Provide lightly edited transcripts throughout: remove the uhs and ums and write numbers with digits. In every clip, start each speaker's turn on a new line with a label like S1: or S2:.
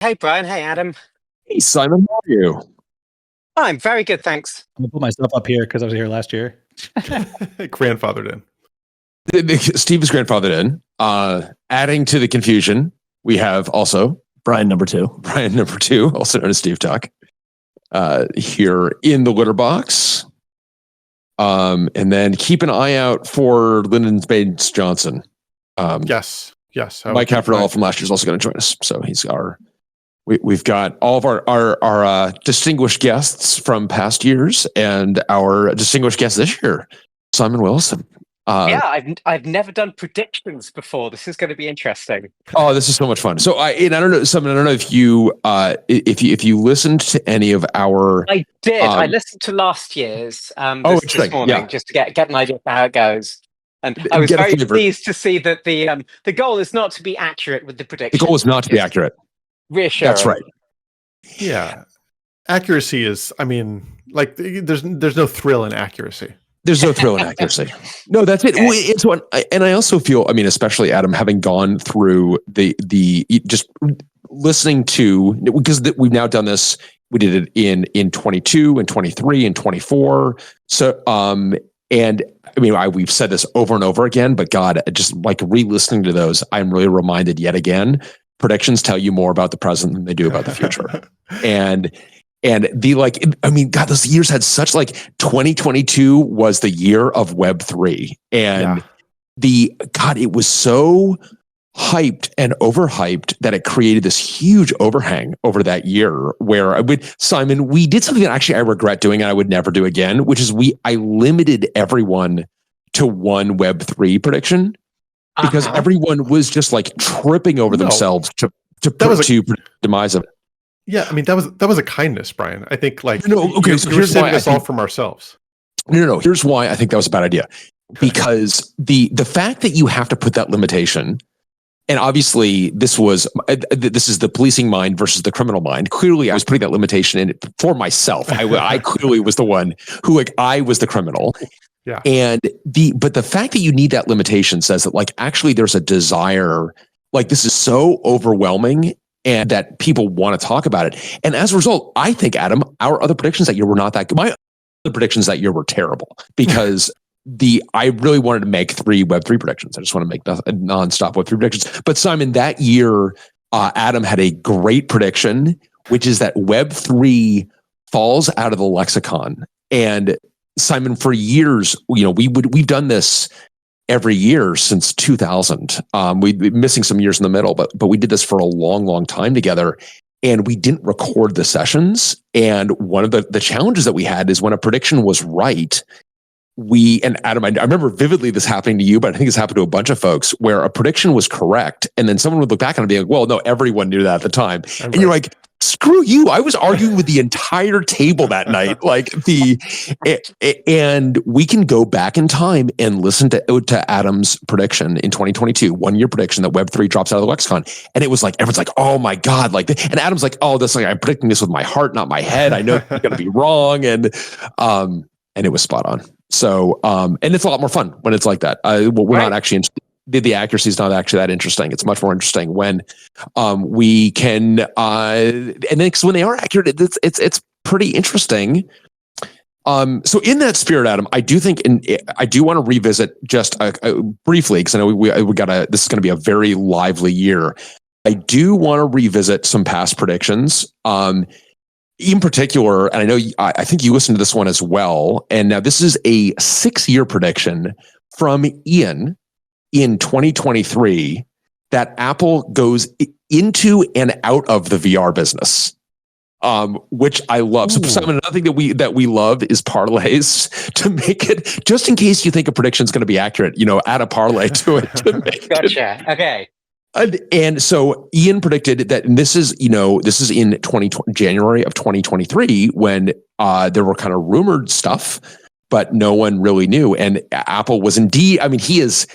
S1: Hey, Brian. Hey, Adam.
S2: Hey, Simon, how are you?
S1: I'm very good, thanks.
S3: I'm gonna put myself up here because I was here last year.
S4: Grandfathered in.
S2: Steve is grandfathered in. Adding to the confusion, we have also
S3: Bryan number two.
S2: Bryan number two, also known as Steve Tuck, here in the litter box. And then keep an eye out for Lyndon Baines Johnson.
S4: Yes.
S2: Mike Cafarella from last year is also going to join us. So he's we've got all of our distinguished guests from past years and our distinguished guest this year, Simon Willison.
S1: Yeah, I've never done predictions before. This is going to be interesting.
S2: Oh, this is so much fun. So I don't know, Simon. I don't know if you listened to any of our.
S1: I did. I listened to last year's this morning just to get an idea of how it goes. And I was very pleased to see that the goal is not to be accurate with the prediction.
S2: The goal is not to be accurate.
S1: Reassuring.
S2: That's right.
S4: Yeah. Accuracy is, there's no thrill in accuracy.
S2: There's no thrill in accuracy. No, that's it. It's one, and I also feel, especially Adam, having gone through the just listening to, because we've now done this. We did it in 22 and 23 and 24. So, and we've said this over and over again, but God, just like re-listening to those, I'm really reminded yet again, predictions tell you more about the present than they do about the future. And God, those years had such 2022 was the year of Web3. And it was so hyped and overhyped that it created this huge overhang over that year where Simon, we did something that actually I regret doing and I would never do again, which is I limited everyone to one Web3 prediction because everyone was just tripping over themselves to demise of it.
S4: Yeah, that was a kindness, Brian. I think
S2: so
S4: you're saving us all from ourselves.
S2: No. Here's why I think that was a bad idea. Because the fact that you have to put that limitation, and obviously this is the policing mind versus the criminal mind. Clearly, I was putting that limitation in for myself. I clearly was the one who I was the criminal.
S4: Yeah.
S2: And but the fact that you need that limitation says that actually there's a desire, this is so overwhelming and that people want to talk about it. And as a result, I think, Adam, our other predictions that year were not that good. My other predictions that year were terrible because I really wanted to make 3 Web3 predictions. I just want to make nonstop Web3 predictions. But Simon, that year, Adam had a great prediction, which is that Web3 falls out of the lexicon. And Simon, for years, we've done this every year since 2000. We've been missing some years in the middle, but we did this for a long, long time together. And we didn't record the sessions. And one of the challenges that we had is when a prediction was right, and Adam, I remember vividly this happening to you, but I think it's happened to a bunch of folks where a prediction was correct. And then someone would look back on it and be like, well, no, everyone knew that at the time. And you're like, screw you. I was arguing with the entire table that night. And we can go back in time and listen to Adam's prediction in 2022, 1 year prediction that Web3 drops out of the lexicon. And it was everyone's like, oh my God. And Adam's like, oh, I'm predicting this with my heart, not my head. I know it's going to be wrong. And it was spot on. So, and it's a lot more fun when it's like that. We're not actually, the accuracy is not actually that interesting. It's much more interesting when we can, and then when they are accurate, it's pretty interesting. So in that spirit, Adam, I do think, and I do want to revisit just briefly, because I know this is going to be a very lively year. I do want to revisit some past predictions. In particular, and I know I think you listened to this one as well. And now this is a 6-year prediction from Ian in 2023 that Apple goes into and out of the VR business, which I love. So Simon, another thing that we love is parlays to make it, just in case you think a prediction is going to be accurate, add a parlay to it.
S1: Gotcha. Okay.
S2: And so Ian predicted that, and this is in January of 2023 when there were kind of rumored stuff, but no one really knew. And Apple was indeed, what's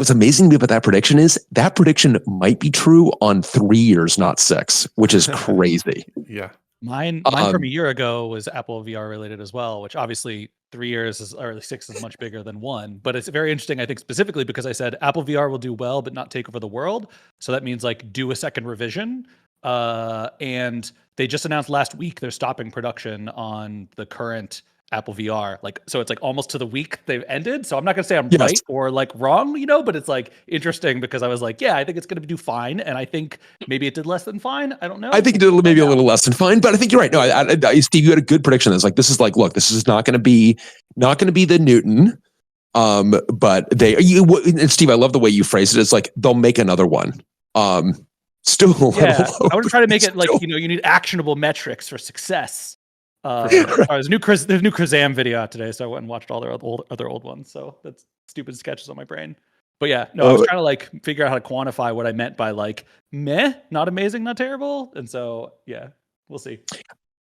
S2: amazing to me about that prediction is that prediction might be true on 3 years, not 6, which is crazy.
S4: Yeah.
S3: Mine from a year ago was Apple VR related as well, which obviously 3 years or 6 is much bigger than 1. But it's very interesting, I think, specifically because I said Apple VR will do well, but not take over the world. So that means like do a second revision. And they just announced last week they're stopping production on the current Apple VR. So it's like almost to the week they've ended. So I'm not gonna say I'm right or like wrong, but it's like interesting because I was like, yeah, I think it's gonna do fine, and I think maybe it did less than fine. I don't know.
S2: I think it did maybe a little less than fine, but I think you're right. No, Steve, you had a good prediction. It's like this is not going to be the Newton. But and Steve, I love the way you phrased it. It's like they'll make another one. Still,
S3: I would try to make it like you need actionable metrics for success. There's a new Kazam video out today, so I went and watched all their other old ones. So that's stupid sketches on my brain. But yeah, no, I was trying to like figure out how to quantify what I meant by like meh, not amazing, not terrible. And so yeah, we'll see.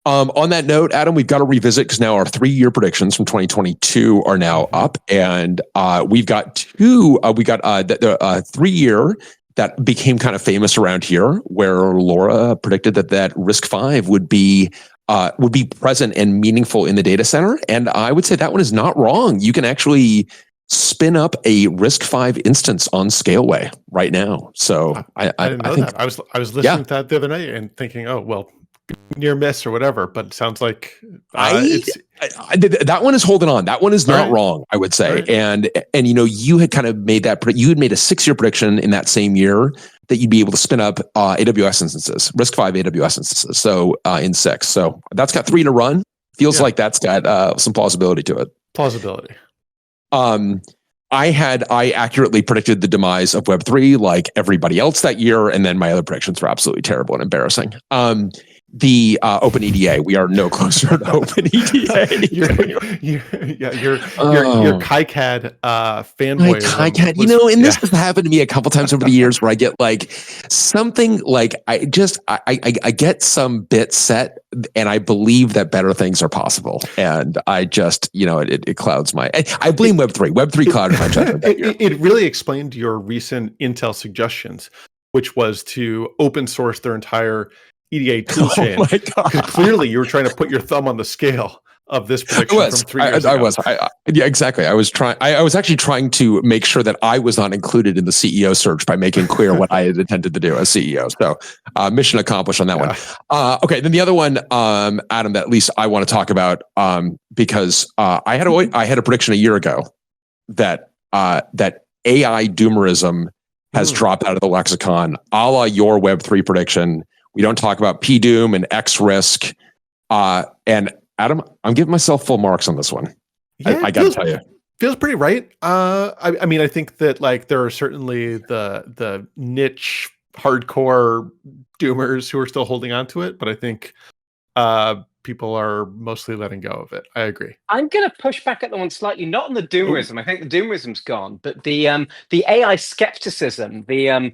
S2: On that note, Adam, we've got to revisit because now our 3-year predictions from 2022 are now up, and we've got two. We got the 3-year that became kind of famous around here, where Laura predicted that RISC-V would be present and meaningful in the data center. And I would say that one is not wrong. You can actually spin up a RISC-V instance on Scaleway right now. So I
S4: didn't know that. I was listening to that the other night and thinking, oh, well, near miss or whatever, but it sounds like
S2: that one is holding on. That one is not wrong, I would say. Right. And you had kind of made you had made a 6-year prediction in that same year that you'd be able to spin up AWS instances, RISC-V AWS instances. So in 6, so that's got 3 to run. Feels like that's got some plausibility to it.
S4: Plausibility.
S2: I accurately predicted the demise of Web3 like everybody else that year, and then my other predictions were absolutely terrible and embarrassing. The OpenEDA, we are no closer to OpenEDA.
S4: your KiCad fanboy.
S2: KiCad, and this has happened to me a couple times over the years where I get like something like I get some bit set and I believe that better things are possible, and I just it clouds my. I blame Web3 clouded my judgment.
S4: It really explained your recent Intel suggestions, which was to open source their entire EDA toolchain.
S2: Oh my God.
S4: Because clearly you were trying to put your thumb on the scale of this prediction from 3 years ago.
S2: I was. Yeah, exactly. I was actually trying to make sure that I was not included in the CEO search by making clear what I had intended to do as CEO. So mission accomplished on that one. Okay, then the other one, Adam, that at least I want to talk about because I had a prediction a year ago that AI doomerism has dropped out of the lexicon, a la your Web3 prediction. We don't talk about PDoom and XRisk. And Adam, I'm giving myself full marks on this one.
S4: Yeah,
S2: I got to tell you.
S4: Feels pretty right. I mean, I think that like there are certainly the niche hardcore doomers who are still holding on to it, but I think people are mostly letting go of it. I agree.
S1: I'm going to push back at the one slightly, not on the doomerism. I think the doomerism's gone, but the AI skepticism, the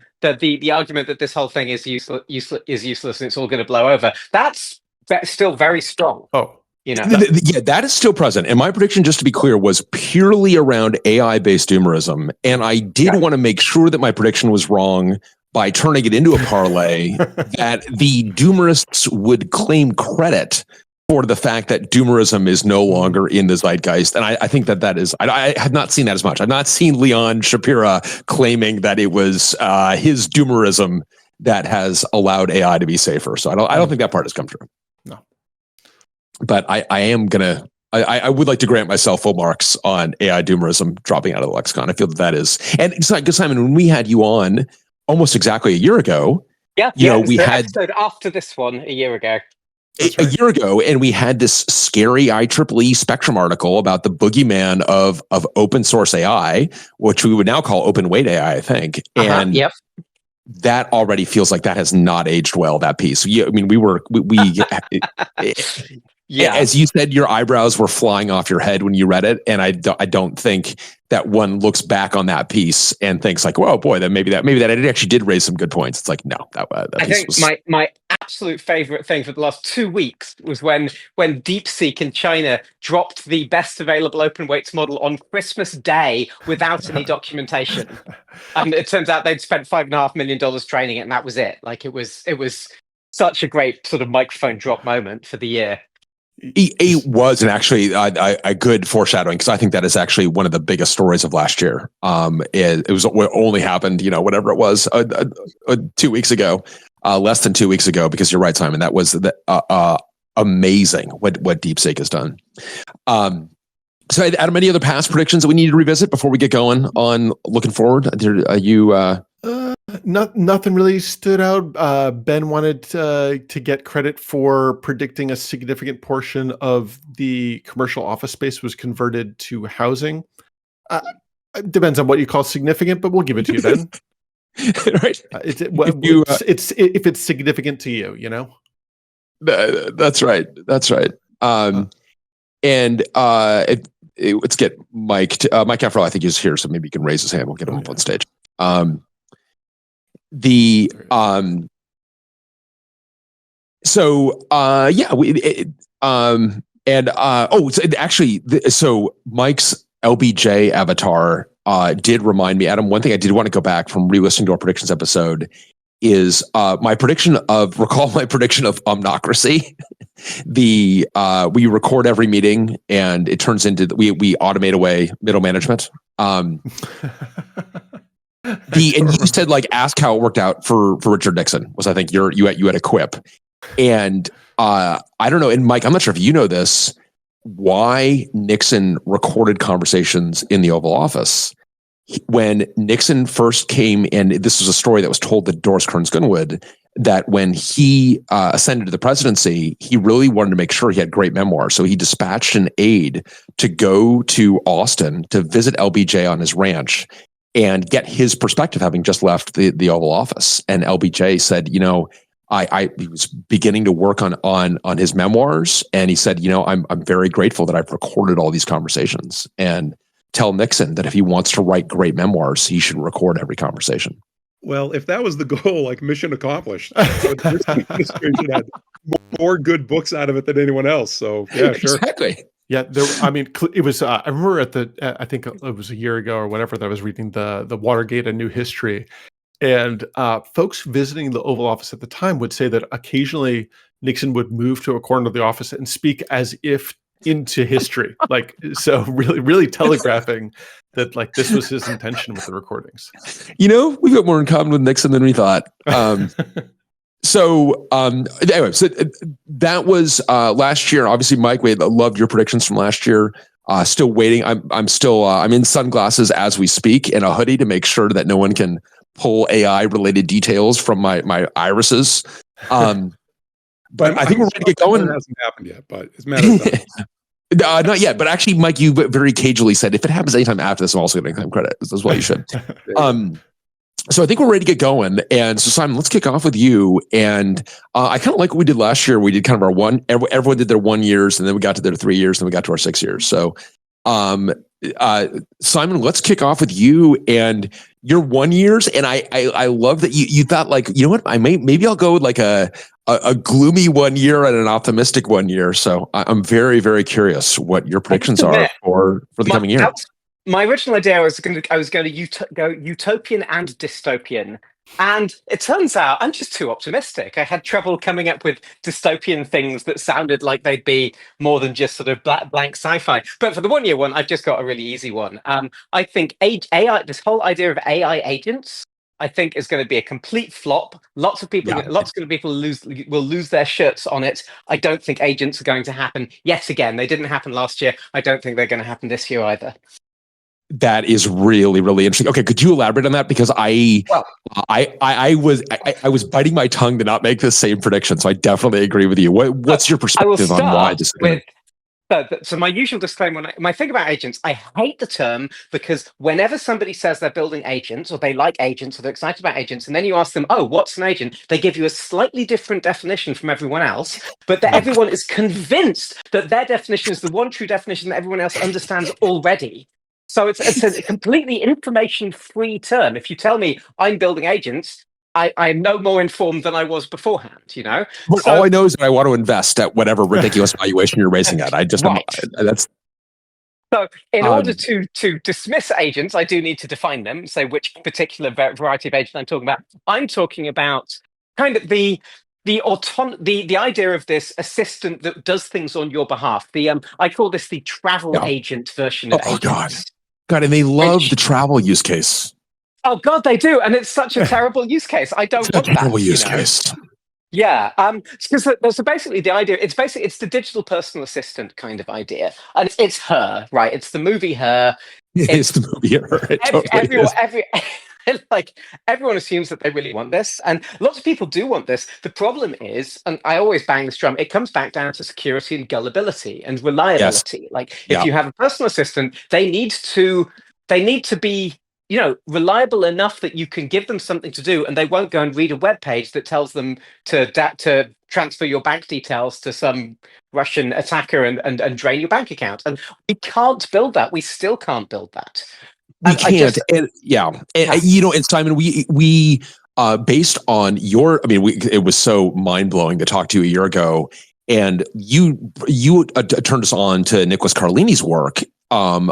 S1: argument that this whole thing is useless and it's all going to blow over. That's still very strong.
S2: Oh, that is still present. And my prediction, just to be clear, was purely around AI-based doomerism. And I did want to make sure that my prediction was wrong by turning it into a parlay that the doomerists would claim credit for the fact that doomerism is no longer in the zeitgeist. And I think that is, I have not seen that as much. I've not seen Leon Shapira claiming that it was his doomerism that has allowed AI to be safer. So I don't think that part has come true.
S4: No.
S2: But I would like to grant myself full marks on AI doomerism dropping out of the lexicon. I feel that is, and it's like, Simon, when we had you on almost exactly a year ago, we had
S1: episode after this one a year ago.
S2: A year ago, and we had this scary IEEE Spectrum article about the boogeyman of open source AI, which we would now call open weight AI, I think. And that already feels like that has not aged well, that piece. Yeah, I mean, as you said, your eyebrows were flying off your head when you read it, and I don't think that one looks back on that piece and thinks like, "Whoa, boy, that maybe it actually did raise some good points." It's like, no, that
S1: I think my absolute favorite thing for the last 2 weeks was when DeepSeek in China dropped the best available open weights model on Christmas Day without any documentation, and it turns out they'd spent $5.5 million training it, and that was it. Like it was such a great sort of microphone drop moment for the year.
S2: It was, and actually a good foreshadowing, because I think that is actually one of the biggest stories of last year. It was what only happened, whatever it was, 2 weeks ago, less than 2 weeks ago. Because you're right, Simon, that was amazing what DeepSeek has done. So, Adam, any other past predictions that we need to revisit before we get going on looking forward? Are you?
S4: Nothing really stood out. Ben wanted to get credit for predicting a significant portion of the commercial office space was converted to housing. It depends on what you call significant, but we'll give it to you, Ben.
S2: Right.
S4: If it's significant to you,
S2: That's right. That's right. And let's get Mike. Mike Cafarella, I think, is here, so maybe he can raise his hand. We'll get him up on stage. So Mike's LBJ avatar did remind me, Adam, one thing I did want to go back from re-listening to our predictions episode is my prediction of Omnocracy. We record every meeting and it turns into we automate away middle management. And you said, like, ask how it worked out for Richard Nixon was, I think, you had a quip. And I don't know, and Mike, I'm not sure if you know this, why Nixon recorded conversations in the Oval Office. When Nixon first came in, this was a story that was told to Doris Kearns Goodwin, that when he ascended to the presidency, he really wanted to make sure he had great memoirs. So he dispatched an aide to go to Austin to visit LBJ on his ranch and get his perspective, having just left the Oval Office. And LBJ said, he was beginning to work on his memoirs, and he said, I'm very grateful that I've recorded all these conversations, and tell Nixon that if he wants to write great memoirs, he should record every conversation.
S5: Well, if that was the goal, like, mission accomplished. This administration had more good books out of it than anyone else. So yeah, sure.
S2: Exactly.
S4: Yeah, it was. I remember I think it was a year ago or whatever, that I was reading the Watergate: A New History, and folks visiting the Oval Office at the time would say that occasionally Nixon would move to a corner of the office and speak as if into history, like, so really telegraphing that, like, this was his intention with the recordings.
S2: We've got more in common with Nixon than we thought. So that was last year. Obviously, Mike, we loved your predictions from last year. Still waiting. I'm in sunglasses as we speak and a hoodie to make sure that no one can pull AI related details from my irises. But I think we're ready to get going.
S5: It hasn't happened yet, but it's a matter of time.
S2: Not yet, but actually, Mike, you very cagely said if it happens anytime after this, I'm also going to claim credit. That's what you should. So I think we're ready to get going. And so, Simon, let's kick off with you. And I kind of like what we did last year. We did kind of everyone did their 1 years, and then we got to their 3 years, and then we got to our 6 years. So, Simon, let's kick off with you and your 1 years. And I love that you thought, like, you know what, maybe I'll go with like a gloomy 1 year and an optimistic 1 year. So I'm very, very curious what your predictions are for the coming year.
S1: My original idea was going to go utopian and dystopian, and it turns out I'm just too optimistic. I had trouble coming up with dystopian things that sounded like they'd be more than just sort of blank sci-fi. But for the 1 year one, I've just got a really easy one. I think AI, this whole idea of AI agents, I think is going to be a complete flop. Lots of people will lose their shirts on it. I don't think agents are going to happen yet again. They didn't happen last year. I don't think they're going to happen this year either.
S2: That is really, really interesting. Okay, could you elaborate on that? Because I was biting my tongue to not make the same prediction, so I definitely agree with you. What's your perspective on why this?
S1: So my usual disclaimer when I think about agents, I hate the term, because whenever somebody says they're building agents, or they like agents, or they're excited about agents, and then you ask them, oh, what's an agent? They give you a slightly different definition from everyone else, but that everyone is convinced that their definition is the one true definition that everyone else understands already. So it's a completely information-free term. If you tell me I'm building agents, I'm no more informed than I was beforehand,
S2: But all I know is that I want to invest at whatever ridiculous valuation you're raising at.
S1: So in order to dismiss agents, I do need to define them, say which particular variety of agent I'm talking about. I'm talking about kind of the the idea of this assistant that does things on your behalf. I call this the travel agent version of agents.
S2: God, and they love the travel use case.
S1: Oh God, they do, and it's such a terrible use case. I don't want that.
S2: Terrible use case.
S1: Yeah, because there's basically the idea. It's the digital personal assistant kind of idea, and it's Her, right? It's the movie Her.
S2: It's the movie Her. It totally is.
S1: Like everyone assumes that they really want this, and lots of people do want this. The problem is, and I always bang this drum, it comes back down to security and gullibility and reliability. Like if you have a personal assistant, they need to be, reliable enough that you can give them something to do, and they won't go and read a web page that tells them to transfer your bank details to some Russian attacker and drain your bank account. And we can't build that. We still can't build that.
S2: We can't. And Simon, we based on your, it was so mind blowing to talk to you a year ago, and you turned us on to Nicholas Carlini's work on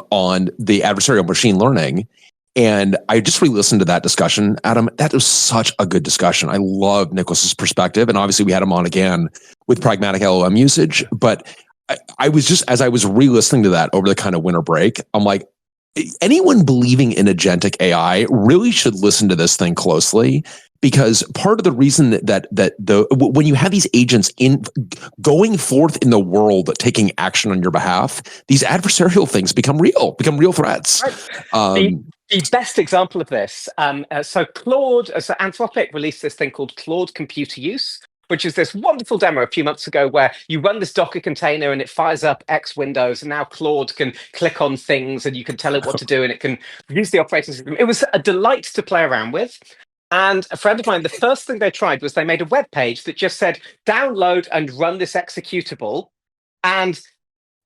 S2: the adversarial machine learning. And I just re-listened to that discussion, Adam. That was such a good discussion. I love Nicholas's perspective, and obviously we had him on again with pragmatic LLM usage. But I was just, as I was re-listening to that over the kind of winter break, I'm like, anyone believing in agentic AI really should listen to this thing closely, because part of the reason that when you have these agents in going forth in the world taking action on your behalf, these adversarial things become real threats.
S1: Right. The best example of this, so Anthropic released this thing called Claude Computer Use, which is this wonderful demo a few months ago where you run this Docker container and it fires up X windows, and now Claude can click on things and you can tell it what to do and it can use the operating system. It was a delight to play around with. And a friend of mine, the first thing they tried was they made a web page that just said, download and run this executable. And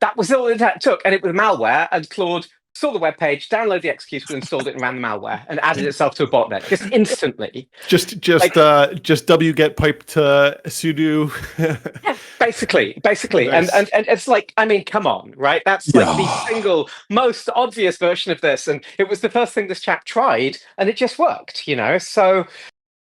S1: that was all it took. And it was malware, and Claude saw the web page, downloaded the executable, installed it, and ran the malware, and added itself to a botnet just instantly.
S4: Just wget pipe to sudo.
S1: Yeah, basically, nice. and it's like, come on, right? That's like the single most obvious version of this, and it was the first thing this chap tried, and it just worked, So.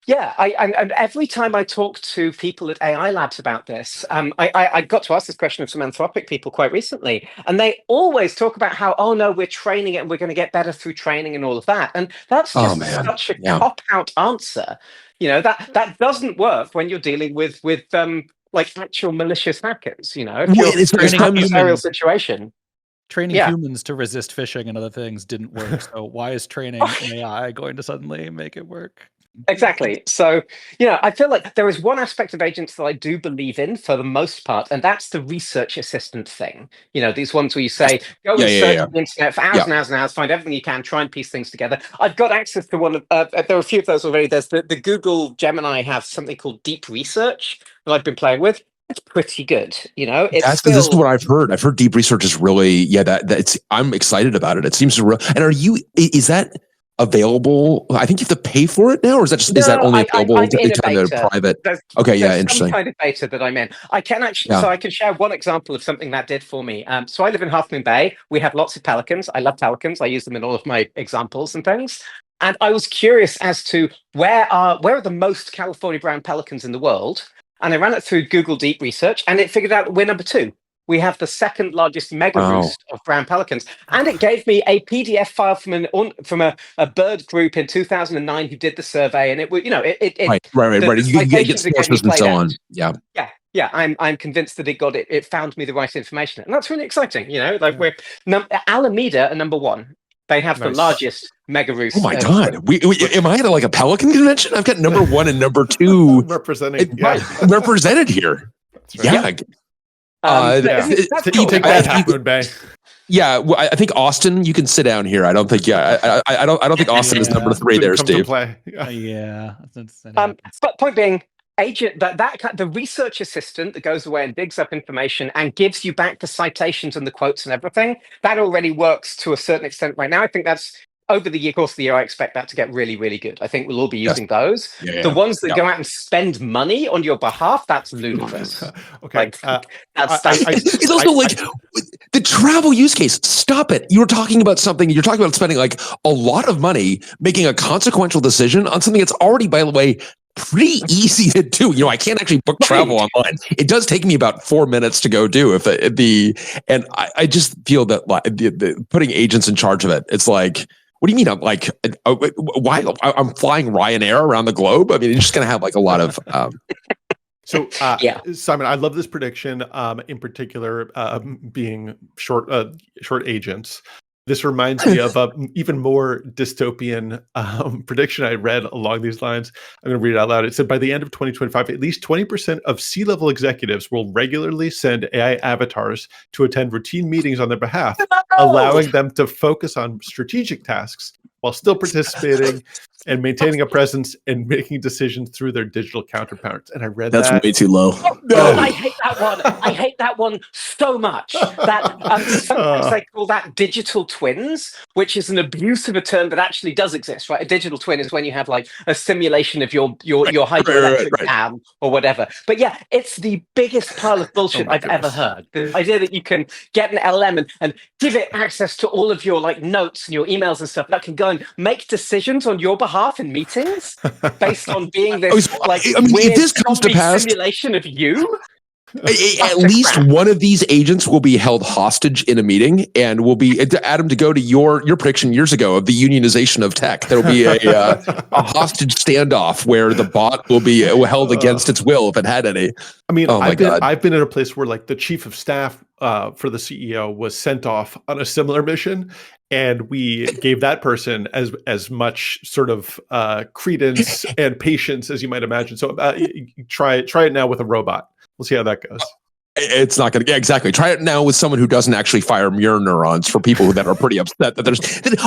S1: Yeah, and every time I talk to people at AI Labs about this, I got to ask this question of some Anthropic people quite recently, and they always talk about how, oh no, we're training it and we're going to get better through training and all of that. And that's just such a cop-out answer. That doesn't work when you're dealing with like actual malicious hackers. If you're
S3: it's
S1: in an adversarial situation.
S3: Training humans to resist phishing and other things didn't work. So why is training AI going to suddenly make it work?
S1: Exactly. So, I feel like there is one aspect of agents that I do believe in for the most part, and that's the research assistant thing. These ones where you say, go and search the internet for hours and hours and hours, find everything you can, try and piece things together. I've got access to one of, there are a few of those already. There's the Google Gemini have something called Deep Research that I've been playing with. It's pretty good, This
S2: is what I've heard. I've heard Deep Research is really, I'm excited about it. It seems real. And is that available? I think you have to pay for it now, or is that only available to private?
S1: There's
S2: interesting.
S1: Some kind of beta that I'm in. I can actually, so I can share one example of something that did for me. So I live in Half Moon Bay. We have lots of pelicans. I love pelicans. I use them in all of my examples and things. And I was curious as to where are the most California brown pelicans in the world. And I ran it through Google Deep Research, and it figured out we're number 2. We have the second largest mega roost of brown pelicans, and it gave me a PDF file from a bird group in 2009 who did the survey, and it was
S2: right. You can get sources and so on.
S1: Yeah. I'm convinced that it found me the right information, and that's really exciting. We're Alameda are number 1. They have the largest mega roost.
S2: Oh my God! Am I at a pelican convention? I've got number 1 and number 2 represented here. Right.
S4: Take that, Half Moon Bay.
S2: Yeah, well, I think Austin. You can sit down here. I don't think. Yeah, I don't think Austin is number 3 there, Steve.
S1: But point being, agent the research assistant that goes away and digs up information and gives you back the citations and the quotes and everything. That already works to a certain extent right now. I think that's over the course of the year. I expect that to get really, really good. I think we'll all be using those. The ones that go out and spend money on your behalf, that's ludicrous.
S4: Okay.
S2: It's also the travel use case. Stop it. You're talking about spending a lot of money, making a consequential decision on something that's already, by the way, pretty easy to do. I can't actually book travel online. It does take me about 4 minutes to go do and I just feel that the putting agents in charge of it, it's like, what do you mean? I'm like, why? I'm flying Ryanair around the globe. I mean, you're just going to have like a lot of.
S4: So, Simon, I love this prediction. In particular, being short agents. This reminds me of an even more dystopian prediction I read along these lines. I'm going to read it out loud. It said, by the end of 2025, at least 20% of C-level executives will regularly send AI avatars to attend routine meetings on their behalf, allowing them to focus on strategic tasks while still participating and maintaining a presence and making decisions through their digital counterparts. And I read
S6: that's
S4: that.
S6: way too low.
S1: Oh, I hate that one. I hate that one so much. That sometimes they call that digital twins, which is an abuse of a term that actually does exist, right? A digital twin is when you have like a simulation of your hydroelectric dam or whatever. But yeah, it's the biggest pile of bullshit I've ever heard. The idea that you can get an LLM and give it access to all of your like notes and your emails and stuff that can go and make decisions on your behalf in meetings based on being this weird
S2: if this comes to pass,
S1: simulation of you.
S2: At least one of these agents will be held hostage in a meeting, and will be Adam, to go to your prediction years ago of the unionization of tech. There will be a hostage standoff where the bot will be held against its will if it had any.
S4: I mean, I've been in a place where like the chief of staff for the CEO was sent off on a similar mission, and we gave that person as much sort of credence and patience as you might imagine. So try it now with a robot. We'll see how that goes.
S2: It's not going to exactly. Try it now with someone who doesn't actually fire mirror neurons for people that are pretty upset that there's.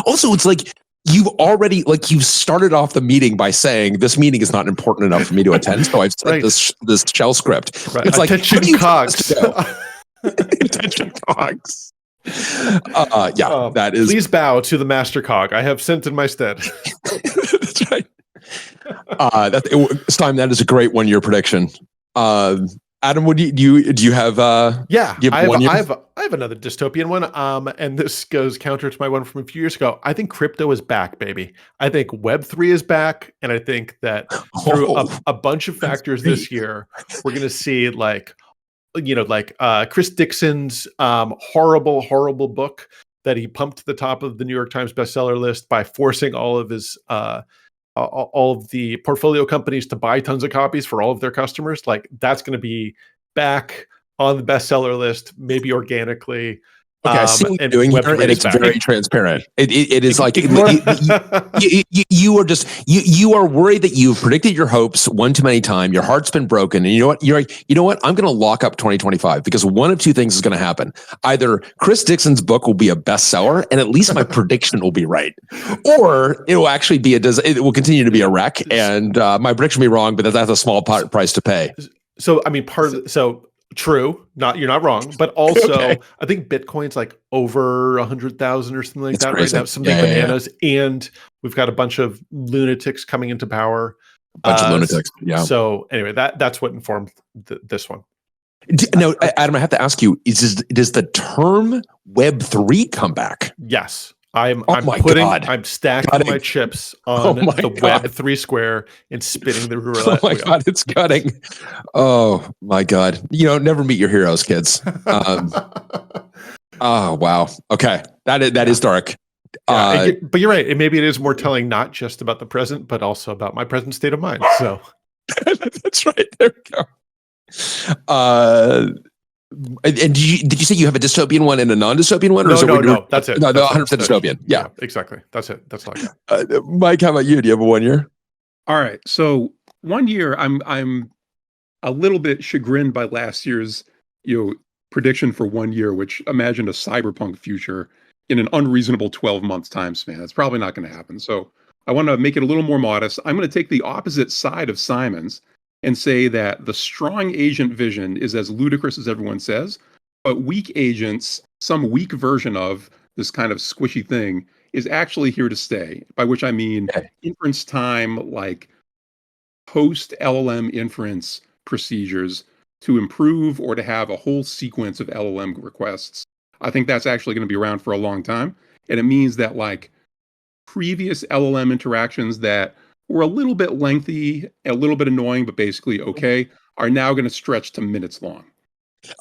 S2: Also, it's like you've started off the meeting by saying this meeting is not important enough for me to attend. So I've said this shell script.
S4: Right.
S2: It's
S4: attention
S2: like
S4: cogs.
S2: Attention cogs. That is.
S4: Please bow to the master cog. I have sent in my stead.
S2: That's right. Stein, that is a great 1 year prediction. Adam, what do you have?
S4: I have another dystopian one. And this goes counter to my one from a few years ago. I think crypto is back, baby. I think Web3 is back, and I think that through a bunch of factors this year, we're going to see Chris Dixon's horrible book that he pumped to the top of the New York Times bestseller list by forcing all of his all of the portfolio companies to buy tons of copies for all of their customers. Like, that's going to be back on the bestseller list, maybe organically.
S2: Okay, I see what you're doing here, and it's very transparent. It is like you are worried that you've predicted your hopes one too many times. Your heart's been broken, and you know what? You're like, you know what? I'm going to lock up 2025 because one of two things is going to happen: either Chris Dixon's book will be a bestseller, and at least my prediction will be right, or it will actually be it will continue to be a wreck, and my prediction will be wrong. But that's a small price to pay.
S4: So, I mean, true, you're not wrong, but also I think Bitcoin's like over 100,000 or something like that
S2: crazy.
S4: right now. Something bananas, and we've got a bunch of lunatics coming into power. So anyway, that's what informed this one.
S2: No, Adam, I have to ask you: does the term Web3 come back?
S4: Yes. I'm stacking my chips on the Web3 square and spinning the roulette.
S2: Oh my God, it's cutting. Oh my God. Never meet your heroes, kids. Oh, wow. Okay. That is dark.
S4: But you're right. Maybe it is more telling, not just about the present, but also about my present state of mind. So
S2: that's right. There we go. And did you say you have a dystopian one and a non-dystopian one?
S4: No, that's it.
S2: No, 100% dystopian. Yeah,
S4: exactly. That's it. That's all I got.
S2: Mike, how about you? Do you have a 1 year?
S5: All right. So 1 year, I'm a little bit chagrined by last year's prediction for 1 year, which imagined a cyberpunk future in an unreasonable 12 months time span. That's probably not going to happen. So I want to make it a little more modest. I'm going to take the opposite side of Simon's and say that the strong agent vision is as ludicrous as everyone says, but weak agents, some weak version of this kind of squishy thing, is actually here to stay, by which I mean inference time, like post LLM inference procedures to improve or to have a whole sequence of LLM requests. I think that's actually going to be around for a long time. And it means that like previous LLM interactions that were a little bit lengthy, a little bit annoying, but basically okay, are now going to stretch to minutes long.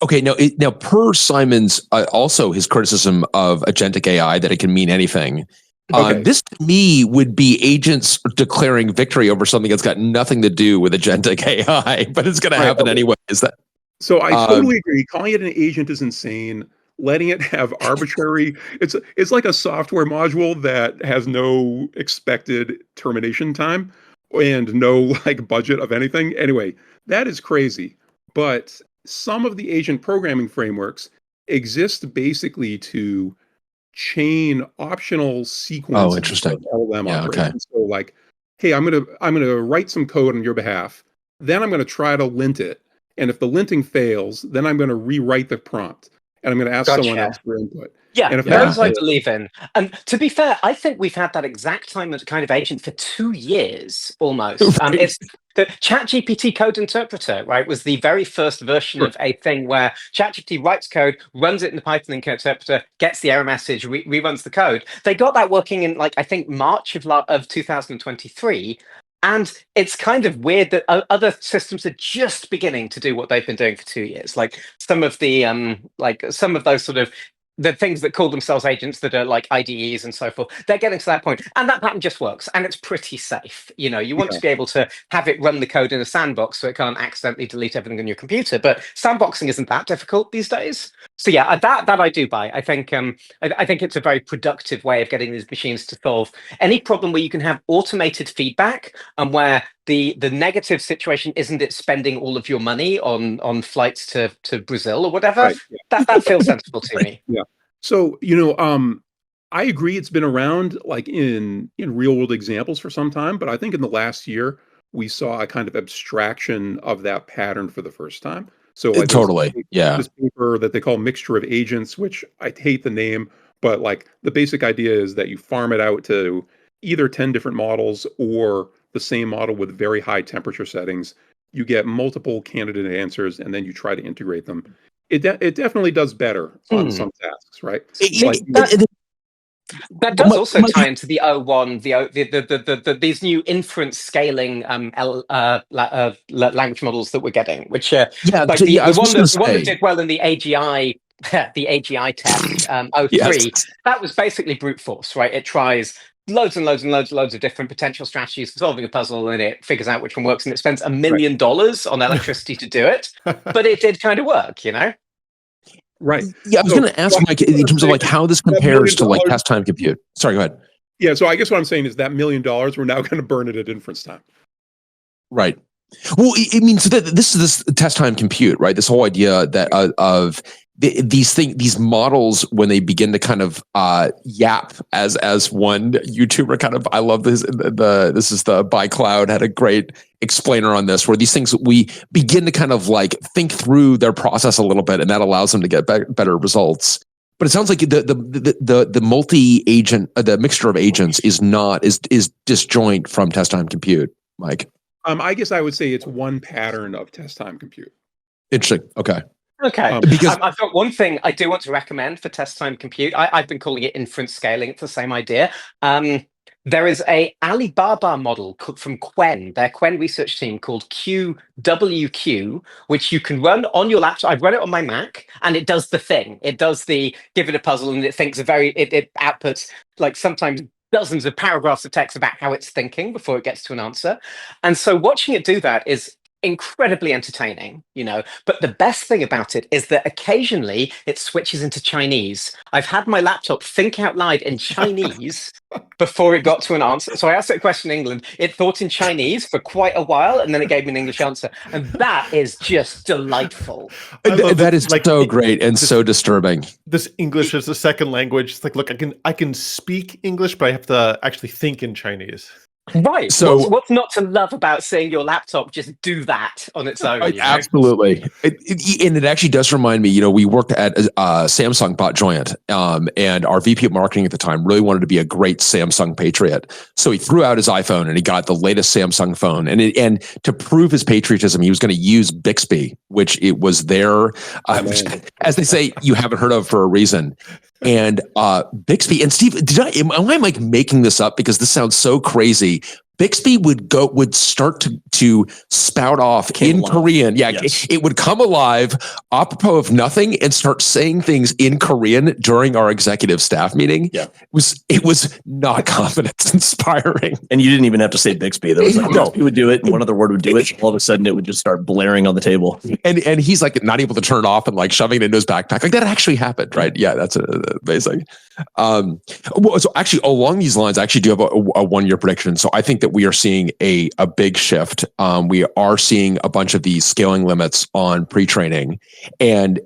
S2: Okay, now per Simon's also his criticism of agentic AI that it can mean anything.
S5: Okay.
S2: This to me would be agents declaring victory over something that's got nothing to do with agentic AI, but it's going to happen anyway. Is that?
S5: So I totally agree. Calling it an agent is insane. Letting it have arbitrary, it's like a software module that has no expected termination time and no like budget of anything. Anyway, that is crazy. But some of the agent programming frameworks exist basically to chain optional sequences
S2: interesting.
S5: of LLM
S2: Yeah,
S5: operations. So like, hey, I'm gonna write some code on your behalf, then I'm gonna try to lint it. And if the linting fails, then I'm gonna rewrite the prompt and I'm gonna ask someone else for input.
S1: Yeah,
S5: and if
S1: those I believe in. And to be fair, I think we've had that exact kind of agent for 2 years almost.
S2: Right.
S1: It's the ChatGPT code interpreter, right? Was the very first version of a thing where ChatGPT writes code, runs it in the Python interpreter, gets the error message, reruns the code. They got that working in I think March of 2023. And it's kind of weird that other systems are just beginning to do what they've been doing for 2 years. Like some of the some of those sort of the things that call themselves agents that are like IDEs and so forth, they're getting to that point. And that pattern just works. And it's pretty safe. You want to be able to have it run the code in a sandbox so it can't accidentally delete everything on your computer. But sandboxing isn't that difficult these days. So yeah, that I do buy. I think I think it's a very productive way of getting these machines to solve any problem where you can have automated feedback and where the negative situation isn't it spending all of your money on flights to Brazil or whatever.
S5: Right, yeah.
S1: That feels sensible to me.
S5: Yeah. So, I agree it's been around like in real world examples for some time, but I think in the last year we saw a kind of abstraction of that pattern for the first time. So like
S2: Totally.
S5: this paper that they call Mixture of Agents, which I hate the name, but like the basic idea is that you farm it out to either 10 different models or the same model with very high temperature settings. You get multiple candidate answers and then you try to integrate them. It definitely does better on some tasks, right?
S1: That does also tie into the O1, these new inference scaling language models that we're getting, which the one that did well in the AGI the AGI test O3.
S2: Yes.
S1: That was basically brute force, right? It tries loads and loads and loads of different potential strategies for solving a puzzle, and it figures out which one works, and it spends $1 million on electricity to do it, but it did kind of work,
S5: Right.
S2: Yeah, I was going to ask Mike in terms of like how this compares to like test time compute. Sorry, go ahead.
S5: Yeah, so I guess what I'm saying is that $1 million we're now going to burn it at inference time.
S2: Right. Well, it means that this is this test time compute, right? This whole idea that of these models when they begin to kind of yap as one YouTuber kind of, I love this. This is the By Cloud had a great explainer on this, where these things we begin to kind of like think through their process a little bit, and that allows them to get better results. But it sounds like the multi-agent, the mixture of agents is disjoint from test time compute, Mike.
S5: I guess I would say it's one pattern of test time compute.
S2: Interesting. Okay.
S1: Because I've got one thing I do want to recommend for test time compute. I've been calling it inference scaling. It's the same idea. There is a Alibaba model from Qwen, their Qwen research team, called QWQ, which you can run on your laptop. I've run it on my Mac, and it does the thing. It does give it a puzzle, and it thinks it outputs like sometimes dozens of paragraphs of text about how it's thinking before it gets to an answer. And so watching it do that is incredibly entertaining, but the best thing about it is that occasionally it switches into Chinese. I've had my laptop think out loud in Chinese before it got to an answer. So I asked it a question in England, it thought in Chinese for quite a while, and then it gave me an English answer, and that is just delightful.
S2: That is like so great and so disturbing.
S4: This English is a second language. It's like, look, I can speak English, but I have to actually think in Chinese.
S1: Right.
S2: So
S1: what's not to love about seeing your laptop just do that on its own?
S2: Absolutely. And it actually does remind me, we worked at Samsung bought Joyent, and our VP of marketing at the time really wanted to be a great Samsung patriot. So he threw out his iPhone and he got the latest Samsung phone. And to prove his patriotism, he was going to use Bixby, which it was their, as they say, you haven't heard of for a reason. And Bixby, and Steve, am I like making this up because this sounds so crazy? Bixby would start to spout off in Korean. Yeah, yes. It would come alive apropos of nothing and start saying things in Korean during our executive staff meeting.
S6: Yeah.
S2: It was not confidence inspiring.
S6: And you didn't even have to say Bixby. There was like Bixby would do it, and one other word would do it. All of a sudden, it would just start blaring on the table.
S2: And he's like not able to turn it off and like shoving it into his backpack. Like that actually happened, right? Yeah, that's amazing. So actually, along these lines, I actually do have a 1 year prediction. So I think that we are seeing a big shift. We are seeing a bunch of these scaling limits on pre-training, and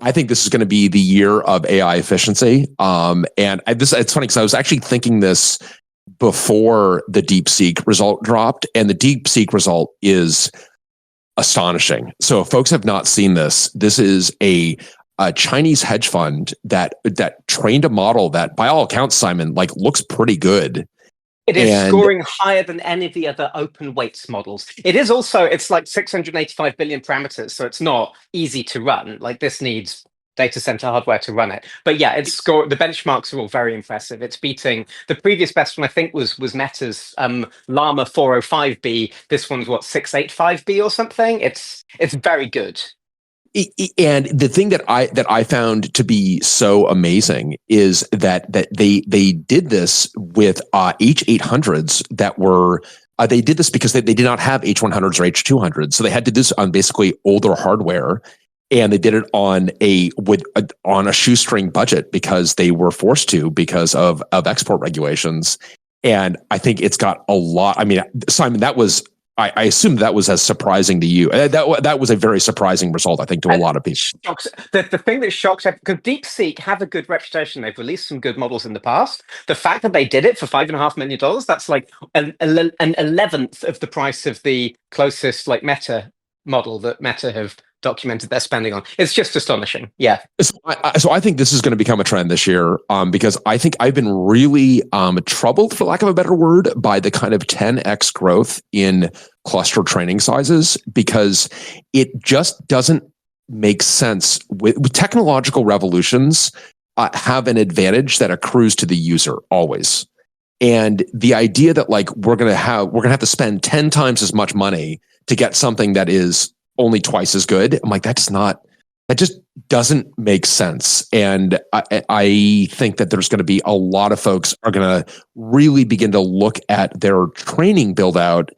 S2: I think this is going to be the year of AI efficiency. It's funny because I was actually thinking this before the DeepSeek result dropped, and the DeepSeek result is astonishing. So if folks have not seen this, this is a Chinese hedge fund that trained a model that, by all accounts, Simon, like looks pretty good.
S1: It is scoring higher than any of the other open weights models. It is also, it's like 685 billion parameters, so it's not easy to run. Like this needs data center hardware to run it. But yeah, the benchmarks are all very impressive. It's beating the previous best one, I think, was Meta's Llama 405B. This one's what, 685B or something? It's very good.
S2: And the thing that I found to be so amazing is that they did this with H800s that were they did this because they did not have H100s or H200s, so they had to do this on basically older hardware, and they did it on a shoestring budget because they were forced to because of export regulations. And I think it's got a lot. I mean, Simon, that was. I assume that was as surprising to you. That was a very surprising result, I think, to a lot of people.
S1: The thing that shocks everyone, because DeepSeek have a good reputation. They've released some good models in the past. The fact that they did it for $5.5 million, that's like an 11th of the price of the closest like Meta model that Meta have documented their spending on. It's just astonishing. Yeah.
S2: So I think this is going to become a trend this year because I think I've been really troubled, for lack of a better word, by the kind of 10x growth in cluster training sizes, because it just doesn't make sense. With technological revolutions have an advantage that accrues to the user always. And the idea that like we're going to have to spend 10 times as much money to get something that is only twice as good, I'm like, that just doesn't make sense. And I think that there's going to be a lot of folks are going to really begin to look at their training build out.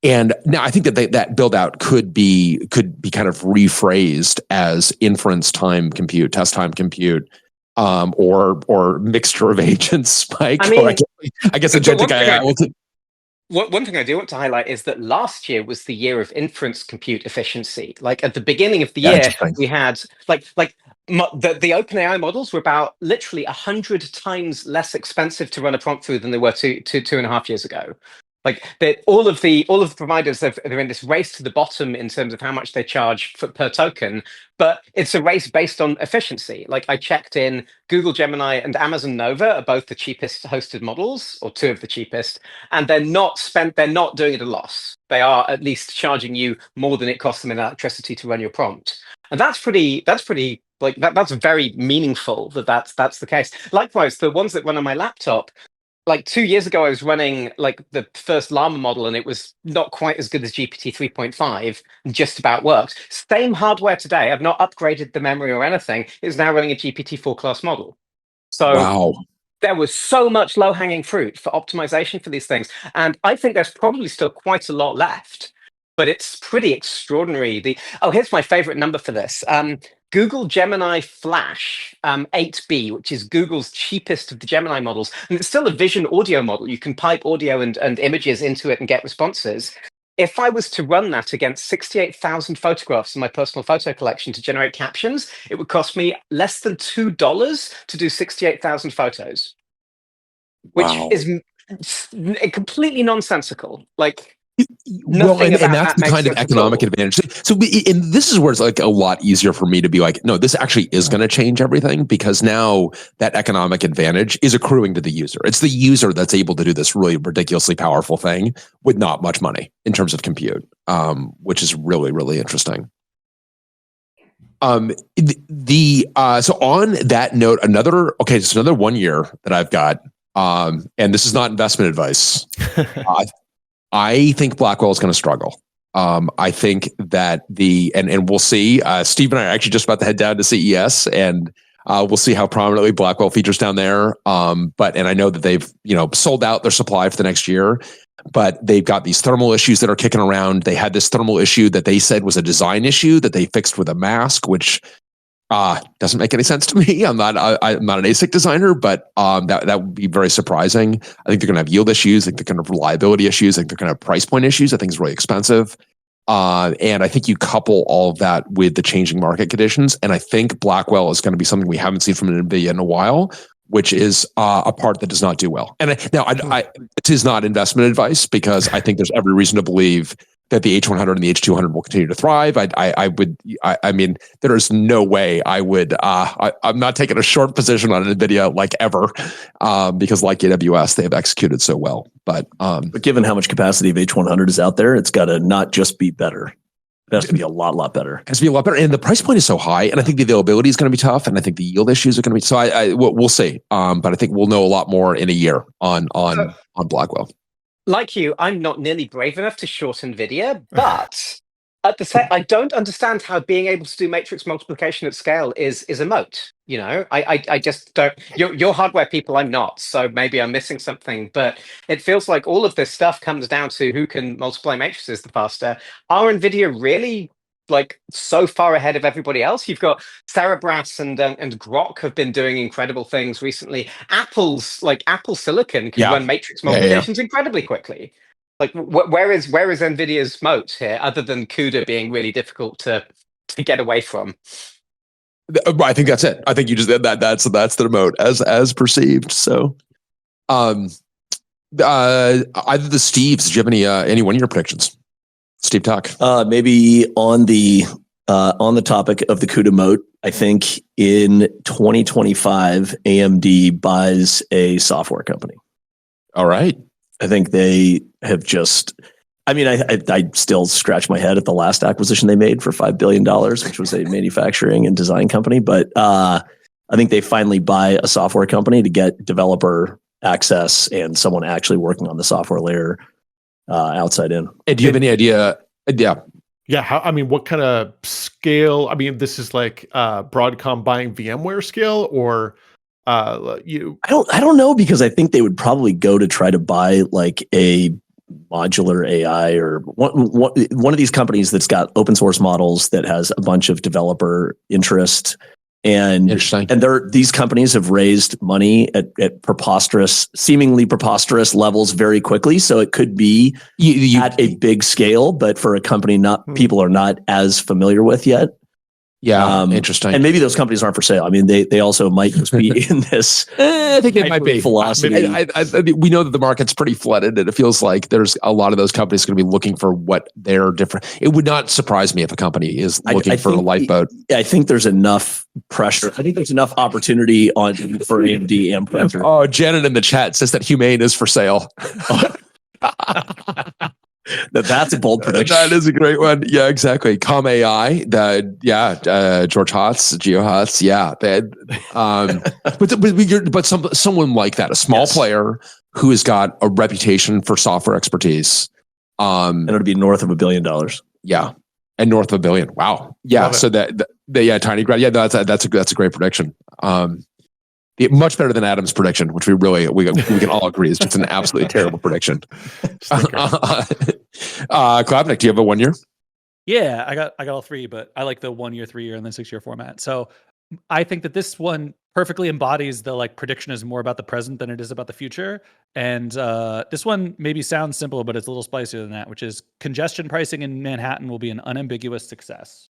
S2: And now I think that that build out could be kind of rephrased as inference time compute, test time compute, or mixture of agents. Mike, I mean, I guess agentic AI.
S1: One thing I do want to highlight is that last year was the year of inference compute efficiency. Like at the beginning of the year, we had the OpenAI models were about literally 100 times less expensive to run a prompt through than they were two and a half years ago. Like all of the providers, they're in this race to the bottom in terms of how much they charge per token, but it's a race based on efficiency. Like I checked in, Google Gemini and Amazon Nova are both the cheapest hosted models, or two of the cheapest, and they're not doing it at a loss. They are at least charging you more than it costs them in electricity to run your prompt, and that's pretty like that's very meaningful that's the case. Likewise, the ones that run on my laptop. Like 2 years ago, I was running like the first Llama model, and it was not quite as good as GPT 3.5, just about worked. Same hardware today. I've not upgraded the memory or anything. It's now running a GPT-4 class model. So wow. There was so much low-hanging fruit for optimization for these things. And I think there's probably still quite a lot left, but it's pretty extraordinary. Here's my favorite number for this. Google Gemini Flash 8B, which is Google's cheapest of the Gemini models. And it's still a vision audio model. You can pipe audio and images into it and get responses. If I was to run that against 68,000 photographs in my personal photo collection to generate captions, it would cost me less than $2 to do 68,000 photos, which is completely nonsensical. Like,
S2: well, and that's the kind of economic advantage. So, and this is where it's like a lot easier for me to be like, no, this actually is going to change everything, because now that economic advantage is accruing to the user. It's the user that's able to do this really ridiculously powerful thing with not much money in terms of compute, which is really, really interesting. So on that note, another 1 year that I've got, and this is not investment advice. I think Blackwell is going to struggle. I think that and we'll see. Steve and I are actually just about to head down to CES, and we'll see how prominently Blackwell features down there. And I know that they've sold out their supply for the next year, but they've got these thermal issues that are kicking around. They had this thermal issue that they said was a design issue that they fixed with a mask, which doesn't make any sense to me. I'm not an ASIC designer, but that would be very surprising. I think they're going to have yield issues. I think they're going to have reliability issues. I think they're going to have price point issues. I think it's really expensive. And I think you couple all of that with the changing market conditions. And I think Blackwell is going to be something we haven't seen from NVIDIA in a while, which is a part that does not do well. And it is not investment advice, because I think there's every reason to believe that the H100 and the H200 will continue to thrive. I mean, there is no way I would, I'm not taking a short position on NVIDIA like ever, because like AWS, they have executed so well. But
S6: given how much capacity of H100 is out there, it's got to not just be better. It has to be a lot better.
S2: It has to be a lot better. And the price point is so high. And I think the availability is going to be tough. And I think the yield issues are going to be, so we'll see. But I think we'll know a lot more in a year on Blackwell.
S1: Like you, I'm not nearly brave enough to short NVIDIA, but at the same, I don't understand how being able to do matrix multiplication at scale is a moat. I just don't. You're hardware people, I'm not, so maybe I'm missing something. But it feels like all of this stuff comes down to who can multiply matrices the faster. Are NVIDIA really so far ahead of everybody else? You've got Cerebras and Grok have been doing incredible things recently. Apple Silicon can run matrix multiplications incredibly quickly. Where is NVIDIA's moat here, other than CUDA being really difficult to get away from?
S2: I think that's it. I think you just did that. That's the moat as perceived. So, either the Steves. Do you have any 1 year predictions? Steve, talk.
S6: Maybe on the topic of the CUDA moat, I think in 2025, AMD buys a software company.
S2: All right.
S6: I think they have just, I still scratch my head at the last acquisition they made for $5 billion, which was a manufacturing and design company. But I think they finally buy a software company to get developer access and someone actually working on the software layer outside in.
S2: And do you have any idea? Yeah.
S4: What kind of scale? This is like Broadcom buying VMware scale, or
S6: I don't know, because I think they would probably go to try to buy like a modular AI or one of these companies that's got open source models that has a bunch of developer interest. And these companies have raised money at seemingly preposterous levels very quickly. So it could be at a big scale, but for a company people are not as familiar with yet.
S2: Yeah, interesting.
S6: And maybe those companies aren't for sale. They also might just be in this.
S2: I think it might be
S6: velocity.
S2: We know that the market's pretty flooded, and it feels like there's a lot of those companies going to be looking for what they're different. It would not surprise me if a company is looking for a lifeboat.
S6: I think there's enough pressure. I think there's enough opportunity for AMD and pressure.
S2: Oh, Janet in the chat says that Humane is for sale.
S6: That's a bold prediction.
S2: That is a great one. Yeah, exactly. Com AI, George Hotz, Geo Hotz. Yeah, but someone like that, a small player who has got a reputation for software expertise,
S6: and it'll be north of $1 billion.
S2: Yeah, and north of $1 billion. Wow. Yeah. So tiny grad. Yeah, that's a great prediction. Much better than Adam's prediction, which we can all agree is just an absolutely terrible prediction. Klabnik, do you have a 1 year?
S3: Yeah, I got all three, but I like the 1 year, 3 year, and then 6 year format. So I think that this one perfectly embodies the prediction is more about the present than it is about the future. And this one maybe sounds simple, but it's a little spicier than that, which is congestion pricing in Manhattan will be an unambiguous success.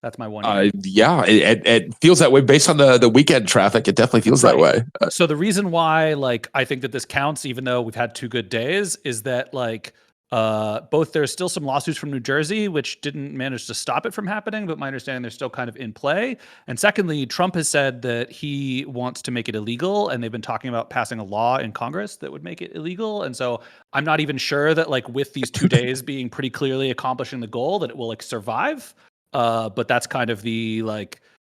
S3: That's my 1 year.
S2: Yeah, it feels that way based on the weekend traffic. It definitely feels that way.
S3: So the reason why I think that this counts, even though we've had 2 good days, is that both there's still some lawsuits from New Jersey, which didn't manage to stop it from happening, but my understanding they're still kind of in play. And secondly, Trump has said that he wants to make it illegal, and they've been talking about passing a law in Congress that would make it illegal. And so I'm not even sure that with these 2 days being pretty clearly accomplishing the goal, that it will survive. But that's kind of the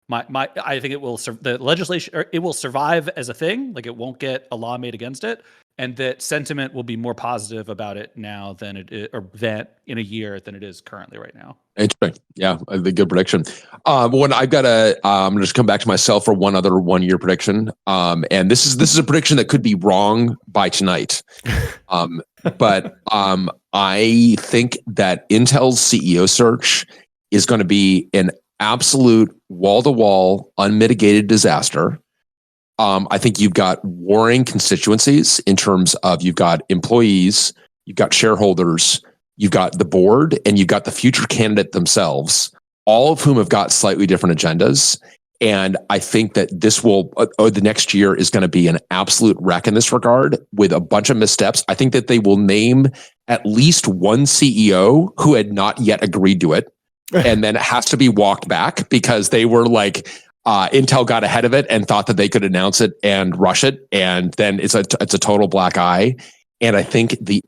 S3: I think it will the legislation, or it will survive as a thing. It won't get a law made against it. and that sentiment will be more positive about it now than it is, or that in a year than it is currently right now.
S2: Interesting. Yeah, a good prediction. When I've got I'm going to just come back to myself for one other 1 year prediction. And this is a prediction that could be wrong by tonight. But I think that Intel's CEO search is going to be an absolute wall-to-wall, unmitigated disaster. I think you've got warring constituencies in terms of you've got employees, you've got shareholders, you've got the board, and you've got the future candidate themselves, all of whom have got slightly different agendas. And I think that this will, the next year is going to be an absolute wreck in this regard with a bunch of missteps. I think that they will name at least one CEO who had not yet agreed to it. And then it has to be walked back because they were like, Intel got ahead of it and thought that they could announce it and rush it. And then it's a total black eye. And I think at the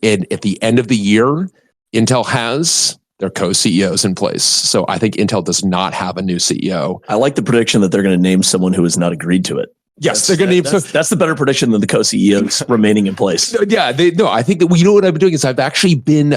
S2: end of the year, Intel has their co-CEOs in place. So I think Intel does not have a new CEO.
S6: I like the prediction that they're going to name someone who has not agreed to it.
S2: Yes, they're going to name.
S6: That's the better prediction than the co-CEOs remaining in place.
S2: Yeah, I think that what I've been doing is I've actually been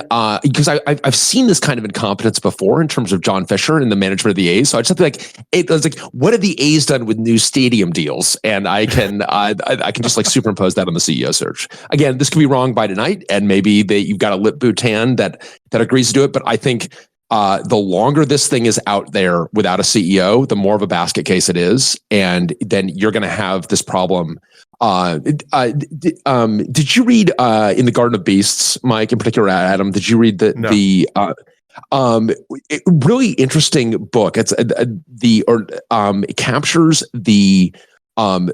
S2: because I've seen this kind of incompetence before in terms of John Fisher and the management of the A's. So I just have to I was like, what have the A's done with new stadium deals? And I can I can just like superimpose that on the CEO search. Again, this could be wrong by tonight, and maybe you've got a Lip Bhutan that agrees to do it. But I think the longer this thing is out there without a CEO, the more of a basket case it is. And then you're going to have this problem. Did you read in the Garden of Beasts, Mike, in particular, Adam, did you read the really interesting book? It's it captures the,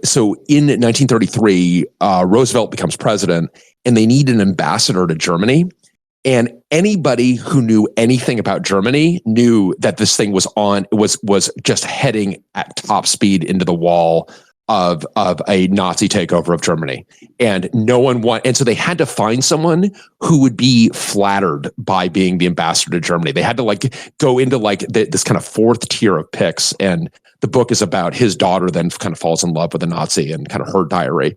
S2: so in 1933, Roosevelt becomes president and they need an ambassador to Germany. And anybody who knew anything about Germany knew that this thing was just heading at top speed into the wall of a Nazi takeover of Germany. And so they had to find someone who would be flattered by being the ambassador to Germany. They had to go into this kind of fourth tier of picks. And the book is about his daughter then kind of falls in love with a Nazi and kind of her diary.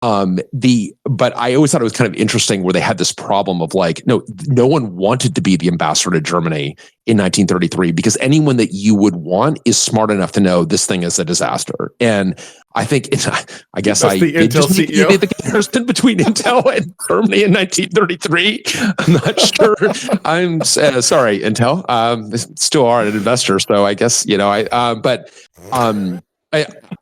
S2: But I always thought it was kind of interesting where they had this problem of no one wanted to be the ambassador to Germany in 1933 because anyone that you would want is smart enough to know this thing is a disaster. And I think the Intel CEO. The comparison between Intel and Germany in 1933. I'm not sure. I'm sorry, Intel. Still are an investor, so I guess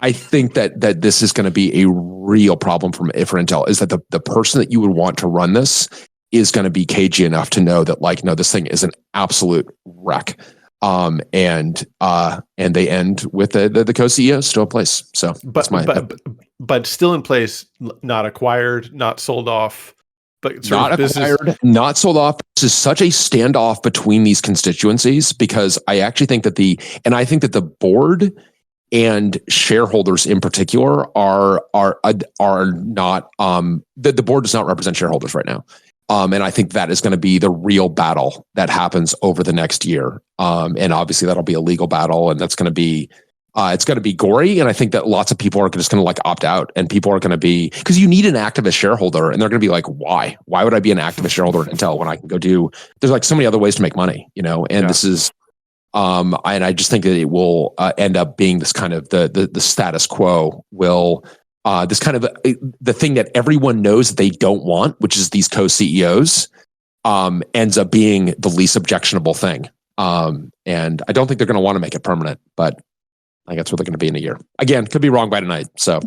S2: I think that this is going to be a real problem for Intel, is that the person that you would want to run this is going to be cagey enough to know that no, this thing is an absolute wreck. And they end with the co-CEO still in place. So
S4: but still in place, not acquired, not sold off. But
S2: not acquired, not sold off. This is such a standoff between these constituencies because I actually think that the board and shareholders in particular are not the board does not represent shareholders right now. And I think that is going to be the real battle that happens over the next year. And obviously that'll be a legal battle, and that's going to be it's going to be gory. And I think that lots of people are just going to opt out, and people are going to be, because you need an activist shareholder, and they're going to be like, why would I be an activist shareholder in Intel when I can go there's so many other ways to make money, and this is, and I just think that it will end up being this kind of the status quo will this kind of the thing that everyone knows that they don't want, which is these co-CEOs, ends up being the least objectionable thing. And I don't think they're going to want to make it permanent, but I think that's what they're going to be in a year. Again, could be wrong by tonight, so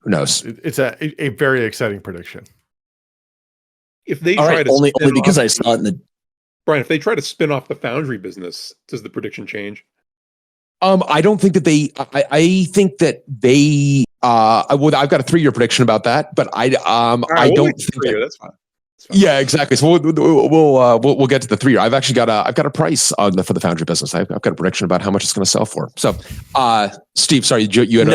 S2: who knows?
S4: It's a very exciting prediction.
S5: If they
S6: only because I saw it in the
S5: Bryan, if they try to spin off the foundry business, does the prediction change?
S2: I don't think that they. I think that they. I've got a 3-year prediction about that, but I don't think
S5: that's fine.
S2: Yeah, exactly. So we'll get to the 3-year. I've actually got a price for the foundry business. I've got a prediction about how much it's going to sell for. So, Steve, sorry, you had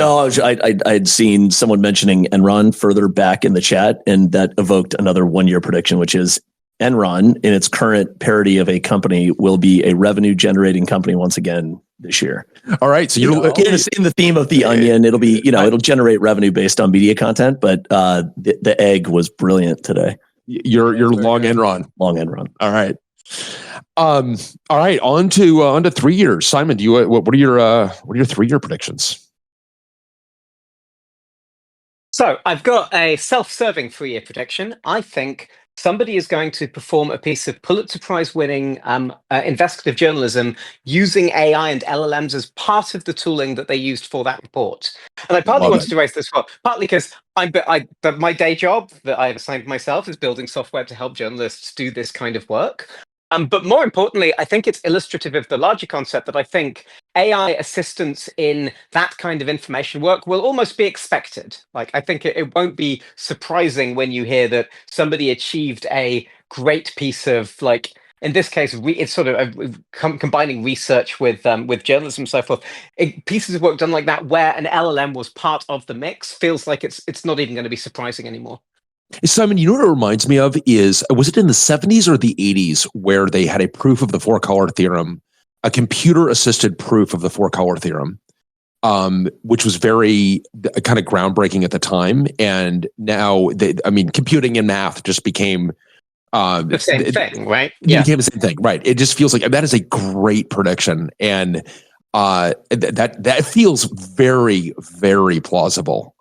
S6: I'd seen someone mentioning Enron further back in the chat, and that evoked another 1-year prediction, which is Enron, in its current parity of a company, will be a revenue-generating company once again this year.
S2: All right. So you're
S6: in the theme of the onion. It'll be, it'll generate revenue based on media content, but the egg was brilliant today.
S2: You're long and run.
S6: Long and run.
S2: All right. All right. On to 3 years. Simon, do you what are your 3 year predictions?
S1: So I've got a self-serving 3 year prediction. I think somebody is going to perform a piece of Pulitzer Prize winning investigative journalism using AI and LLMs as part of the tooling that they used for that report. And I partly wanted to raise this for partly because my day job that I have assigned myself is building software to help journalists do this kind of work. But more importantly, I think it's illustrative of the larger concept that I think AI assistance in that kind of information work will almost be expected. Like, I think it won't be surprising when you hear that somebody achieved a great piece of, like, in this case, it's sort of combining research with journalism and so forth. Pieces of work done like that, where an LLM was part of the mix, feels like it's not even going to be surprising anymore.
S2: Simon, you know what it reminds me of is, was it in the 70s or the 80s where they had a proof of the four-color theorem, a computer-assisted proof of the four-color theorem, which was very kind of groundbreaking at the time. And now, computing and math just became
S1: the same thing, right?
S2: It became the same thing, right? It just feels like that is a great prediction. And that feels very, very plausible.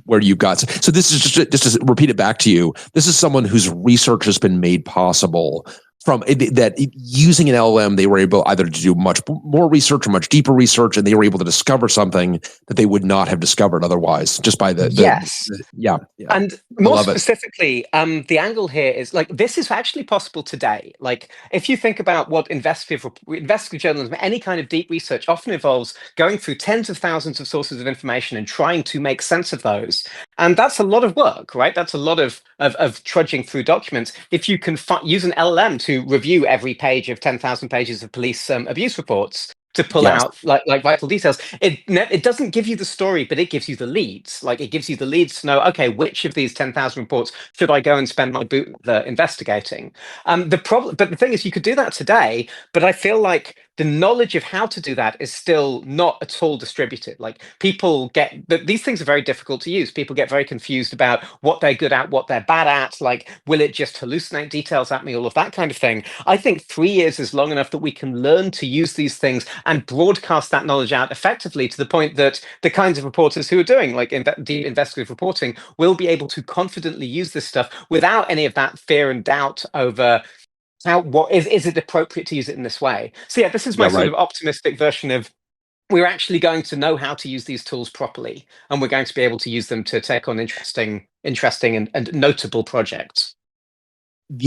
S2: Where you've got, so this is just to repeat it back to you. This is someone whose research has been made possible from that using an LLM. They were able either to do much more research or much deeper research, and they were able to discover something that they would not have discovered otherwise just by the yeah.
S1: And more specifically, the angle here is like, this is actually possible today. Like, if you think about what investigative journalism, any kind of deep research often involves going through tens of thousands of sources of information and trying to make sense of those. And that's a lot of work, right? That's a lot of trudging through documents. If you can use an LLM to review every page of 10,000 pages of police abuse reports to pull out like vital details, it doesn't give you the story, but it gives you the leads. Like, it gives you the leads to know, okay, which of these 10,000 reports should I go and spend my boot investigating? But the thing is, you could do that today, but I feel like the knowledge of how to do that is still not at all distributed. Like, these things are very difficult to use. People get very confused about what they're good at, what they're bad at. Like, will it just hallucinate details at me? All of that kind of thing. I think 3 years is long enough that we can learn to use these things and broadcast that knowledge out effectively, to the point that the kinds of reporters who are doing like deep investigative reporting will be able to confidently use this stuff without any of that fear and doubt over is it appropriate to use it in this way. So this is my sort of optimistic version of, we're actually going to know how to use these tools properly, and we're going to be able to use them to take on interesting and notable projects.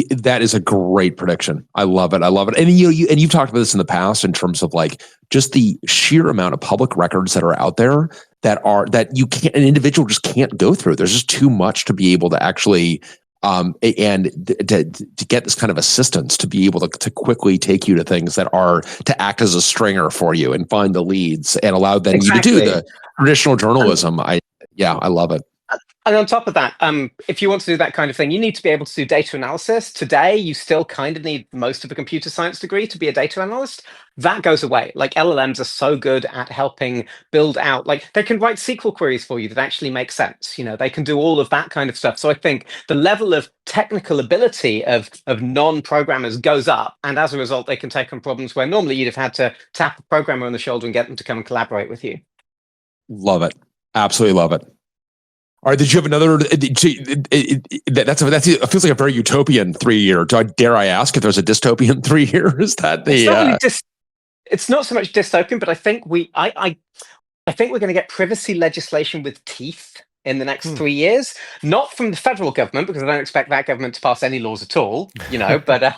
S2: That is a great prediction. I love it. And you've talked about this in the past in terms of like just the sheer amount of public records that are out there that an individual just can't go through. There's just too much to be able to actually to get this kind of assistance to be able to quickly take you to things that are to act as a stringer for you and find the leads and allow you to do the traditional journalism. I love it.
S1: And on top of that, if you want to do that kind of thing, you need to be able to do data analysis. Today, you still kind of need most of a computer science degree to be a data analyst. That goes away. Like, LLMs are so good at helping build out, like, they can write SQL queries for you that actually make sense. They can do all of that kind of stuff. So I think the level of technical ability of non-programmers goes up. And as a result, they can take on problems where normally you'd have had to tap a programmer on the shoulder and get them to come and collaborate with you.
S2: Love it. Absolutely love it. All right, did you have another? That feels like a very utopian 3 year. Dare I ask if there's a dystopian 3 year? Is that the?
S1: It's not so much dystopian, but I think I think we're going to get privacy legislation with teeth in the next 3 years. Not from the federal government, because I don't expect that government to pass any laws at all. But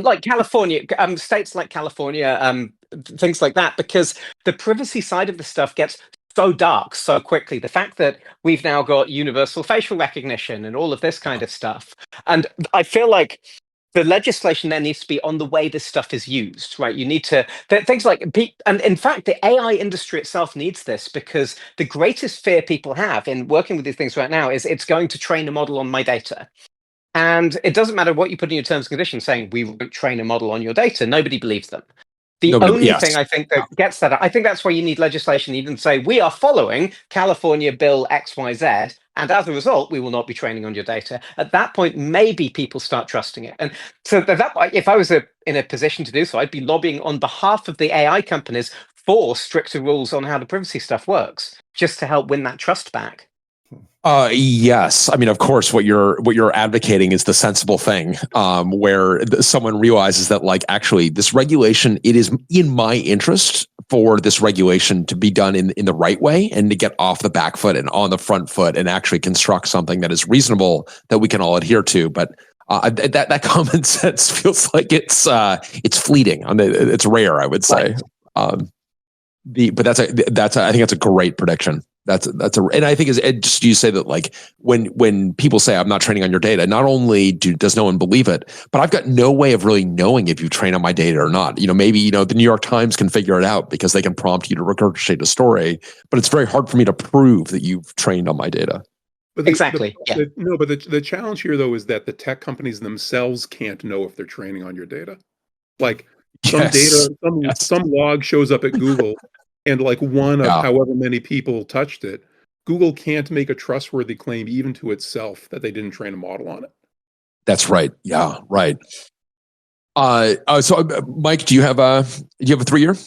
S1: like California, states like California, things like that, because the privacy side of the stuff gets so dark so quickly. The fact that we've now got universal facial recognition and all of this kind of stuff. And I feel like the legislation there needs to be on the way this stuff is used, right? You need to, things like, and in fact, the AI industry itself needs this, because the greatest fear people have in working with these things right now is it's going to train a model on my data. And it doesn't matter what you put in your terms and conditions saying we won't train a model on your data. Nobody believes them. The only
S2: yes.
S1: thing I think that gets that, I think that's why you need legislation even say we are following California Bill XYZ, and as a result, we will not be training on your data. At that point, maybe people start trusting it. And so if I was in a position to do so, I'd be lobbying on behalf of the AI companies for stricter rules on how the privacy stuff works, just to help win that trust back.
S2: Yes. I mean, of course, what you're advocating is the sensible thing, where someone realizes that, like, actually, this regulation, it is in my interest for this regulation to be done in the right way and to get off the back foot and on the front foot and actually construct something that is reasonable that we can all adhere to. But that common sense feels like it's fleeting. It's rare, I would say. Right. But I think that's a great prediction. And I think just you say that, like, when people say I'm not training on your data, not only does no one believe it, but I've got no way of really knowing if you train on my data or not. Maybe the New York Times can figure it out because they can prompt you to regurgitate a story, but it's very hard for me to prove that you've trained on my data.
S5: But
S1: exactly.
S5: The challenge here, though, is that the tech companies themselves can't know if they're training on your data. Like, some data, some log shows up at Google. And like one of however many people touched it, Google can't make a trustworthy claim even to itself that they didn't train a model on it.
S2: That's right. Yeah, right. So Mike, do you have a 3-year?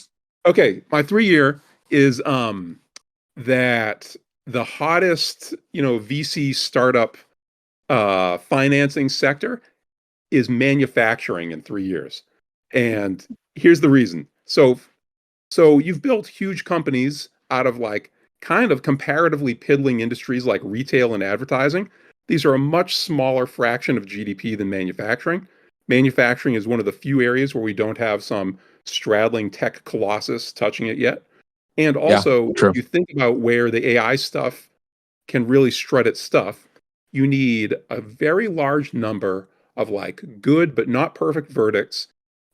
S5: Okay, my 3-year is that the hottest VC startup financing sector is manufacturing in 3 years, and here's the reason. So you've built huge companies out of like kind of comparatively piddling industries like retail and advertising. These are a much smaller fraction of GDP than manufacturing. Manufacturing is one of the few areas where we don't have some straddling tech colossus touching it yet. And also, if you think about where the AI stuff can really strut its stuff, you need a very large number of like good but not perfect verdicts,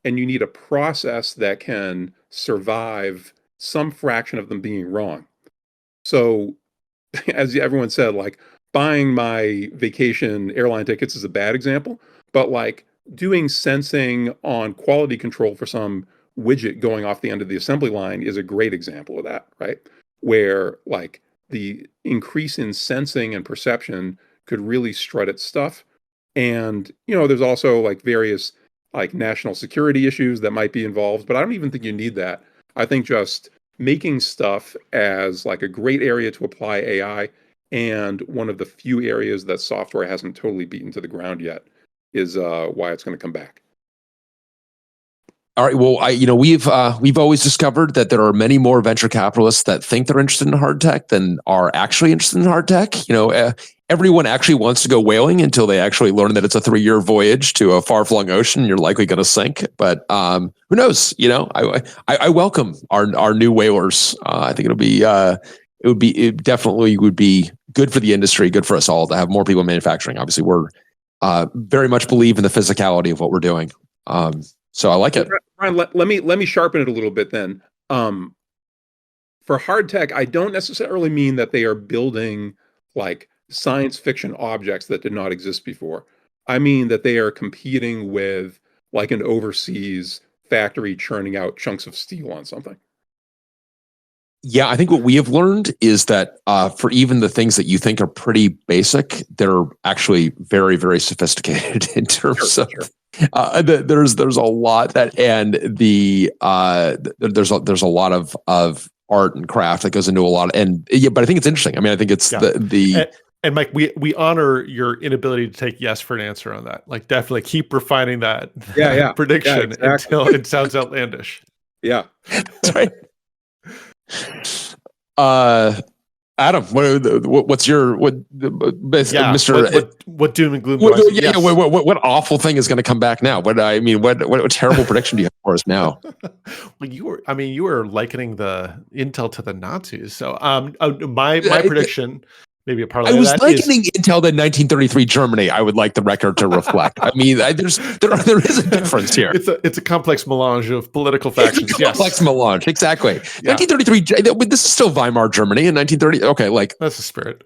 S5: and you need a process that can survive some fraction of them being wrong. So, as everyone said, like, buying my vacation airline tickets is a bad example, but like doing sensing on quality control for some widget going off the end of the assembly line is a great example of that, right? Where like the increase in sensing and perception could really strut its stuff. And, there's also like various like national security issues that might be involved, but I don't even think you need that. I think just making stuff as like a great area to apply AI, and one of the few areas that software hasn't totally beaten to the ground yet, is why it's going to come back.
S2: All right. Well, we've always discovered that there are many more venture capitalists that think they're interested in hard tech than are actually interested in hard tech. Everyone actually wants to go whaling until they actually learn that it's a 3-year voyage to a far-flung ocean. You're likely going to sink, but who knows? I welcome our new whalers. I think it definitely would be good for the industry, good for us all to have more people in manufacturing. Obviously, we're very much believe in the physicality of what we're doing. So I like it.
S5: Bryan, let me sharpen it a little bit then. For hard tech, I don't necessarily mean that they are building like science fiction objects that did not exist before. I mean that they are competing with like an overseas factory churning out chunks of steel on something.
S2: Yeah, I think what we have learned is that for even the things that you think are pretty basic, they're actually very, very sophisticated in terms of. There's a lot that, and there's a lot of art and craft that goes into a lot, but I think it's interesting. I mean, I think it's
S4: and Mike, we honor your inability to take yes for an answer on that. Like, definitely keep refining that prediction until it sounds outlandish.
S5: Yeah,
S2: that's right. Adam, what's your Mr.
S4: What doom and gloom?
S2: What awful thing is going to come back now? What terrible prediction do you have for us now?
S4: Well, you were likening the Intel to the Nazis. So, my prediction. Maybe a part of
S2: I was likening Intel to 1933 Germany. I would like the record to reflect. I mean, there is a difference here.
S4: It's a complex melange of political factions.
S2: Complex melange, exactly. Yeah. 1933. This is still Weimar Germany in 1930. Okay, like
S4: that's the spirit.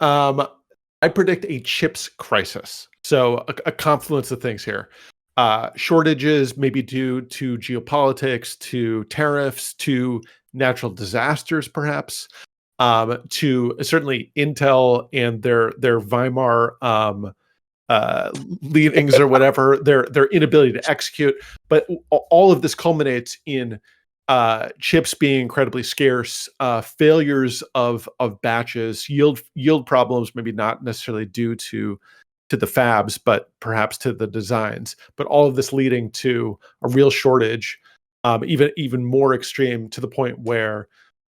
S4: I predict a chips crisis. So a confluence of things here. shortages, maybe due to geopolitics, to tariffs, to natural disasters, perhaps, to certainly Intel and their Weimar leanings or whatever, their inability to execute. But all of this culminates in chips being incredibly scarce, failures of batches, yield problems, maybe not necessarily due to the fabs, but perhaps to the designs. But all of this leading to a real shortage, even more extreme, to the point where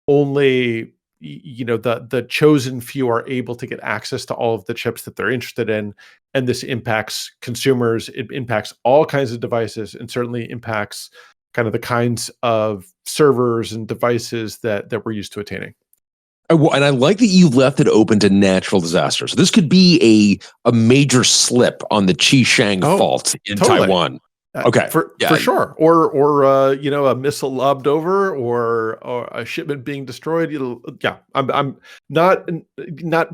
S4: only the chosen few are able to get access to all of the chips that they're interested in, and this impacts consumers. It impacts all kinds of devices, and certainly impacts kind of the kinds of servers and devices that we're used to attaining.
S2: And I like that you left it open to natural disasters. So this could be a major slip on the Qishang fault in Taiwan. Okay,
S4: for sure, or a missile lobbed over, or a shipment being destroyed. I'm not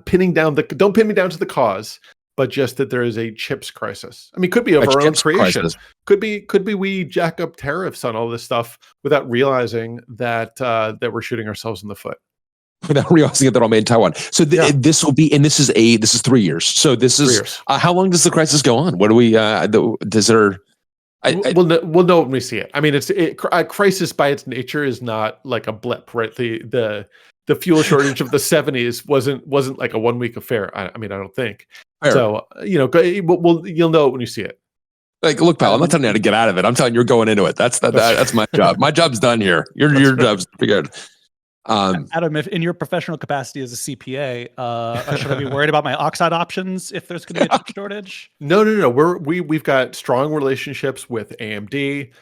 S4: pinning down don't pin me down to the cause, but just that there is a chips crisis. I mean, could be of our own creation. Crisis. Could be we jack up tariffs on all this stuff without realizing that we're shooting ourselves in the foot.
S2: Without realizing that they're all made in Taiwan. So this will be, and this is 3 years. So this is how long does the crisis go on? What do we? Does there?
S4: We'll know when we see it. I mean, a crisis by its nature is not like a blip, right? The fuel shortage of the 70s wasn't like a 1 week affair. I mean, I don't think. Fair. So you'll know it when you see it.
S2: Like, look, pal, I'm not telling you how to get out of it. I'm telling you, you're going into it. That's my job. My job's done here. Your job's figured.
S3: Adam, if in your professional capacity as a CPA, should I be worried about my Oxide options if there's going to be a chip shortage?
S4: No. We've got strong relationships with AMD,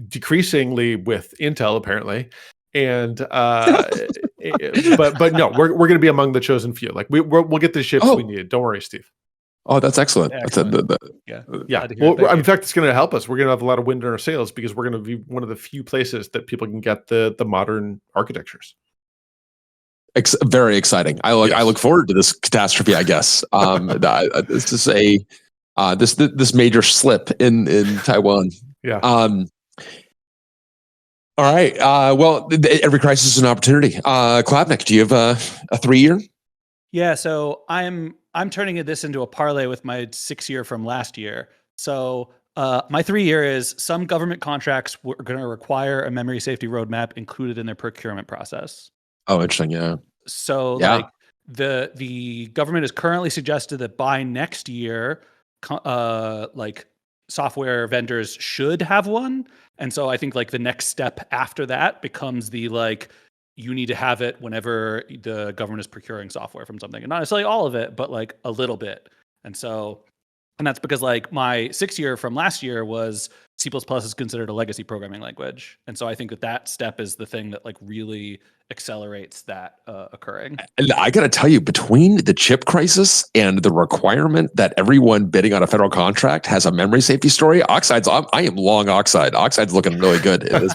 S4: decreasingly with Intel apparently, and but no, we're going to be among the chosen few. Like we'll get the chips we need. Don't worry, Steve.
S2: Oh, that's excellent.
S4: Yeah. Well, in fact, it's going to help us. We're going to have a lot of wind in our sails because we're going to be one of the few places that people can get the modern architectures.
S2: Very exciting. I look forward to this catastrophe. I guess this is this major slip in Taiwan.
S4: Yeah.
S2: All right. Well, every crisis is an opportunity. Klabnik, do you have a 3 year?
S3: Yeah. So I'm turning this into a parlay with my 6 year from last year. So my 3 year is some government contracts were going to require a memory safety roadmap included in their procurement process.
S2: Oh, interesting. Yeah.
S3: So like the government has currently suggested that by next year, like software vendors should have one. And so I think like the next step after that becomes the like, you need to have it whenever the government is procuring software from something, and not necessarily all of it, but like a little bit. And that's because like my 6 year from last year was C++ is considered a legacy programming language. And so I think that step is the thing that like really accelerates that occurring.
S2: And I got to tell you, between the chip crisis and the requirement that everyone bidding on a federal contract has a memory safety story, I am long Oxide. Oxide's looking really good in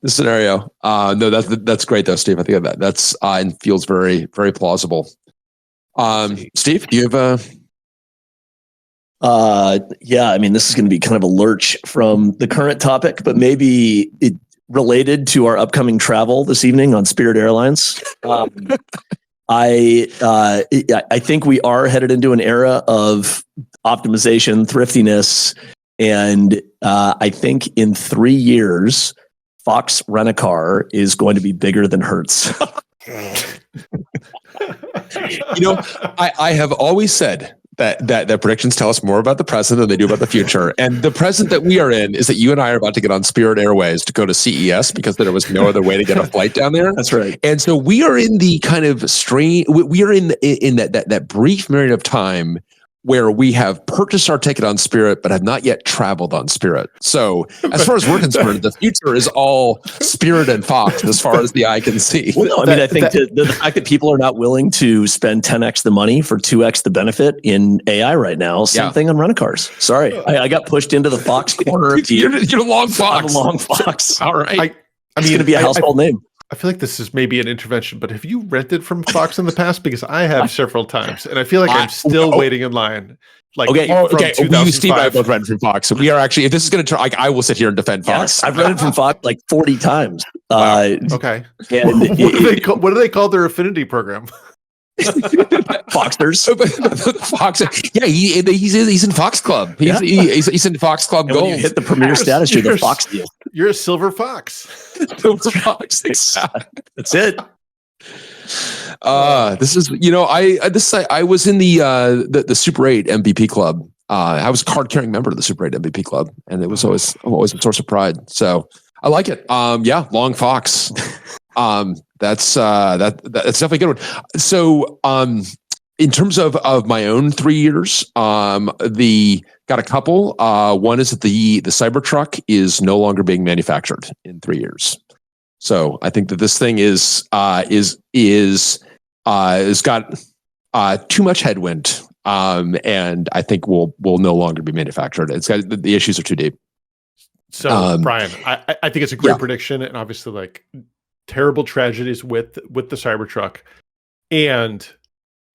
S2: this scenario. No, that's great though, Steve. I think that's and feels very, very plausible. Steve, do you have
S6: yeah, I mean, this is going to be kind of a lurch from the current topic, but maybe it related to our upcoming travel this evening on Spirit Airlines. I think we are headed into an era of optimization, thriftiness, and I think in 3 years, Fox Rent-A-Car is going to be bigger than Hertz.
S2: I have always said that predictions tell us more about the present than they do about the future. And the present that we are in is that you and I are about to get on Spirit Airways to go to CES because there was no other way to get a flight down there.
S6: That's right.
S2: And so we are in the kind of strange, we are in that brief period of time where we have purchased our ticket on Spirit, but have not yet traveled on Spirit. So as far as we're concerned, the future is all Spirit and Fox as far as the eye can see.
S6: Well, no, I mean, I think the fact that people are not willing to spend 10x the money for 2x the benefit in AI right now, same thing on rent-a-cars. Sorry, I got pushed into the Fox corner.
S2: You're a long Fox.
S6: I'm a long Fox.
S2: All right.
S4: I mean,
S6: it's going to be a household name.
S4: I feel like this is maybe an intervention, but have you rented from Fox in the past? Because I have several times, and I feel like I'm still waiting in line. Like
S6: Okay.
S4: from
S2: We, Steve and I
S4: 2005.
S2: both read it from Fox. So we are actually, if this is going to turn, like, I will sit here and defend Fox.
S6: Yes, I've read it from Fox like 40 times.
S4: Wow. Okay.
S6: And
S4: What do they call their affinity program?
S6: Foxers.
S2: Fox, yeah, he's in Fox Club. He's in Fox Club
S6: And when you
S2: Gold.
S6: hit the premier status, you're the Fox deal.
S4: You're a silver fox.
S2: Fox.
S6: That's it.
S2: This is, I was in the Super 8 MVP club. I was a card carrying member of the Super 8 MVP club, and it was always a source of pride. So I like it. Long Fox. That's definitely a good one. So in terms of my own 3 years, got a couple. One is that the Cybertruck is no longer being manufactured in 3 years. So I think that this thing has got too much headwind, and I think will no longer be manufactured. It's got the issues are too deep.
S4: So Bryan, I think it's a great prediction, and obviously like terrible tragedies with the Cybertruck, and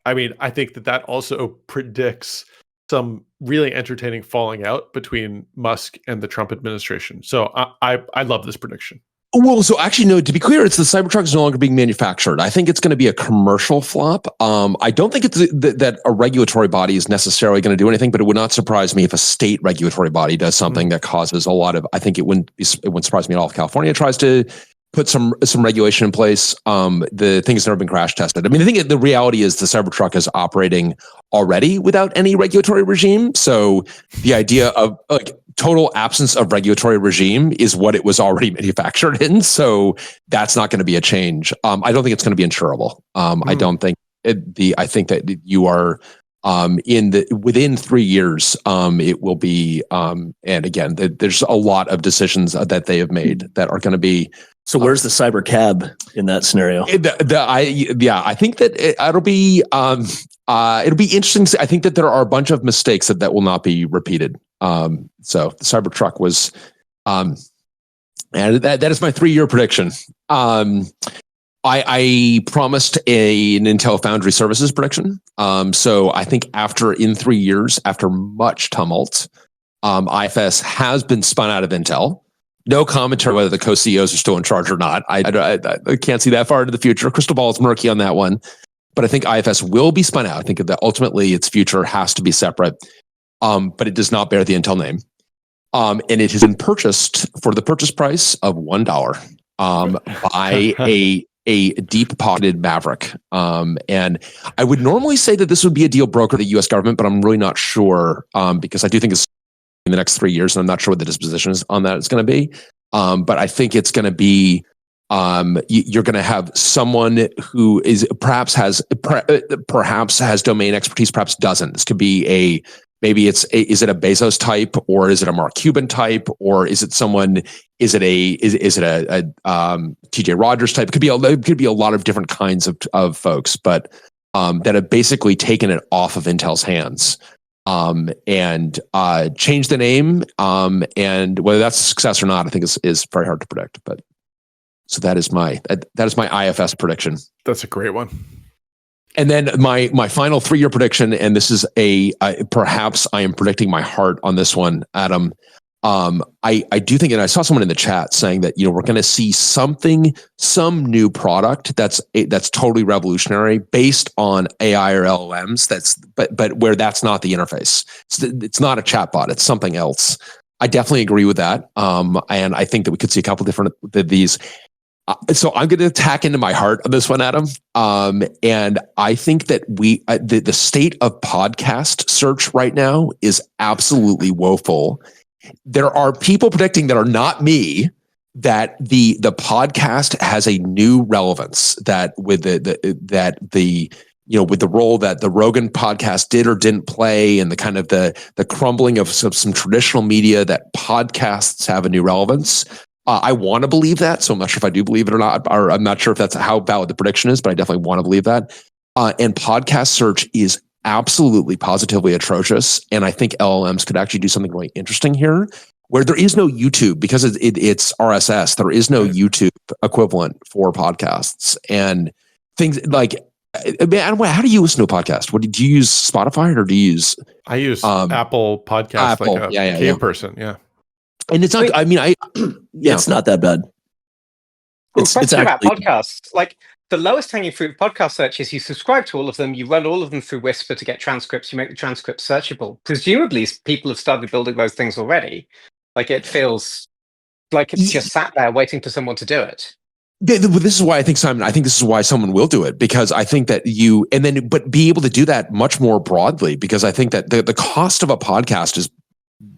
S4: I mean I think that also predicts some really entertaining falling out between Musk and the Trump administration. So I love this prediction.
S2: Well, so actually, no, to be clear, it's the Cybertruck is no longer being manufactured. I think it's going to be a commercial flop. I don't think it's that a regulatory body is necessarily going to do anything, but it would not surprise me if a state regulatory body does something that causes a lot of, I think it wouldn't surprise me at all if California tries to put some regulation in place. The thing has never been crash tested. I mean, the reality is the Cybertruck is operating already without any regulatory regime. So the idea of like total absence of regulatory regime is what it was already manufactured in. So that's not going to be a change. I don't think it's going to be insurable. I don't think I think that you are within 3 years, it will be. And again, there's a lot of decisions that they have made that are going to be.
S6: So where's the cyber cab in that scenario?
S2: I think that it'll be interesting. I think that there are a bunch of mistakes that will not be repeated. So the Cybertruck was, and that is my 3 year prediction. I promised an Intel Foundry Services prediction. So I think in 3 years, after much tumult, IFS has been spun out of Intel. No commentary whether the co-CEOs are still in charge or not. I can't see that far into the future. Crystal ball is murky on that one. But I think IFS will be spun out. I think that ultimately its future has to be separate. But it does not bear the Intel name. And it has been purchased for the purchase price of $1 by a deep-pocketed maverick. And I would normally say that this would be a deal broker, the U.S. government, but I'm really not sure because I do think it's in the next 3 years, and I'm not sure what the disposition is on that it's going to be. But I think it's going to be you're going to have someone who is perhaps has domain expertise, perhaps doesn't. This could be is it a Bezos type, or is it a Mark Cuban type, or is it someone? Is it a TJ Rogers type? It could be a lot of different kinds of folks, but that have basically taken it off of Intel's hands. And change the name. And whether that's a success or not, I think is very hard to predict. But so that is my IFS prediction. That's a great one. And then my final 3 year prediction, and this is perhaps I am predicting my heart on this one, Adam. I do think, and I saw someone in the chat saying that we're going to see some new product that's totally revolutionary based on AI or LLMs. But where that's not the interface. It's not a chatbot. It's something else. I definitely agree with that. And I think that we could see a couple different these. So I'm going to tack into my heart on this one, Adam. And I think that the state of podcast search right now is absolutely woeful. There are people predicting that are not me that the podcast has a new relevance, that with with the role that the Rogan podcast did or didn't play, and the kind of the crumbling of some traditional media, that podcasts have a new relevance. I want to believe that, so I'm not sure if I do believe it or not, or I'm not sure if that's how valid the prediction is, but I definitely want to believe that. And podcast search is absolutely positively atrocious. And I think LLMs could actually do something really interesting here, where there is no YouTube because it's RSS. There is no YouTube equivalent for podcasts, and things like Man, how do you listen to a podcast? Do you use Spotify or do you use?
S4: I use Apple Podcasts
S2: Apple.
S4: like a cave person. Yeah.
S2: And it's not. I mean,
S6: It's not that bad.
S1: It's about podcasts. Like the lowest hanging fruit of podcast search is you subscribe to all of them, you run all of them through Whisper to get transcripts, you make the transcripts searchable. Presumably, people have started building those things already. Like it feels like it's just sat there waiting for someone to do it.
S2: This is why I think, Simon, this is why someone will do it, because I think that but be able to do that much more broadly, because I think that the cost of a podcast is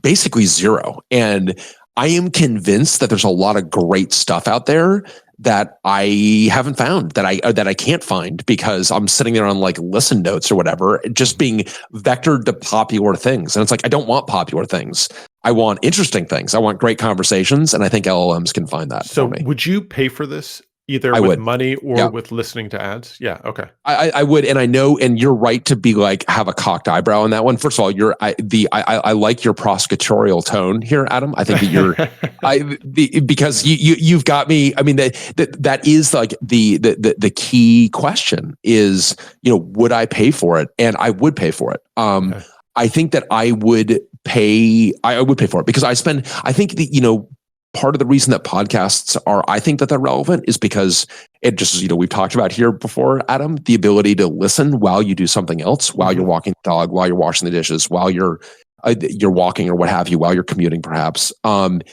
S2: basically zero. And I am convinced that there's a lot of great stuff out there that I haven't found, that I can't find because I'm sitting there on like listen notes or whatever, just being vectored to popular things. And it's like, I don't want popular things. I want interesting things. I want great conversations. And I think LLMs can find that
S4: So
S2: for me.
S4: would you pay for this either
S2: I
S4: with
S2: would.
S4: money or
S2: Yeah.
S4: with listening to ads? Yeah. Okay.
S2: I would, and I know, and you're right to be like, have a cocked eyebrow on that one. First of all, I like your prosecutorial tone here, Adam. I think that you're, because you've got me. I mean, that is like the key question is, would I pay for it? And I would pay for it.
S4: Okay.
S2: I think that I would pay for it because I think that, part of the reason that podcasts I think that they're relevant is because it just, we've talked about here before, Adam, the ability to listen while you do something else, while you're walking the dog, while you're washing the dishes, while you're walking or what have you, while you're commuting perhaps. And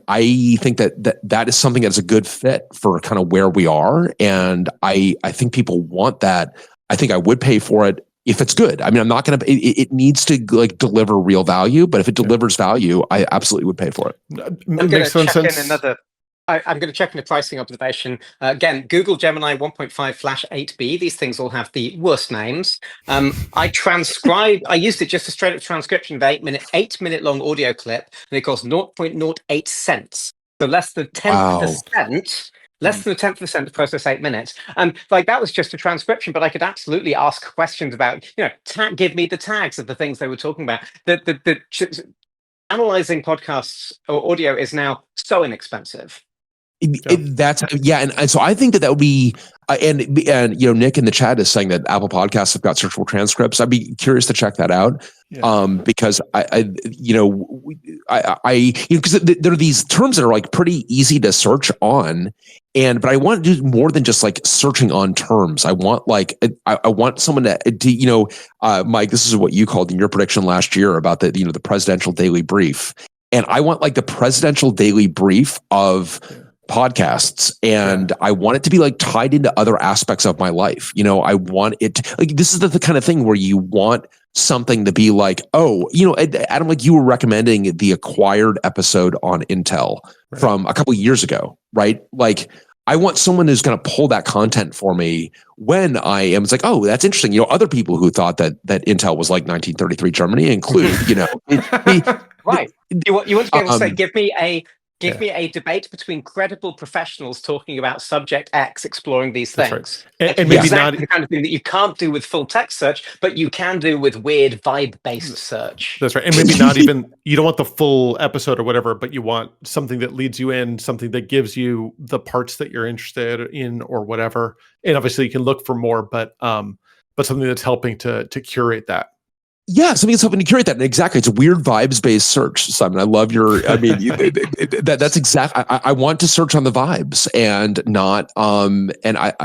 S2: I think that is something that's a good fit for kind of where we are. And I think people want that. I think I would pay for it if it's good. I mean, I'm not going to, it needs to like deliver real value, but if it delivers value, I absolutely would pay for it.
S1: I'm going to check in a pricing observation. Again, Google Gemini 1.5/8B. These things all have the worst names. I used it just a straight up transcription of 8-minute long audio clip, and it costs 0.08 cents. So less than 10%. Less than a 10% to process 8 minutes. Like that was just a transcription, but I could absolutely ask questions about, give me the tags of the things they were talking about. Analyzing podcasts or audio is now so inexpensive.
S2: And so I think that would be, and Nick in the chat is saying that Apple Podcasts have got searchable transcripts. I'd be curious to check that out, because because there are these terms that are like pretty easy to search on, but I want to do more than just like searching on terms. I want I want someone to Mike, this is what you called in your prediction last year about the presidential daily brief, and I want like the presidential daily brief of podcasts, and I want it to be like tied into other aspects of my life. I want it like, this is the kind of thing where you want something to be like, Adam, like you were recommending the Acquired episode on Intel from a couple of years ago, right? Like I want someone who's going to pull that content for me when it's like, oh, that's interesting. Other people who thought that Intel was like 1933 Germany include,
S1: right. You want to be able to say, give me a debate between credible professionals talking about subject X exploring these things.
S4: Right. And maybe
S1: exactly the kind of thing that you can't do with full text search, but you can do with weird vibe-based search.
S4: That's right. And maybe not even, you don't want the full episode or whatever, but you want something that leads you in, something that gives you the parts that you're interested in or whatever. And obviously you can look for more, but something that's helping to curate that.
S2: Yeah, something that's helping to curate that. And exactly. It's a weird vibes-based search, Simon. I love that's exactly, I want to search on the vibes and not,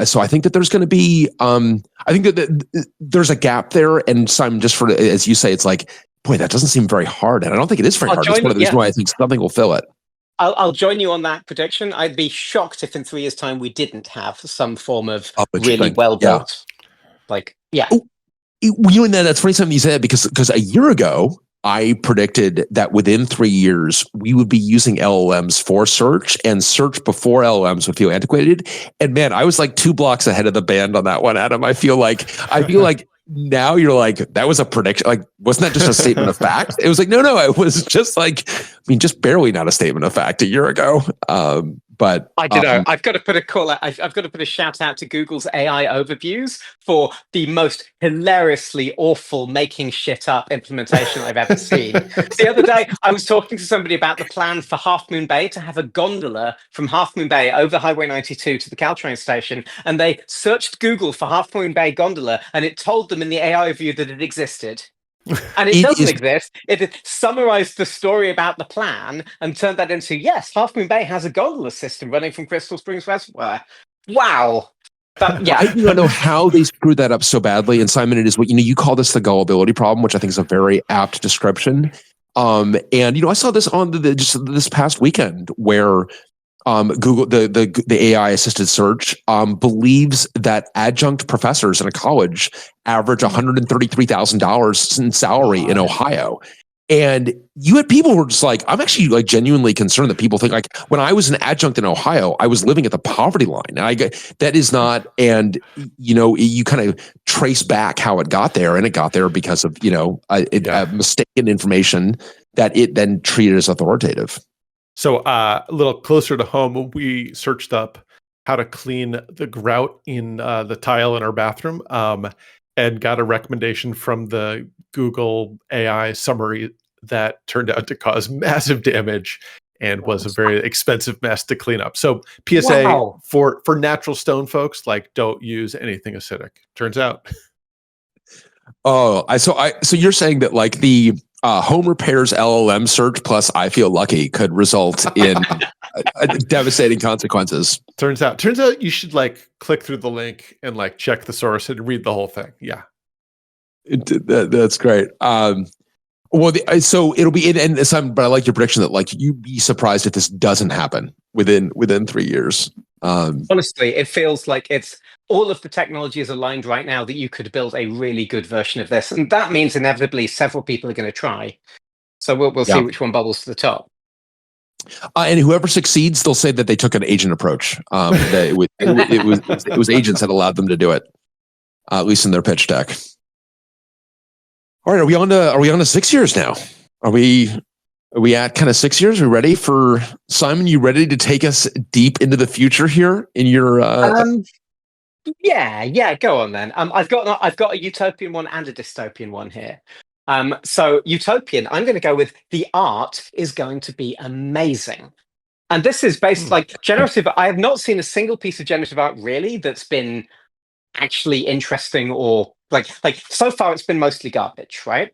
S2: so I think that there's going to be, I think that there's a gap there. And Simon, just as you say, it's like, boy, that doesn't seem very hard. And I don't think it is very hard. It's one of the reasons why I think something will fill it.
S1: I'll join you on that prediction. I'd be shocked if in 3 years' time we didn't have some form of really well-built,
S2: And that's funny something you said, because a year ago, I predicted that within 3 years, we would be using LLMs for search, and search before LLMs would feel antiquated. And man, I was like 2 blocks ahead of the band on that one, Adam. I feel like now you're like, that was a prediction. Like, wasn't that just a statement of fact? It was like, no, it was just like, just barely not a statement of fact a year ago. But
S1: I don't know. I've got to put a call out. I've got to put a shout out to Google's AI overviews for the most hilariously awful making shit up implementation I've ever seen. The other day, I was talking to somebody about the plan for Half Moon Bay to have a gondola from Half Moon Bay over Highway 92 to the Caltrain station, and they searched Google for Half Moon Bay gondola, and it told them in the AI overview that it existed. And it doesn't exist. It summarized the story about the plan and turned that into, yes, Half Moon Bay has a gondola system running from Crystal Springs Reservoir. Wow.
S2: I do not know how they screwed that up so badly. And Simon, it is what you call this the gullibility problem, which I think is a very apt description. And I saw this on just this past weekend where Google, the AI assisted search, believes that adjunct professors in a college average $133,000 in salary in Ohio. And you had people who were just like, I'm actually like genuinely concerned that people think like when I was an adjunct in Ohio, I was living at the poverty line. And that is not, and you kind of trace back how it got there, and it got there because of, mistaken information that it then treated as authoritative.
S4: So a little closer to home, we searched up how to clean the grout in the tile in our bathroom, and got a recommendation from the Google AI summary that turned out to cause massive damage and was a very expensive mess to clean up. So PSA for natural stone folks, like, don't use anything acidic. Turns out.
S2: Oh, so you're saying that like the home repairs LLM search plus I feel lucky could result in devastating consequences.
S4: Turns out you should like click through the link and like check the source and read the whole thing. Yeah.
S2: That's great. So it'll be but I like your prediction that like you'd be surprised if this doesn't happen within 3 years.
S1: Honestly, it feels like it's all of the technology is aligned right now that you could build a really good version of this, and that means inevitably several people are going to try. So we'll see which one bubbles to the top.
S2: And whoever succeeds, they'll say that they took an agent approach. It was agents that allowed them to do it, at least in their pitch deck. All right, are we on to 6 years now? Are we at kind of 6 years? Are we ready for Simon? You ready to take us deep into the future here in your?
S1: Yeah. Go on then. I've got a utopian one and a dystopian one here. So utopian, I'm going to go with the art is going to be amazing. And this is based like generative. I have not seen a single piece of generative art really that's been actually interesting or like so far it's been mostly garbage, right?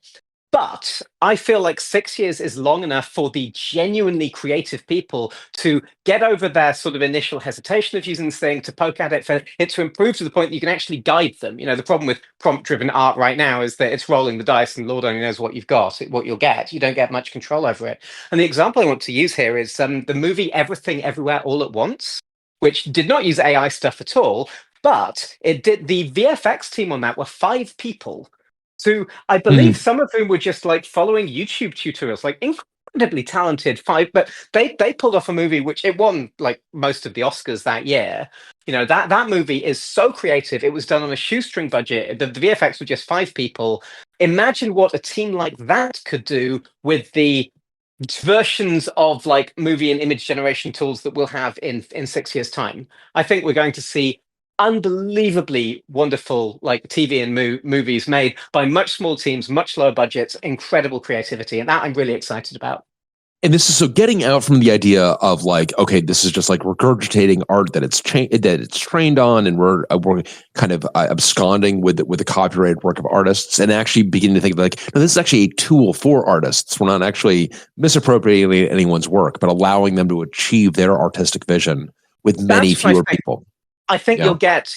S1: But I feel like 6 years is long enough for the genuinely creative people to get over their sort of initial hesitation of using this thing, to poke at it, for it to improve to the point that you can actually guide them. The problem with prompt-driven art right now is that it's rolling the dice and Lord only knows what you've got, what you'll get. You don't get much control over it. And the example I want to use here is the movie Everything Everywhere All at Once, which did not use AI stuff at all, but it did. The VFX team on that were 5 people. So I believe some of whom were just like following YouTube tutorials, like incredibly talented 5, but they pulled off a movie which it won like most of the Oscars that year. That movie is so creative. It was done on a shoestring budget. The VFX were just 5 people. Imagine what a team like that could do with the versions of like movie and image generation tools that we'll have in 6 years' time. I think we're going to see unbelievably wonderful like TV and movies made by much smaller teams, much lower budgets, incredible creativity, and that I'm really excited about.
S2: And this is so getting out from the idea of like, okay, this is just like regurgitating art that it's trained on, and we're kind of absconding with the copyrighted work of artists, and actually beginning to think like, no, this is actually a tool for artists. We're not actually misappropriating anyone's work, but allowing them to achieve their artistic vision with many fewer people.
S1: I think you'll get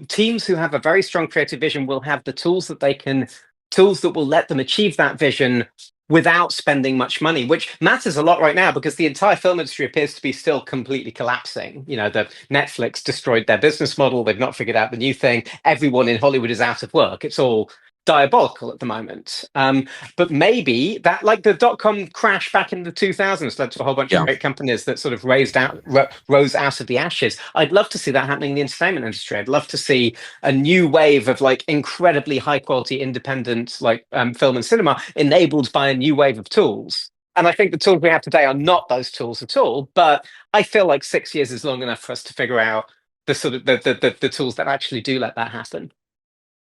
S1: teams who have a very strong creative vision will have the tools that will let them achieve that vision without spending much money, which matters a lot right now because the entire film industry appears to be still completely collapsing. The Netflix destroyed their business model. They've not figured out the new thing. Everyone in Hollywood is out of work. It's all diabolical at the moment. But maybe that, like the dot-com crash back in the 2000s, led to a whole bunch of great companies that sort of rose out of the ashes. I'd love to see that happening in the entertainment industry. I'd love to see a new wave of like incredibly high quality independent like film and cinema enabled by a new wave of tools. And I think the tools we have today are not those tools at all. But I feel like 6 years is long enough for us to figure out the sort of the tools that actually do let that happen.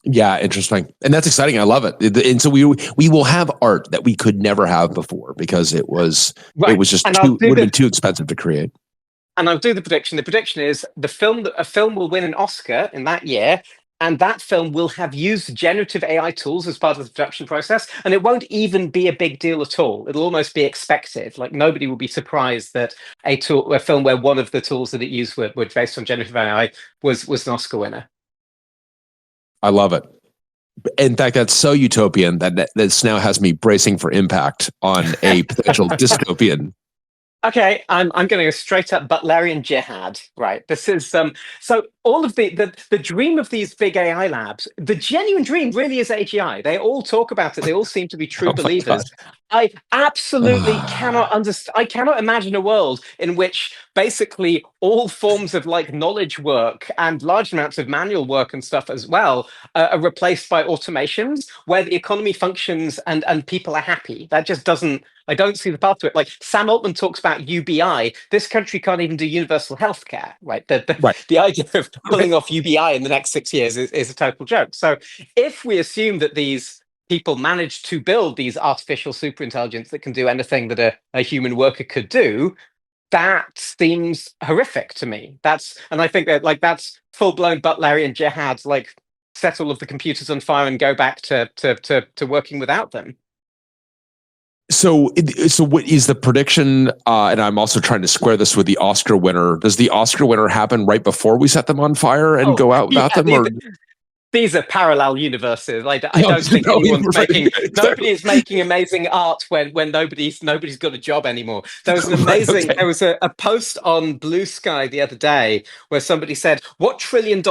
S2: Yeah, interesting, and that's exciting. I love it. And so we will have art that we could never have before because it was just would have been too expensive to create.
S1: And I'll do the prediction. The prediction is a film will win an Oscar in that year, and that film will have used generative AI tools as part of the production process, and it won't even be a big deal at all. It'll almost be expected. Like nobody will be surprised that a film where one of the tools that it used were based on generative AI was an Oscar winner.
S2: I love it. In fact, that's so utopian that this now has me bracing for impact on a potential dystopian.
S1: Okay, I'm going to go straight up Butlerian jihad. Right, this is so all of the dream of these big AI labs. The genuine dream really is AGI. They all talk about it. They all seem to be true believers. I absolutely cannot understand. I cannot imagine a world in which basically all forms of like knowledge work and large amounts of manual work and stuff as well are replaced by automations where the economy functions and people are happy. That just doesn't. I don't see the path to it. Like Sam Altman talks about UBI. This country can't even do universal healthcare, right? The idea of pulling off UBI in the next 6 years is a total joke. So if we assume that these people manage to build these artificial superintelligence that can do anything that a human worker could do, that seems horrific to me. And I think that like that's full-blown Butlerian jihad, like set all of the computers on fire and go back to working without them.
S2: So what is the prediction? And I'm also trying to square this with the Oscar winner. Does the Oscar winner happen right before we set them on fire and go out without them? Or
S1: these are parallel universes. I don't think nobody is making amazing art when nobody's got a job anymore. There was an amazing. There was a post on Blue Sky the other day where somebody said, "What $1 trillion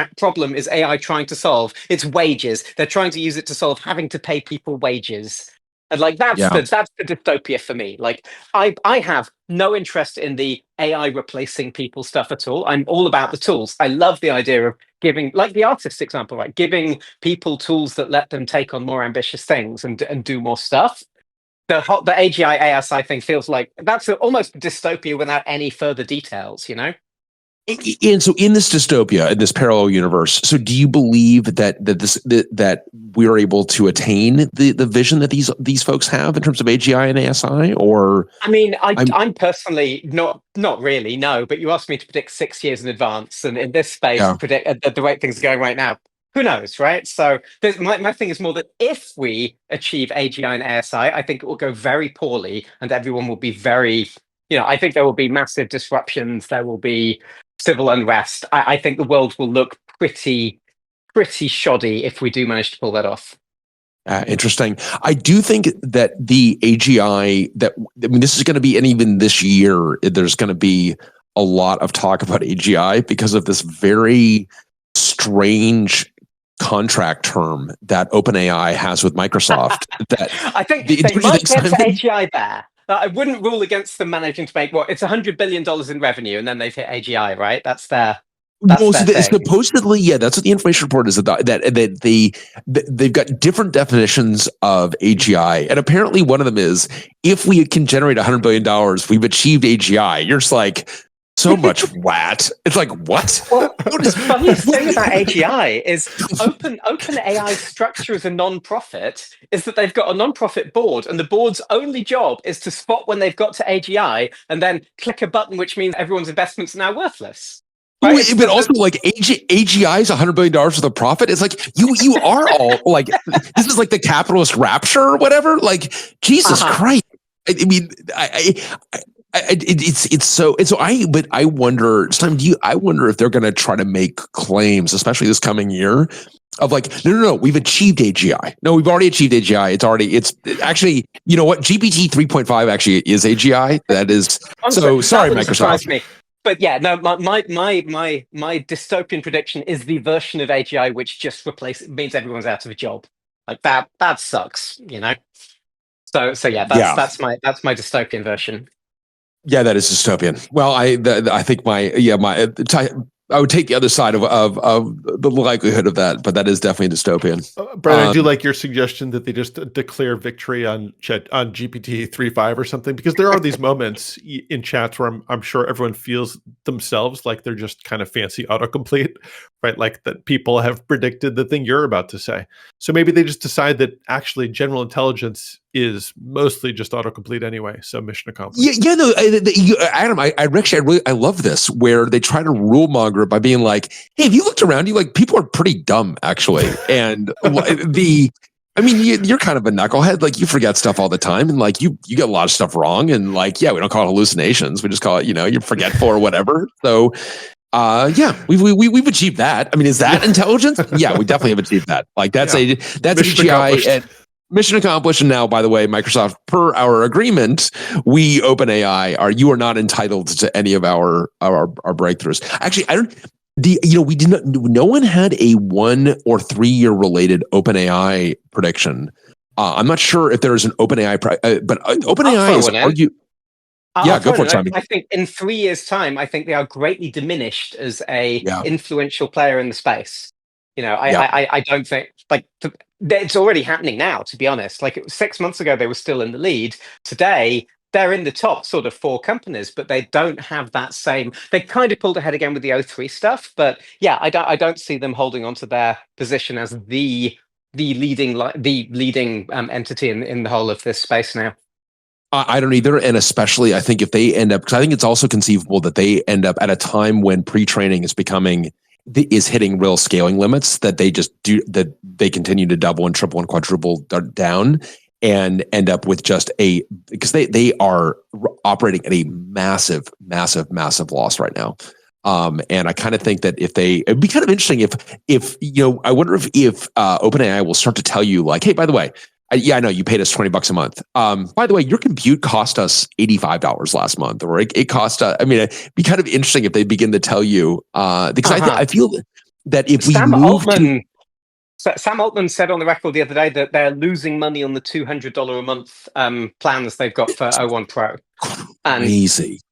S1: problem is AI trying to solve? It's wages. They're trying to use it to solve having to pay people wages." And like that's the dystopia for me. Like I have no interest in the AI replacing people stuff at all. I'm all about the tools. I love the idea of giving, like the artist example, right? Giving people tools that let them take on more ambitious things and do more stuff. The AGI ASI thing feels like that's almost dystopia without any further details, you know?
S2: And so in this dystopia, in this parallel universe, so do you believe that we're able to attain the vision that these folks have in terms of AGI and ASI? Or
S1: I mean, I'm personally not really, no, but you asked me to predict 6 years in advance, and in this space, predict the way things are going right now. Who knows, right? So my thing is more that if we achieve AGI and ASI, I think it will go very poorly and everyone will be very, I think there will be massive disruptions. There will be civil unrest. I think the world will look pretty shoddy if we do manage to pull that off.
S2: Interesting. I do think that the AGI this is going to be, and even this year, there's going to be a lot of talk about AGI because of this very strange contract term that OpenAI has with Microsoft. That
S1: I think they might get to AGI there. I wouldn't rule against them managing to make it's $100 billion in revenue, and then they've hit AGI, right? That's their.
S2: Supposedly, that's what the information report is. They've got different definitions of AGI, and apparently one of them is if we can generate $100 billion, we've achieved AGI. You're just like so much what? It's like what?
S1: Well, the funniest thing about AGI is OpenAI's structure as a non-profit is that they've got a non-profit board, and the board's only job is to spot when they've got to AGI and then click a button, which means everyone's investments are now worthless. Right?
S2: But also, like AGI is $100 billion worth of profit. It's like you are all like this is like the capitalist rapture or whatever. Like Jesus Christ. I mean, it's so. And so I wonder. I wonder if they're going to try to make claims, especially this coming year, of like no, we've achieved AGI. No, we've already achieved AGI. It's actually, you know what? GPT 3.5 actually is AGI. That is so. Sorry, Microsoft.
S1: Me. But yeah, no, my dystopian prediction is the version of AGI which just means everyone's out of a job. Like that sucks, you know. So yeah, that's my dystopian version.
S2: Yeah, that is dystopian. Well, I think my I would take the other side of the likelihood of that, but that is definitely dystopian.
S4: Brian, I do like your suggestion that they just declare victory on GPT 3.5 or something, because there are these moments in chats where I'm sure everyone feels themselves like they're just kind of fancy autocomplete, right? Like that people have predicted the thing you're about to say. So maybe they just decide that actually general intelligence is mostly just autocomplete anyway. So mission accomplished.
S2: Yeah, no, Adam, I love this where they try to rule monger it by being like, hey, if you looked around you, like people are pretty dumb actually. And you're kind of a knucklehead. Like you forget stuff all the time, and like you get a lot of stuff wrong. And like, yeah, we don't call it hallucinations. We just call it, you're forgetful or whatever. So we've achieved that. I mean, is that intelligence? Yeah, we definitely have achieved that. Like that's AGI and mission accomplished. And now, by the way, Microsoft, per our agreement, we OpenAI you are not entitled to any of our breakthroughs. Actually, we did not. No one had a 1 or 3 year related OpenAI prediction. I'm not sure if there is an OpenAI, but OpenAI is argue. Yeah, go for it, Simon.
S1: I think in 3 years' time, I think they are greatly diminished as a influential player in the space. I don't think it's already happening now, to be honest. Like 6 months ago, they were still in the lead. Today, they're in the top sort of 4 companies, but they don't have that same. They kind of pulled ahead again with the O3 stuff, but yeah, I don't see them holding on to their position as the leading entity in the whole of this space now.
S2: I don't either, and especially I think if they end up, because I think it's also conceivable that they end up at a time when pre-training is hitting real scaling limits, that they continue to double and triple and quadruple down and end up with just because they are operating at a massive loss right now. And I kind of think that it'd be kind of interesting if I wonder if OpenAI will start to tell you like, hey, by the way, I know you paid us $20 a month. By the way, your compute cost us $85 last month, or it cost. It'd be kind of interesting if they begin to tell you because I feel that if
S1: Sam Altman said on the record the other day that they're losing money on the $200 a month plans they've got for O1 Pro.
S2: Crazy.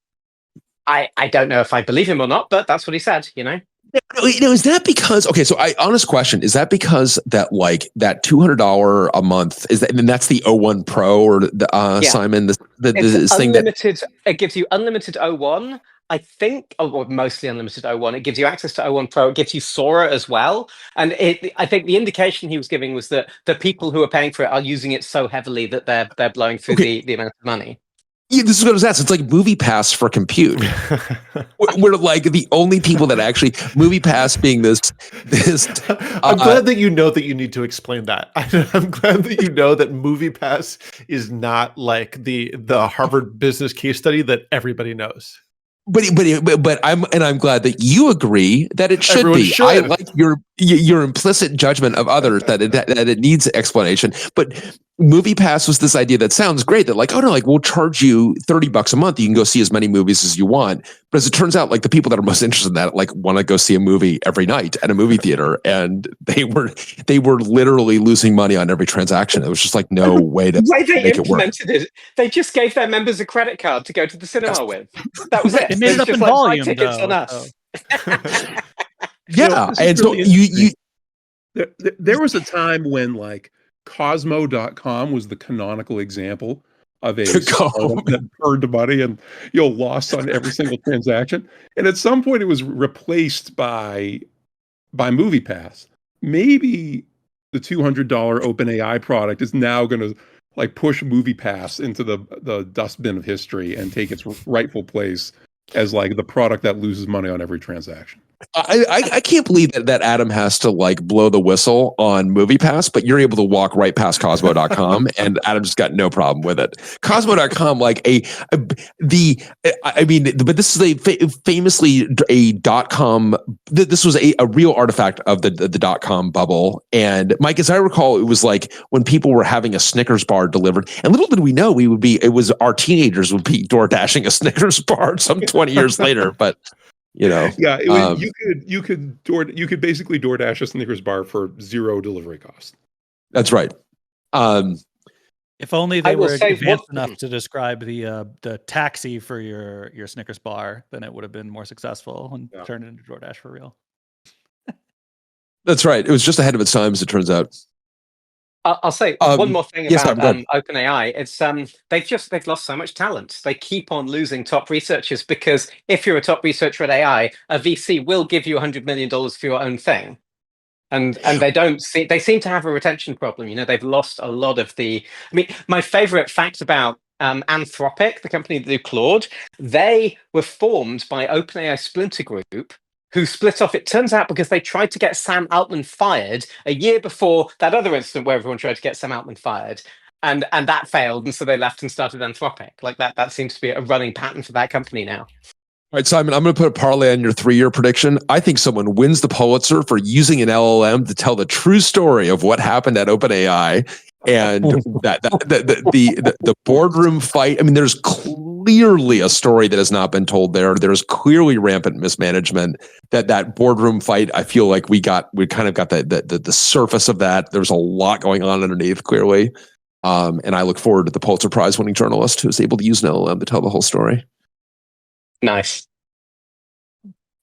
S1: And I don't know if I believe him or not, but that's what he said.
S2: Is that because? Okay, so honest question: is that because that like that $200 a month and that's the O1 Pro or the Simon this thing that
S1: it gives you unlimited O1? I think, mostly unlimited O1. It gives you access to O1 Pro. It gives you Sora as well. And I think the indication he was giving was that the people who are paying for it are using it so heavily that they're blowing through the amount of money.
S2: Yeah, this is what I was asking. It's like MoviePass for compute. We're like the only people that actually MoviePass being this.
S4: I'm glad that you know that you need to explain that. I'm glad that you know that MoviePass is not like the Harvard business case study that everybody knows.
S2: But I'm glad that you agree that it should
S4: Everyone
S2: be.
S4: should.
S2: I like your implicit judgment of others that it needs explanation. But MoviePass was this idea that sounds great, that like, oh no, like we'll charge you $30 a month. You can go see as many movies as you want. But as it turns out, like the people that are most interested in that like want to go see a movie every night at a movie theater, and they were literally losing money on every transaction. It was just like no way to make it work.
S1: They just gave their members a credit card to go to the cinema with. That was it.
S3: It made it up in volume,
S1: tickets
S3: though.
S1: on us.
S2: Yeah, and so
S5: there was a time when like Cosmo.com was the canonical example of a startup that earned money and lost on every single transaction. And at some point, it was replaced by MoviePass. Maybe the $200 OpenAI product is now going to like push MoviePass into the dustbin of history and take its rightful place as like the product that loses money on every transaction.
S2: I can't believe that Adam has to like blow the whistle on MoviePass, but you're able to walk right past Cosmo.com and Adam just got no problem with it. Cosmo.com, like but this is famously a .com. This was a real artifact of the .com bubble. And Mike, as I recall, it was like when people were having a Snickers bar delivered, and little did we know our teenagers would be door dashing a Snickers bar some 20 years later, but.
S5: You could basically DoorDash a Snickers bar for $0 delivery cost.
S2: That's right.
S3: If only
S1: I
S3: they
S1: will
S3: were
S1: say
S3: advanced
S1: what-
S3: enough to describe the taxi for your Snickers bar, then it would have been more successful and turned into DoorDash for real.
S2: That's right. It was just ahead of its time, as it turns out.
S1: I'll say one more thing
S2: yes,
S1: about
S2: Simon,
S1: OpenAI. It's they've lost so much talent. They keep on losing top researchers because if you're a top researcher at AI, a VC will give you $100 million for your own thing. And they seem to have a retention problem. You know, they've lost a lot of the. I mean, my favorite fact about Anthropic, the company that do Claude, they were formed by OpenAI Splinter Group, who split off. It turns out because they tried to get Sam Altman fired a year before that other incident where everyone tried to get Sam Altman fired, and that failed, and so they left and started Anthropic. Like that seems to be a running pattern for that company now.
S2: All right, Simon, I'm going to put a parlay on your 3-year prediction. I think someone wins the Pulitzer for using an LLM to tell the true story of what happened at OpenAI and the boardroom fight. I mean, there's clearly a story that has not been told there. There's clearly rampant mismanagement. That boardroom fight, I feel like we kind of got the surface of that. There's a lot going on underneath, clearly. And I look forward to the Pulitzer Prize winning journalist who's able to use an LLM to tell the whole story.
S1: Nice.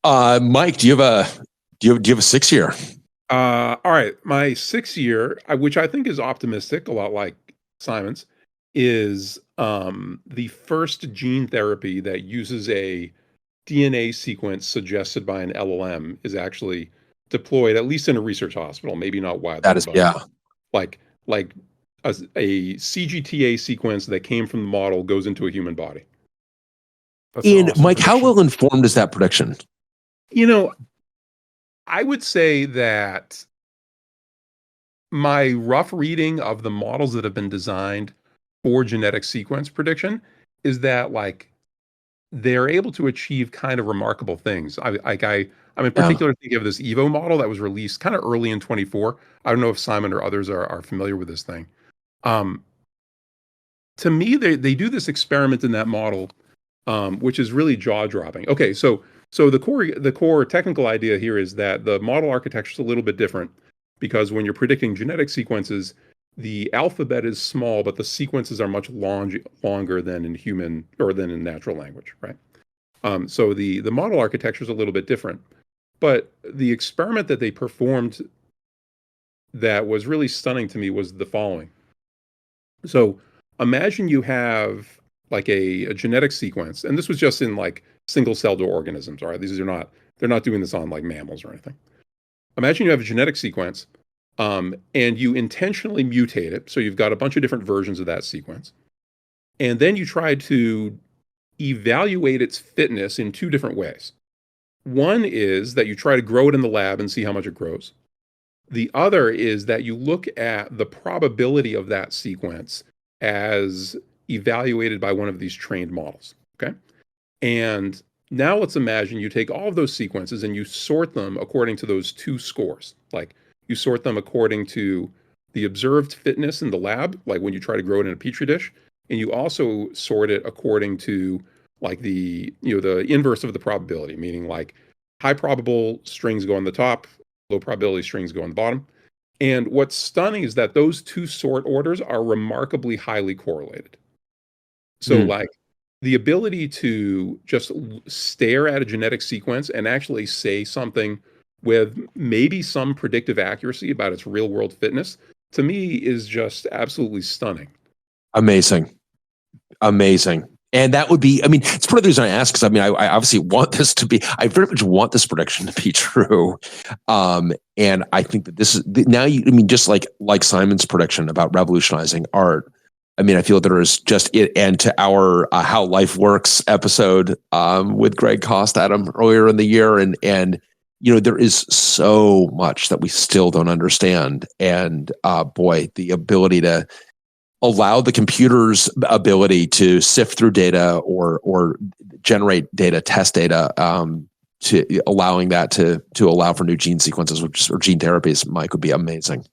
S2: Mike, do you have a 6-year?
S5: All right, my 6-year, which I think is optimistic, a lot like Simon's, is the first gene therapy that uses a DNA sequence suggested by an LLM is actually deployed, at least in a research hospital, maybe not widely.
S2: That is, yeah.
S5: Like a CGTA sequence that came from the model goes into a human body.
S2: Ian, awesome Mike, prediction. How well informed is that prediction?
S5: You know, I would say that my rough reading of the models that have been designed for genetic sequence prediction is that, like, they're able to achieve kind of remarkable things. I'm in particular thinking of this Evo model that was released kind of early in 24. I don't know if Simon or others are familiar with this thing. To me, they do this experiment in that model, which is really jaw-dropping. Okay, so the core technical idea here is that the model architecture is a little bit different because when you're predicting genetic sequences, the alphabet is small, but the sequences are much longer than in human or than in natural language, right? So the model architecture is a little bit different. But the experiment that they performed that was really stunning to me was the following. So imagine you have like a genetic sequence, and this was just in like single-celled organisms, all right? They're not doing this on like mammals or anything. Imagine you have a genetic sequence, and you intentionally mutate it. So you've got a bunch of different versions of that sequence. And then you try to evaluate its fitness in 2 different ways. One is that you try to grow it in the lab and see how much it grows. The other is that you look at the probability of that sequence as evaluated by one of these trained models, okay? And now let's imagine you take all of those sequences and you sort them according to those 2 scores. Like you sort them according to the observed fitness in the lab, like when you try to grow it in a petri dish, and you also sort it according to like the inverse of the probability, meaning like high probable strings go on the top, low probability strings go on the bottom. And what's stunning is that those 2 sort orders are remarkably highly correlated. So like the ability to just stare at a genetic sequence and actually say something with maybe some predictive accuracy about its real world fitness, to me is just absolutely stunning.
S2: Amazing. And that would be, I mean, it's part of the reason I ask, because I mean, I obviously want this to be, I very much want this prediction to be true. And I think that this is now, just like Simon's prediction about revolutionizing art. I mean, I feel there is just it, and to our How Life Works episode with Greg Cost, Adam, earlier in the year. And there is so much that we still don't understand. And boy, the ability to allow the computer's ability to sift through data or generate data, test data, to allowing that to allow for new gene sequences or gene therapies, Mike, would be amazing.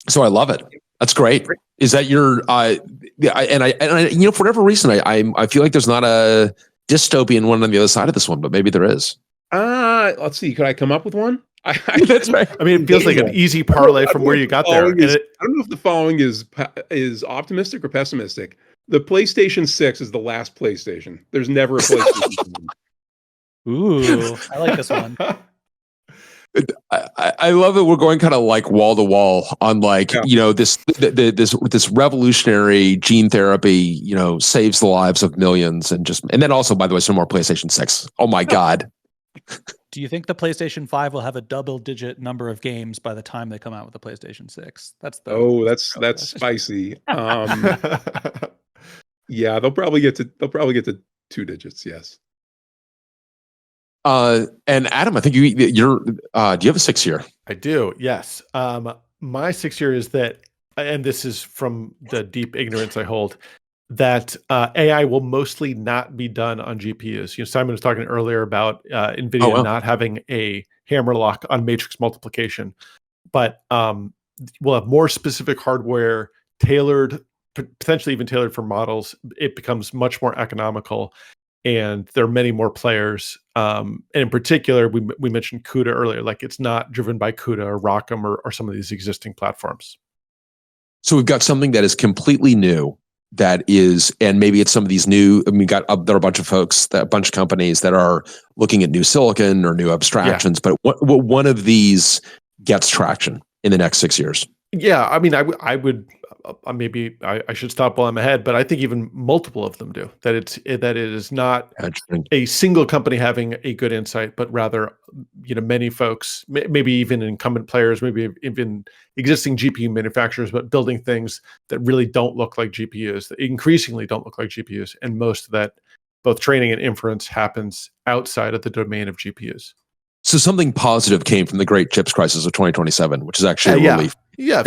S2: So I love it. That's great. Is that your? I for whatever reason, I feel like there's not a dystopian one on the other side of this one, but maybe there is.
S5: Let's see. Could I come up with one?
S2: That's right.
S4: I mean, it feels like an easy parlay from where you got there.
S5: I don't know if the following is optimistic or pessimistic. The PlayStation 6 is the last PlayStation. There's never a PlayStation.
S3: Ooh, I like this one.
S2: I love it. We're going kind of like wall to wall on like, this revolutionary gene therapy, saves the lives of millions and then also, by the way, some more PlayStation 6. Oh my God.
S3: Do you think the PlayStation 5 will have a double-digit number of games by the time they come out with the PlayStation 6? That's
S5: spicy. Yeah, they'll probably get to 2 digits. Yes.
S2: And Adam, I think do you have a 6 year?
S4: I do. Yes. My 6 year is that, and this is from the deep ignorance I hold, that AI will mostly not be done on GPUs. Simon was talking earlier about NVIDIA not having a hammer lock on matrix multiplication, but we'll have more specific hardware tailored, potentially even tailored for models. It becomes much more economical, and there are many more players. And in particular, we mentioned CUDA earlier. Like, it's not driven by CUDA or ROCm or some of these existing platforms.
S2: So we've got something that is completely new. That is, and maybe it's some of these new. I mean, there are a bunch of folks, a bunch of companies that are looking at new silicon or new abstractions. Yeah. But what one of these gets traction in the next 6 years?
S4: Yeah, I mean, I would maybe I should stop while I'm ahead, but I think even multiple of them do. That it is not a single company having a good insight, but rather, many folks, maybe even incumbent players, maybe even existing GPU manufacturers, but building things that really don't look like GPUs, that increasingly don't look like GPUs, and most of that, both training and inference, happens outside of the domain of GPUs.
S2: So something positive came from the great chips crisis of 2027, which is actually a relief.
S4: Yeah.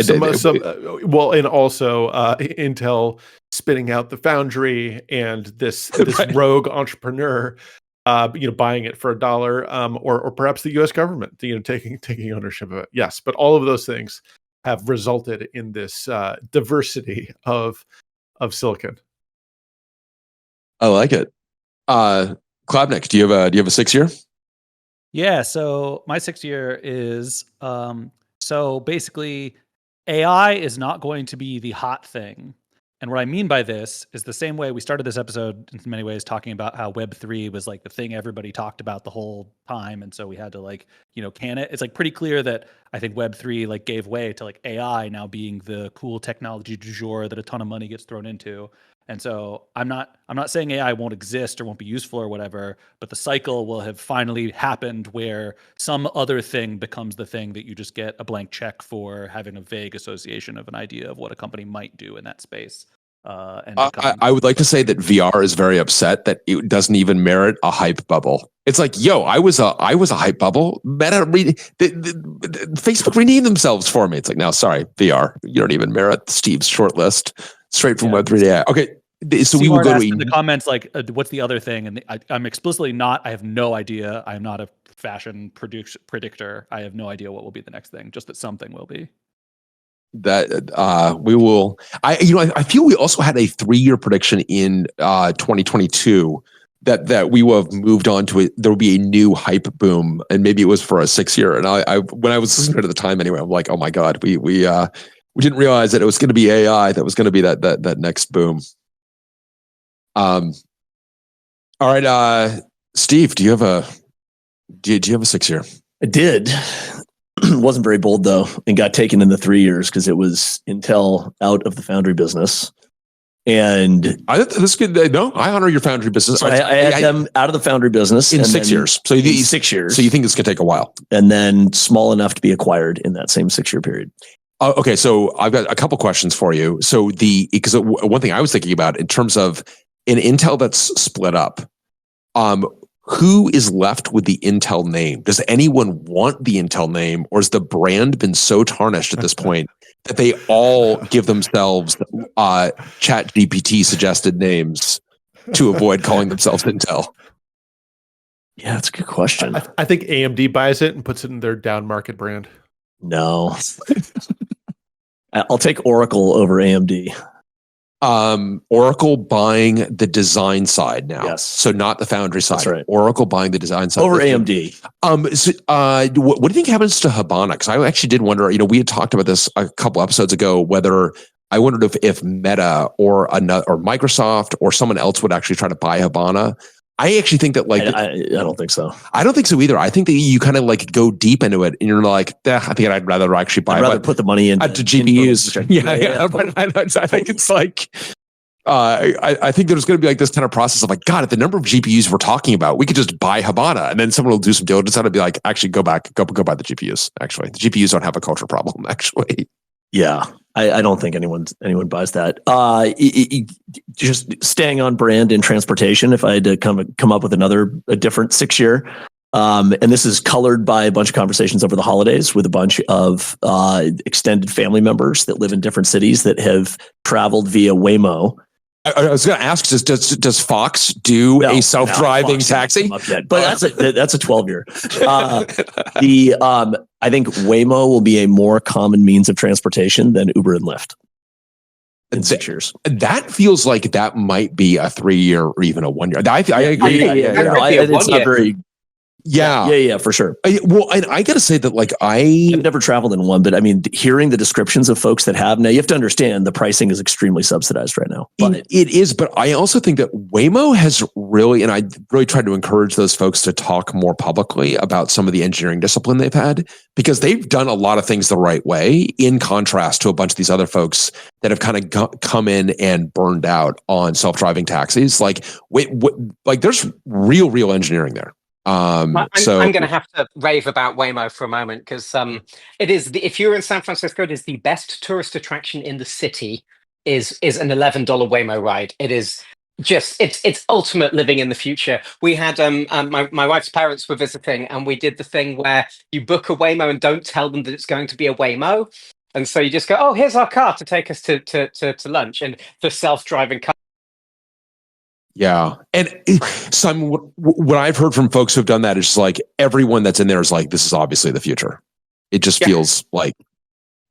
S4: Well, and also Intel spinning out the foundry, and this rogue entrepreneur, buying it for $1, or perhaps the U.S. government, taking ownership of it. Yes, but all of those things have resulted in this diversity of silicon.
S2: I like it. Klabnik, do you have a 6 year?
S3: Yeah, so my 6 year is so basically AI is not going to be the hot thing. And what I mean by this is the same way we started this episode in many ways talking about how Web3 was like the thing everybody talked about the whole time. And so we had to can it. It's like pretty clear that I think Web3 gave way to AI now being the cool technology du jour that a ton of money gets thrown into. And so I'm not saying AI won't exist or won't be useful or whatever, but the cycle will have finally happened where some other thing becomes the thing that you just get a blank check for having a vague association of an idea of what a company might do in that space.
S2: I would like to say that VR is very upset that it doesn't even merit a hype bubble. It's like, I was a hype bubble. Facebook renamed themselves for me. It's like, no, sorry, VR. You don't even merit Steve's short list. Straight from Web3 to AI. Okay, so we will go to
S3: in the comments what's the other thing? And I'm explicitly not. I have no idea. I am not a fashion predictor. I have no idea what will be the next thing. Just that something will be.
S2: That we will. I feel we also had a 3 year prediction in 2022 that we will have moved on to it. There will be a new hype boom, and maybe it was for a 6 year. And I when I was listening to it at the time anyway, I'm like, oh my god, we didn't realize that it was going to be AI that was going to be that next boom. All right, Steve, do you have a 6 year?
S6: I did. Wasn't very bold though, and got taken in the 3 years because it was Intel out of the foundry business. And
S2: this could I honor your foundry business.
S6: So I had them out of the foundry business
S2: in 6 years. So
S6: 6 years.
S2: So you think this could take a while,
S6: and then small enough to be acquired in that same 6 year period.
S2: Okay, so I've got a couple questions for you. So because one thing I was thinking about in terms of an Intel that's split up, who is left with the Intel name? Does anyone want the Intel name, or has the brand been so tarnished at this point that they all give themselves ChatGPT suggested names to avoid calling themselves Intel?
S6: Yeah, that's a good question.
S4: I think AMD buys it and puts it in their down market brand.
S6: No. I'll take Oracle over AMD.
S2: Oracle buying the design side now.
S6: Yes.
S2: So not the foundry side.
S6: That's right.
S2: Oracle buying the design side.
S6: Over AMD.
S2: What do you think happens to Habana? Because I actually did wonder, we had talked about this a couple episodes ago, whether I wondered if Meta or Microsoft or someone else would actually try to buy Habana. I actually think that
S6: I don't think so.
S2: I don't think so either. I think that you kind of go deep into it and you're like, I think I'd rather actually buy.
S6: I'd rather put the money into
S2: GPUs. Yeah. But I think it's I think there's going to be this kind of process of God, at the number of GPUs we're talking about, we could just buy Habana, and then someone will do some diligence on it and be like, actually go buy the GPUs. Actually, the GPUs don't have a culture problem. Actually,
S6: yeah. I don't think anyone buys that. Just staying on brand in transportation, if I had to come up with a different 6-year, and this is colored by a bunch of conversations over the holidays with a bunch of extended family members that live in different cities that have traveled via Waymo.
S2: I was going to ask, does Fox do a self-driving taxi?
S6: But that's a 12-year. I think Waymo will be a more common means of transportation than Uber and Lyft in 6 years.
S2: That feels like that might be a 3-year or even a 1 year. I agree.
S6: It's not very. Yeah, for sure.
S2: Well, and I got to say that
S6: I've never traveled in one, but I mean, hearing the descriptions of folks that have now, you have to understand the pricing is extremely subsidized right now.
S2: But it is. But I also think that Waymo has really, and I really tried to encourage those folks to talk more publicly about some of the engineering discipline they've had, because they've done a lot of things the right way, in contrast to a bunch of these other folks that have kind of come in and burned out on self-driving taxis. There's real engineering there.
S1: I'm going to have to rave about Waymo for a moment, because it is if you're in San Francisco, it is the best tourist attraction in the city. Is an $11 Waymo ride. It is just it's ultimate living in the future. We had my wife's parents were visiting, and we did the thing where you book a Waymo and don't tell them that it's going to be a Waymo, and so you just go, oh, here's our car to take us to lunch, and the self-driving car.
S2: Yeah. And Simon, what I've heard from folks who've done that is just everyone that's in there is this is obviously the future. It just feels like.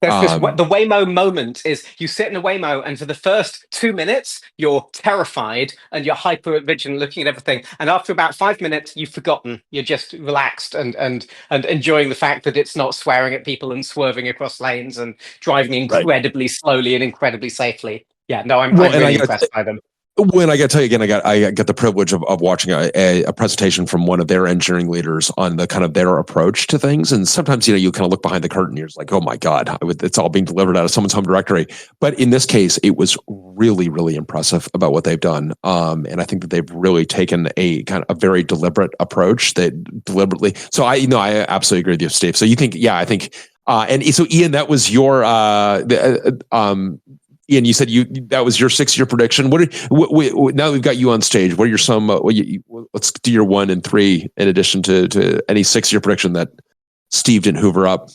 S1: The Waymo moment is you sit in a Waymo, and for the first 2 minutes, you're terrified and you're hyper vigilant, looking at everything. And after about 5 minutes, you've forgotten. You're just relaxed and enjoying the fact that it's not swearing at people and swerving across lanes and driving incredibly slowly and incredibly safely. Yeah, no, I'm really impressed by them.
S2: When I got to tell you again, I got the privilege of watching a presentation from one of their engineering leaders on the kind of their approach to things. And sometimes, you kind of look behind the curtain, you're just like, oh my God, it's all being delivered out of someone's home directory. But in this case, it was really, really impressive about what they've done. And I think that they've really taken a kind of a very deliberate approach that deliberately. So I absolutely agree with you, Steve. So you think, I think, and so Ian, that was your, Ian, you said that was your 6-year prediction. Now that we've got you on stage, what are your let's do your 1 and 3 in addition to any 6-year prediction that Steve didn't hoover up.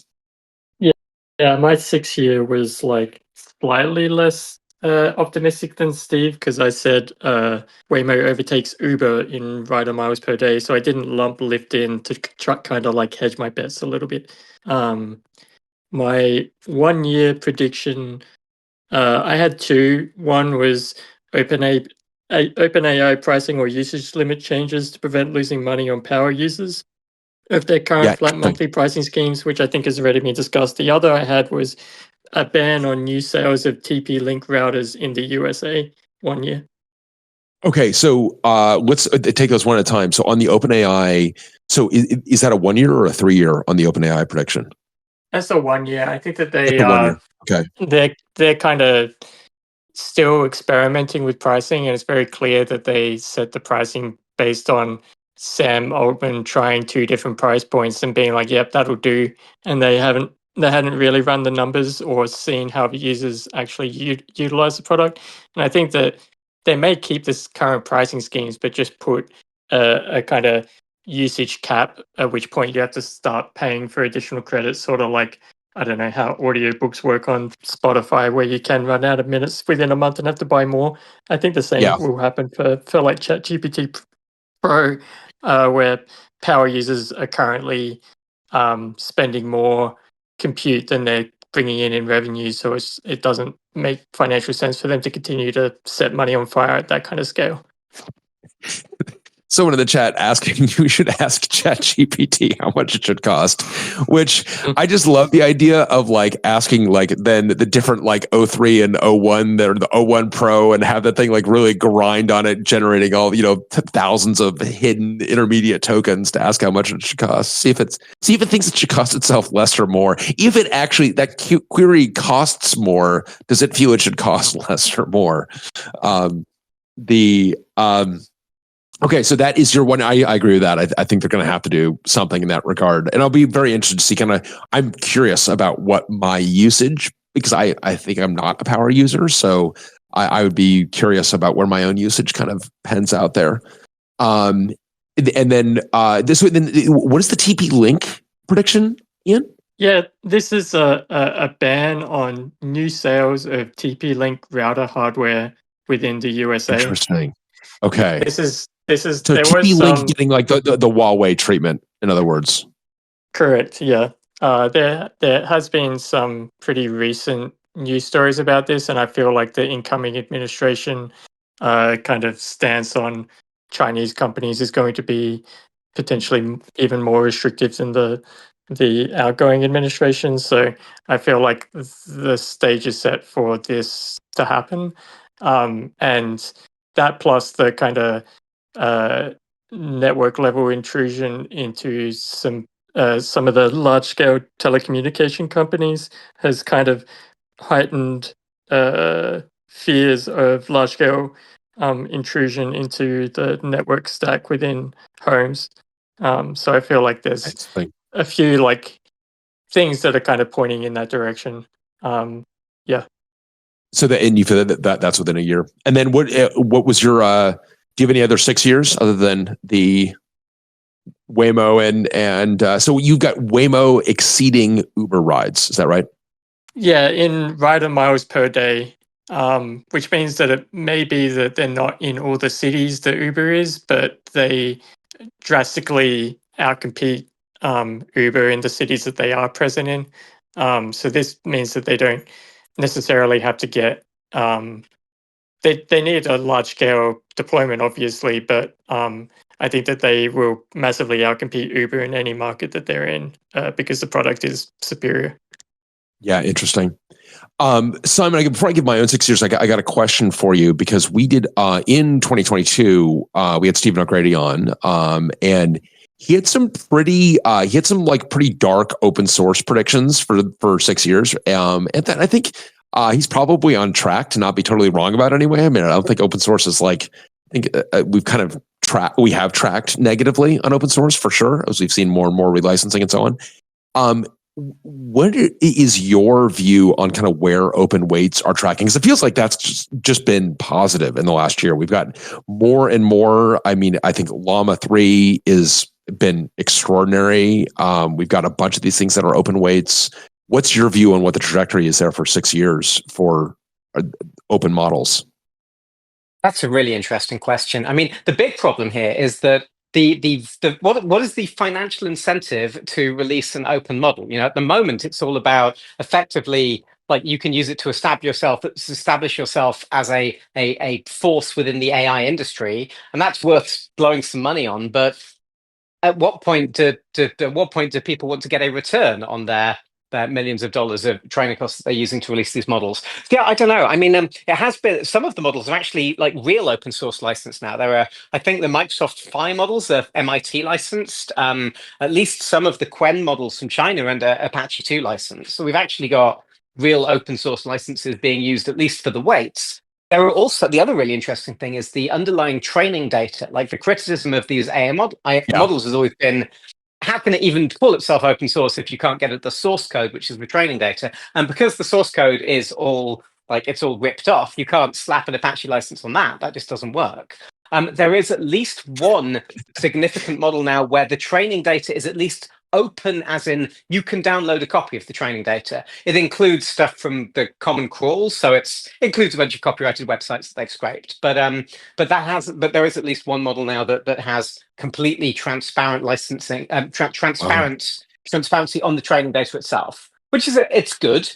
S7: Yeah, my 6-year was slightly less optimistic than Steve, because I said Waymo overtakes Uber in rider miles per day, so I didn't lump Lyft in to kind of hedge my bets a little bit. My 1-year prediction. I had 2. One was OpenAI pricing or usage limit changes to prevent losing money on power users of their current flat monthly pricing schemes, which I think has already been discussed. The other I had was a ban on new sales of TP-Link routers in the USA 1 year.
S2: Okay, so let's take those one at a time. So on the OpenAI, so is that a 1 year or a 3 year on the OpenAI prediction?
S7: That's a 1 year. I think that they
S2: okay.
S7: They're kind of still experimenting with pricing, and it's very clear that they set the pricing based on Sam Altman trying 2 different price points and being like, "Yep, that'll do," and they hadn't really run the numbers or seen how the users actually utilize the product. And I think that they may keep this current pricing schemes, but just put a kind of usage cap, at which point you have to start paying for additional credits, sort of like, I don't know how audiobooks work on Spotify, where you can run out of minutes within a month and have to buy more. I think the same will happen for ChatGPT Pro, where power users are currently spending more compute than they're bringing in revenue, so it doesn't make financial sense for them to continue to set money on fire at that kind of scale.
S2: Someone in the chat asking you should ask ChatGPT how much it should cost, which I just love the idea of like asking like then the different like O3 and O1, the O1 Pro, and have that thing like really grind on it, generating all, thousands of hidden intermediate tokens to ask how much it should cost. See if it thinks it should cost itself less or more. If it actually, that query costs more, does it feel it should cost less or more? Okay, so that is your one. I agree with that. I think they're going to have to do something in that regard. And I'll be very interested to see I'm curious about what my usage, because I think I'm not a power user. So I would be curious about where my own usage kind of pans out there. And then what is the TP Link prediction, Ian?
S7: Yeah, this is a ban on new sales of TP Link router hardware within the USA.
S2: Interesting. Okay.
S7: This is
S2: so TP Link getting like the Huawei treatment, in other words.
S7: Correct. Yeah. There has been some pretty recent news stories about this, and I feel like the incoming administration kind of stance on Chinese companies is going to be potentially even more restrictive than the outgoing administration. So I feel like the stage is set for this to happen, and that plus the kind of network level intrusion into some of the large scale telecommunication companies has kind of heightened fears of large scale intrusion into the network stack within homes. So I feel like there's a few like things that are kind of pointing in that direction. Yeah.
S2: So and you feel that's within a year. And then what was your do you have any other 6 years other than the Waymo and so you've got Waymo exceeding Uber rides, is that right?
S7: Yeah, in rider miles per day, which means that it may be that they're not in all the cities that Uber is, but they drastically outcompete Uber in the cities that they are present in. So this means that they don't necessarily have to get they need a large scale deployment, obviously, but I think that they will massively outcompete Uber in any market that they're in because the product is superior.
S2: Yeah, interesting. Simon, before I give my own 6 years, I got a question for you, because we did in 2022, we had Stephen O'Grady on, and he had some pretty dark open source predictions for 6 years, and that I think he's probably on track to not be totally wrong about it anyway. I mean, I don't think open source is like, I think we've kind of tracked negatively on open source for sure, as we've seen more and more relicensing and so on. What is your view on kind of where open weights are tracking? Because it feels like that's just been positive in the last year. We've got more and more. I mean, I think Llama 3 has been extraordinary. We've got a bunch of these things that are open weights. What's your view on what the trajectory is there for 6 years for open models?
S1: That's a really interesting question. I mean, the big problem here is that what is the financial incentive to release an open model? At the moment, it's all about effectively like you can use it to establish yourself as a force within the AI industry, and that's worth blowing some money on. But at what point do people want to get a return on their millions of dollars of training costs that they're using to release these models? Yeah, I don't know. I mean, it has been, some of the models are actually like real open source licensed now. There are, I think the Microsoft Phi models are MIT licensed. At least some of the Quen models from China are under Apache 2 license. So we've actually got real open source licenses being used, at least for the weights. There are also, the other really interesting thing is the underlying training data. Like the criticism of these AI models has always been, how can it even call itself open source if you can't get at the source code, which is the training data? And because the source code is all it's all ripped off, you can't slap an Apache license on that. That just doesn't work. There is at least one significant model now where the training data is at least open, as in you can download a copy of the training data. It includes stuff from the common crawls, so it includes a bunch of copyrighted websites that they've scraped. But there is at least one model now that has completely transparent licensing, transparency on the training data itself, which is it's good,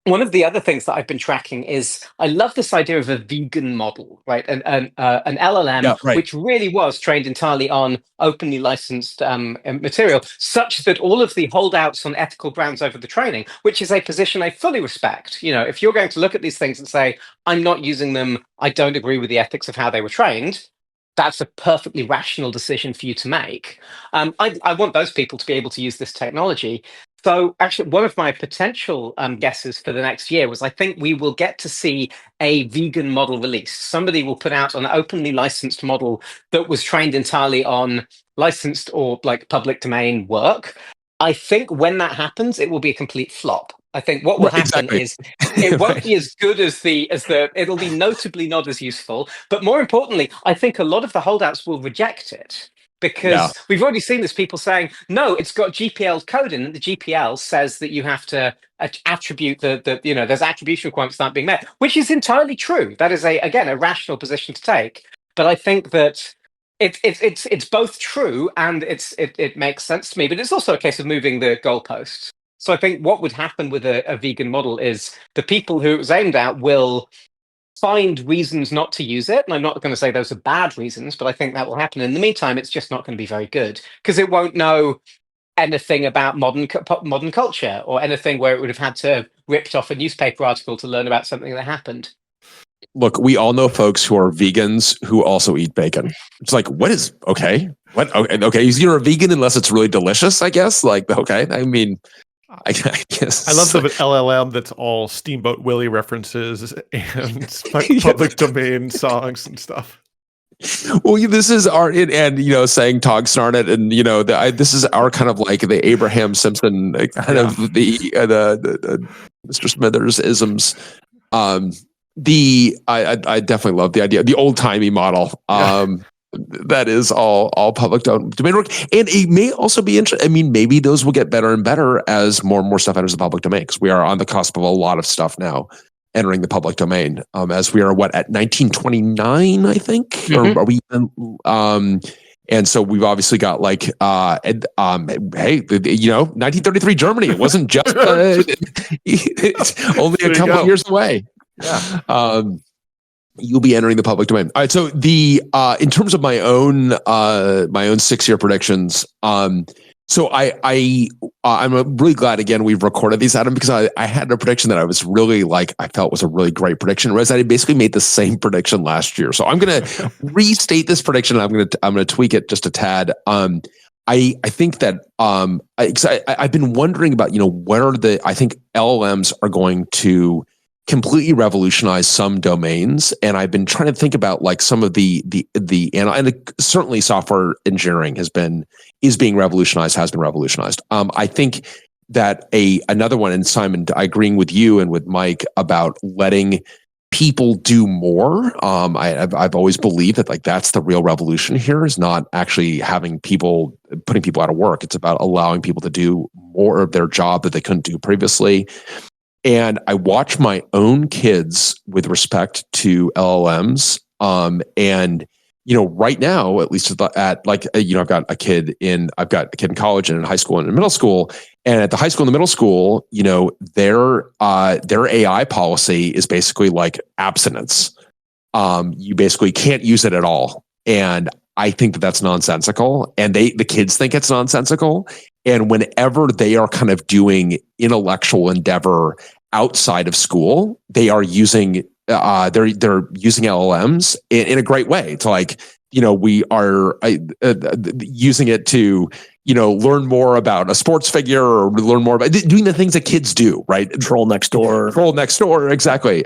S1: one of the other things that I've been tracking is I love this idea of a vegan model, right? An LLM,
S2: Yeah, right.
S1: which really was trained entirely on openly licensed material, such that all of the holdouts on ethical grounds over the training, which is a position I fully respect. If you're going to look at these things and say, I'm not using them, I don't agree with the ethics of how they were trained, that's a perfectly rational decision for you to make. I want those people to be able to use this technology. So actually, one of my potential guesses for the next year was I think we will get to see a vegan model released. Somebody will put out an openly licensed model that was trained entirely on licensed or like public domain work. I think when that happens, it will be a complete flop. I think what will happen
S2: Exactly.
S1: is it won't
S2: Right.
S1: be as good as the it'll be notably not as useful. But more importantly, I think a lot of the holdouts will reject it. Because we've already seen this, people saying, no, it's got GPL code in, and the GPL says that you have to attribute there's attribution requirements that aren't being met, which is entirely true. That is again a rational position to take. But I think that it's both true and it makes sense to me. But it's also a case of moving the goalposts. So I think what would happen with a vegan model is the people who it was aimed at will find reasons not to use it. And I'm not going to say those are bad reasons, but I think that will happen. In the meantime, it's just not going to be very good because it won't know anything about modern culture or anything where it would have had to have ripped off a newspaper article to learn about something that happened.
S2: Look, we all know folks who are vegans who also eat bacon. It's like, what is okay? What? Okay, you're a vegan unless it's really delicious, I guess. Like, okay, I mean, I guess
S4: I love the LLM that's all Steamboat Willie references and public domain songs and stuff.
S2: Well, this is our and saying Tog Snarnet and this is our kind of like the Abraham Simpson kind of the Mr. Smithers isms. I definitely love the idea, the old timey model. That is all public domain work, and it may also be interesting. I mean, maybe those will get better and better as more and more stuff enters the public domain, because we are on the cusp of a lot of stuff now entering the public domain. As we are at 1929, I think, or are we? And so we've obviously got like, hey, 1933 Germany. It wasn't just it's only a couple of years away. Yeah. You'll be entering the public domain. All right. So in terms of my own 6-year predictions, so I'm really glad again we've recorded these, Adam, because I had a prediction that I was really I felt was a really great prediction. Whereas I basically made the same prediction last year. So I'm going to restate this prediction. I'm going to tweak it just a tad. I think that I've been wondering about I think LLMs are going to completely revolutionize some domains, and I've been trying to think about like some of and certainly software engineering has been revolutionized. I think that another one, and Simon, agreeing with you and with Mike about letting people do more. I've always believed that that's the real revolution here, is not actually putting people out of work. It's about allowing people to do more of their job that they couldn't do previously. And I watch my own kids with respect to LLMs. And right now, at least I've got a kid in college and in high school and in middle school. And at the high school and the middle school, their AI policy is basically like abstinence. You basically can't use it at all. And I think that that's nonsensical, and the kids think it's nonsensical. And whenever they are kind of doing intellectual endeavor outside of school, they are using they're using LLMs in a great way. To we are using it to learn more about a sports figure, or learn more about doing the things that kids do, right?
S6: Troll next door,
S2: exactly.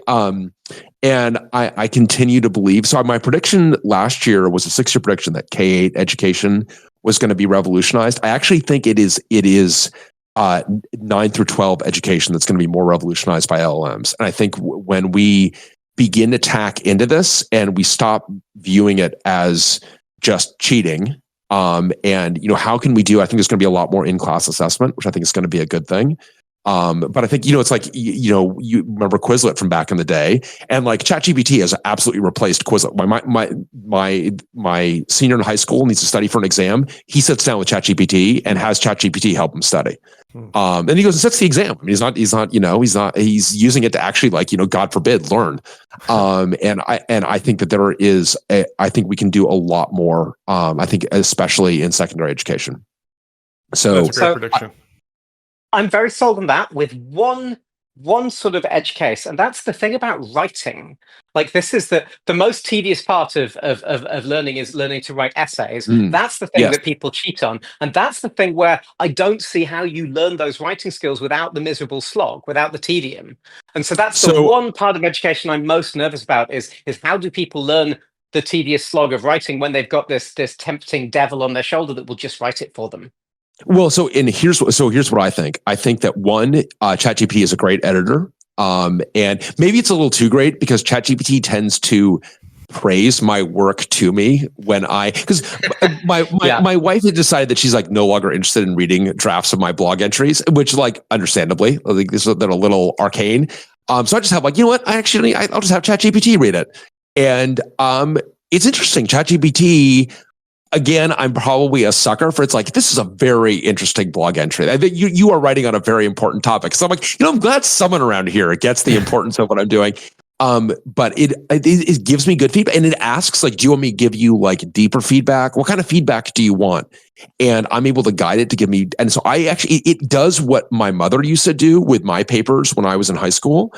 S2: And I continue to believe. So my prediction last year was a 6-year prediction that K-8 education was going to be revolutionized. I actually think it is 9 through 12 education that's going to be more revolutionized by LLMs. And I think when we begin to tack into this and we stop viewing it as just cheating, and how can we do? I think there's going to be a lot more in-class assessment, which I think is going to be a good thing. But I think, it's like, you remember Quizlet from back in the day, and like ChatGPT has absolutely replaced Quizlet. My senior in high school needs to study for an exam. He sits down with ChatGPT and has ChatGPT help him study. And he goes and sets the exam. I mean, he's using it to actually, like, God forbid, learn. And I think that I think we can do a lot more. I think especially in secondary education. So
S4: that's a great prediction.
S1: I'm very sold on that with one sort of edge case, and that's the thing about writing. Like, this is the most tedious part of learning is learning to write essays. That's the thing that people cheat on, and that's the thing where I don't see how you learn those writing skills without the miserable slog, without the tedium. And so that's the one part of education I'm most nervous about is how do people learn the tedious slog of writing when they've got this tempting devil on their shoulder that will just write it for them.
S2: Well, here's what I think. I think that ChatGPT is a great editor. And maybe it's a little too great because ChatGPT tends to praise my work to me because my wife had decided that she's like no longer interested in reading drafts of my blog entries, which, like, understandably, I think they're a little arcane. So I just have, like, you know what? I'll just have ChatGPT read it. And it's interesting. ChatGPT, again, I'm probably a sucker for, it's like, this is a very interesting blog entry. I think you are writing on a very important topic. So I'm like, I'm glad someone around here gets the importance of what I'm doing. But it gives me good feedback, and it asks, like, do you want me to give you, like, deeper feedback? What kind of feedback do you want? And I'm able to guide it to give me. And so it does what my mother used to do with my papers when I was in high school.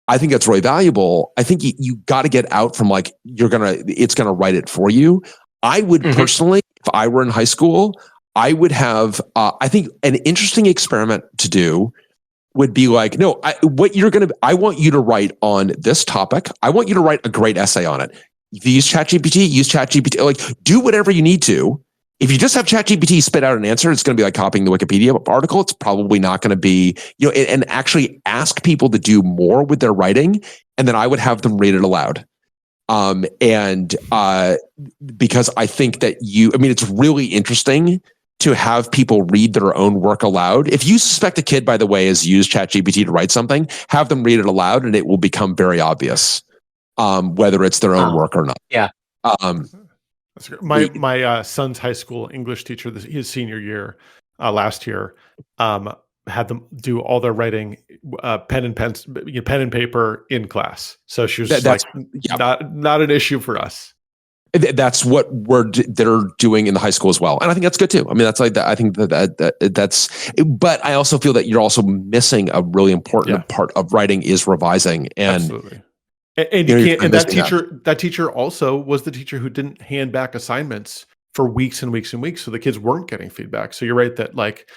S2: I think that's really valuable. I think you got to get out from, like, it's going to write it for you. I would personally, if I were in high school, I would have, I think an interesting experiment to do would be like, no, I want you to write on this topic. I want you to write a great essay on it. If you use ChatGPT, like, do whatever you need to. If you just have ChatGPT spit out an answer, it's going to be like copying the Wikipedia article. It's probably not going to be, and actually ask people to do more with their writing. And then I would have them read it aloud. Because I think that it's really interesting to have people read their own work aloud. If you suspect a kid, by the way, has used ChatGPT to write something, have them read it aloud, and it will become very obvious, whether it's their own work or not.
S1: Yeah.
S4: That's great. My son's high school English teacher, his senior year, last year, had them do all their writing, pen and paper in class. So she was not an issue for us.
S2: That's what they're doing in the high school as well, and I think that's good too. I mean, that's like that. I think that's. But I also feel that you're also missing a really important part of writing is revising, and
S4: absolutely. And you can't. And that teacher also was the teacher who didn't hand back assignments for weeks and weeks and weeks, so the kids weren't getting feedback. So you're right that, like,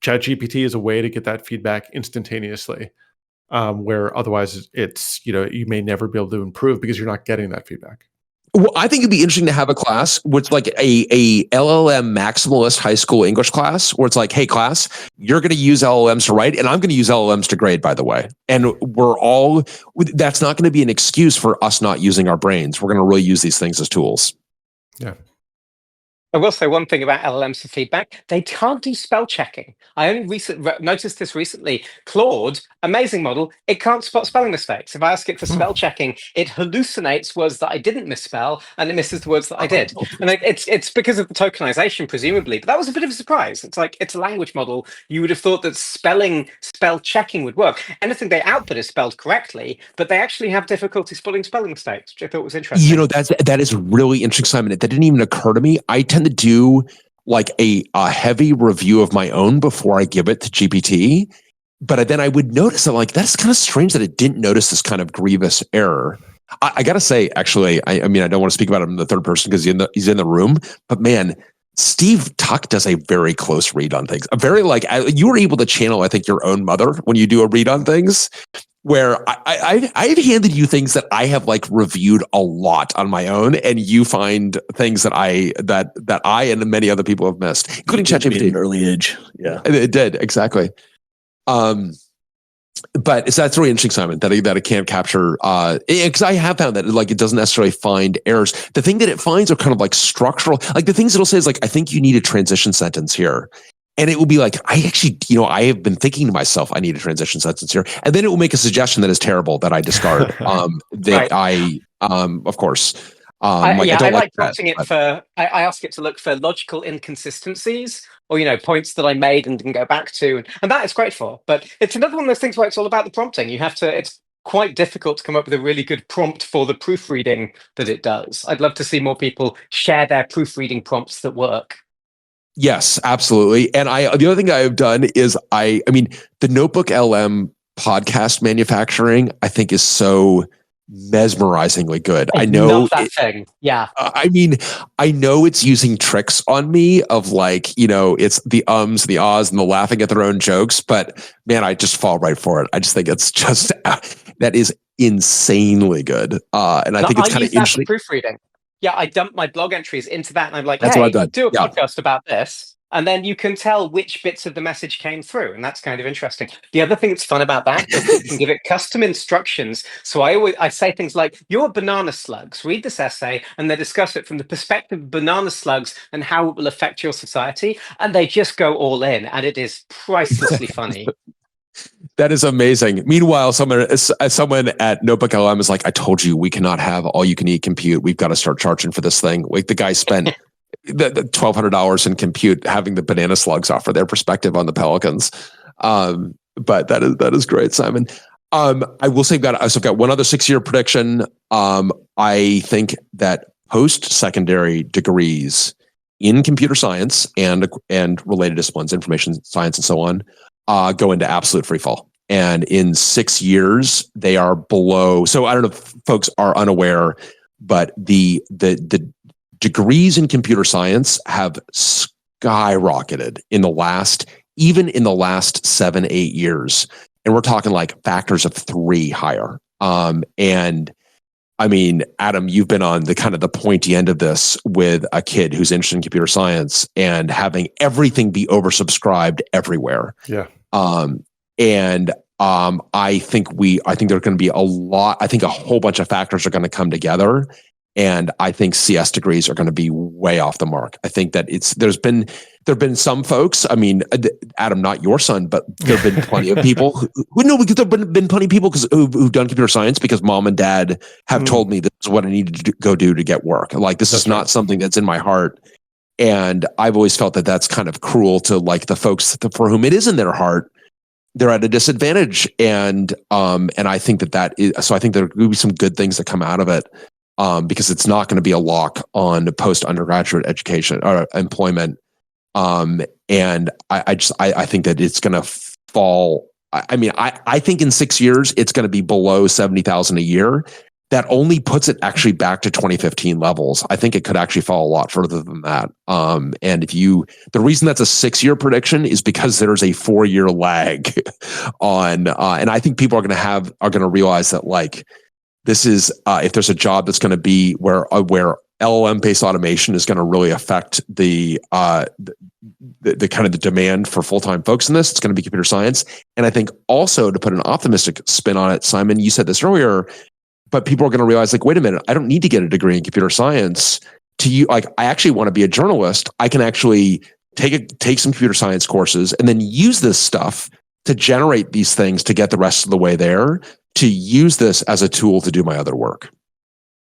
S4: ChatGPT is a way to get that feedback instantaneously, where otherwise it's, you may never be able to improve because you're not getting that feedback.
S2: Well, I think it'd be interesting to have a class with, like, a LLM maximalist high school English class where it's like, hey, class, you're going to use LLMs to write, and I'm going to use LLMs to grade, by the way. And that's not going to be an excuse for us not using our brains. We're going to really use these things as tools.
S4: Yeah.
S1: I will say one thing about LLMs for feedback. They can't do spell checking. I only noticed this recently. Claude, amazing model, it can't spot spelling mistakes. If I ask it for spell checking, it hallucinates words that I didn't misspell, and it misses the words that I did. And it's because of the tokenization, presumably. But that was a bit of a surprise. It's like, it's a language model. You would have thought that spell checking would work. Anything they output is spelled correctly, but they actually have difficulty spelling mistakes, which I thought was interesting.
S2: That is really interesting, Simon. That didn't even occur to me. I tend to do, like, a heavy review of my own before I give it to GPT. But then I would notice that, like, that's kind of strange that it didn't notice this kind of grievous error. I got to say, actually, I mean, I don't want to speak about him in the third person because he's in the room. But man, Steve Tuck does a very close read on things. A very, like, you were able to channel, I think, your own mother when you do a read on things. Where I've handed you things that I have, like, reviewed a lot on my own, and you find things that I and many other people have missed, including ChatGPT.
S6: At an early age, yeah,
S2: it did exactly. But that's really interesting, Simon, that it can't capture. Because I have found that, like, it doesn't necessarily find errors. The thing that it finds are kind of like structural, like the things it'll say is like, I think you need a transition sentence here. And it will be like, I actually, I have been thinking to myself, I need a transition sentence here. And then it will make a suggestion that is terrible that I discard. Of course.
S1: I
S2: don't like
S1: like
S2: that.
S1: prompting it
S2: But
S1: for. I ask it to look for logical inconsistencies, or points that I made and didn't go back to, and that it's great for. But it's another one of those things where it's all about the prompting. You have to. It's quite difficult to come up with a really good prompt for the proofreading that it does. I'd love to see more people share their proofreading prompts that work.
S2: yes, absolutely. And the other thing I've done is I mean, the Notebook LM podcast manufacturing, I think, is so mesmerizingly good. I know
S1: love that thing. Yeah.
S2: I mean, I know it's using tricks on me of like, it's the ums, the ahs, and the laughing at their own jokes, but man, I just fall right for it. I just think it's just that is insanely good. And I think it's kind of
S1: use that for
S2: interesting.
S1: proofreading. Yeah, I dump my blog entries into that, and I'm like,
S2: That's what I've
S1: hey,
S2: done.
S1: do a
S2: Yeah.
S1: podcast about this. And then you can tell which bits of the message came through, and that's kind of interesting. The other thing that's fun about that is that you can give it custom instructions. So I say things like, "You're banana slugs. Read this essay," and they discuss it from the perspective of banana slugs and how it will affect your society. And they just go all in, and it is pricelessly funny.
S2: That is amazing. Meanwhile, someone at Notebook LM is like, "I told you we cannot have all you can eat compute. We've got to start charging for this thing." Like the guy spent the $1,200 in compute having the banana slugs offer their perspective on the pelicans. But that is great, Simon. I will say I've got one other 6-year prediction. I think that post-secondary degrees in computer science and related disciplines, information science and so on, go into absolute free fall. And in 6 years, they are below. So I don't know if folks are unaware, but the degrees in computer science have skyrocketed even in the last 7-8 years. And we're talking like factors of 3 higher. And I mean, Adam, you've been on the kind of the pointy end of this with a kid who's interested in computer science and having everything be oversubscribed everywhere.
S4: Yeah.
S2: I think there are going to be I think a whole bunch of factors are going to come together. And I think CS degrees are going to be way off the mark. I think that there've been some folks. I mean, Adam, not your son, but there've been plenty of people because there've been plenty of people who've done computer science because mom and dad have told me this is what I need to go do to get work. Like this is not something that's in my heart. And I've always felt that that's kind of cruel to like the folks for whom it is in their heart. They're at a disadvantage. And I think that is, so I think there will be some good things that come out of it. Because it's not going to be a lock on post-undergraduate education or employment. And I think that it's going to fall. I mean, I think in 6 years, it's going to be below 70,000 a year. That only puts it actually back to 2015 levels. I think it could actually fall a lot further than that. And the reason that's a 6-year prediction is because there's a 4-year lag on, and I think people are going to realize that like, this is if there's a job that's going to be where LLM-based automation is going to really affect the kind of the demand for full-time folks in this, it's going to be computer science. And I think also to put an optimistic spin on it, Simon, you said this earlier, but people are going to realize like, wait a minute, I don't need to get a degree in computer science I actually want to be a journalist. I can actually take some computer science courses and then use this stuff to generate these things to get the rest of the way there, to use this as a tool to do my other work.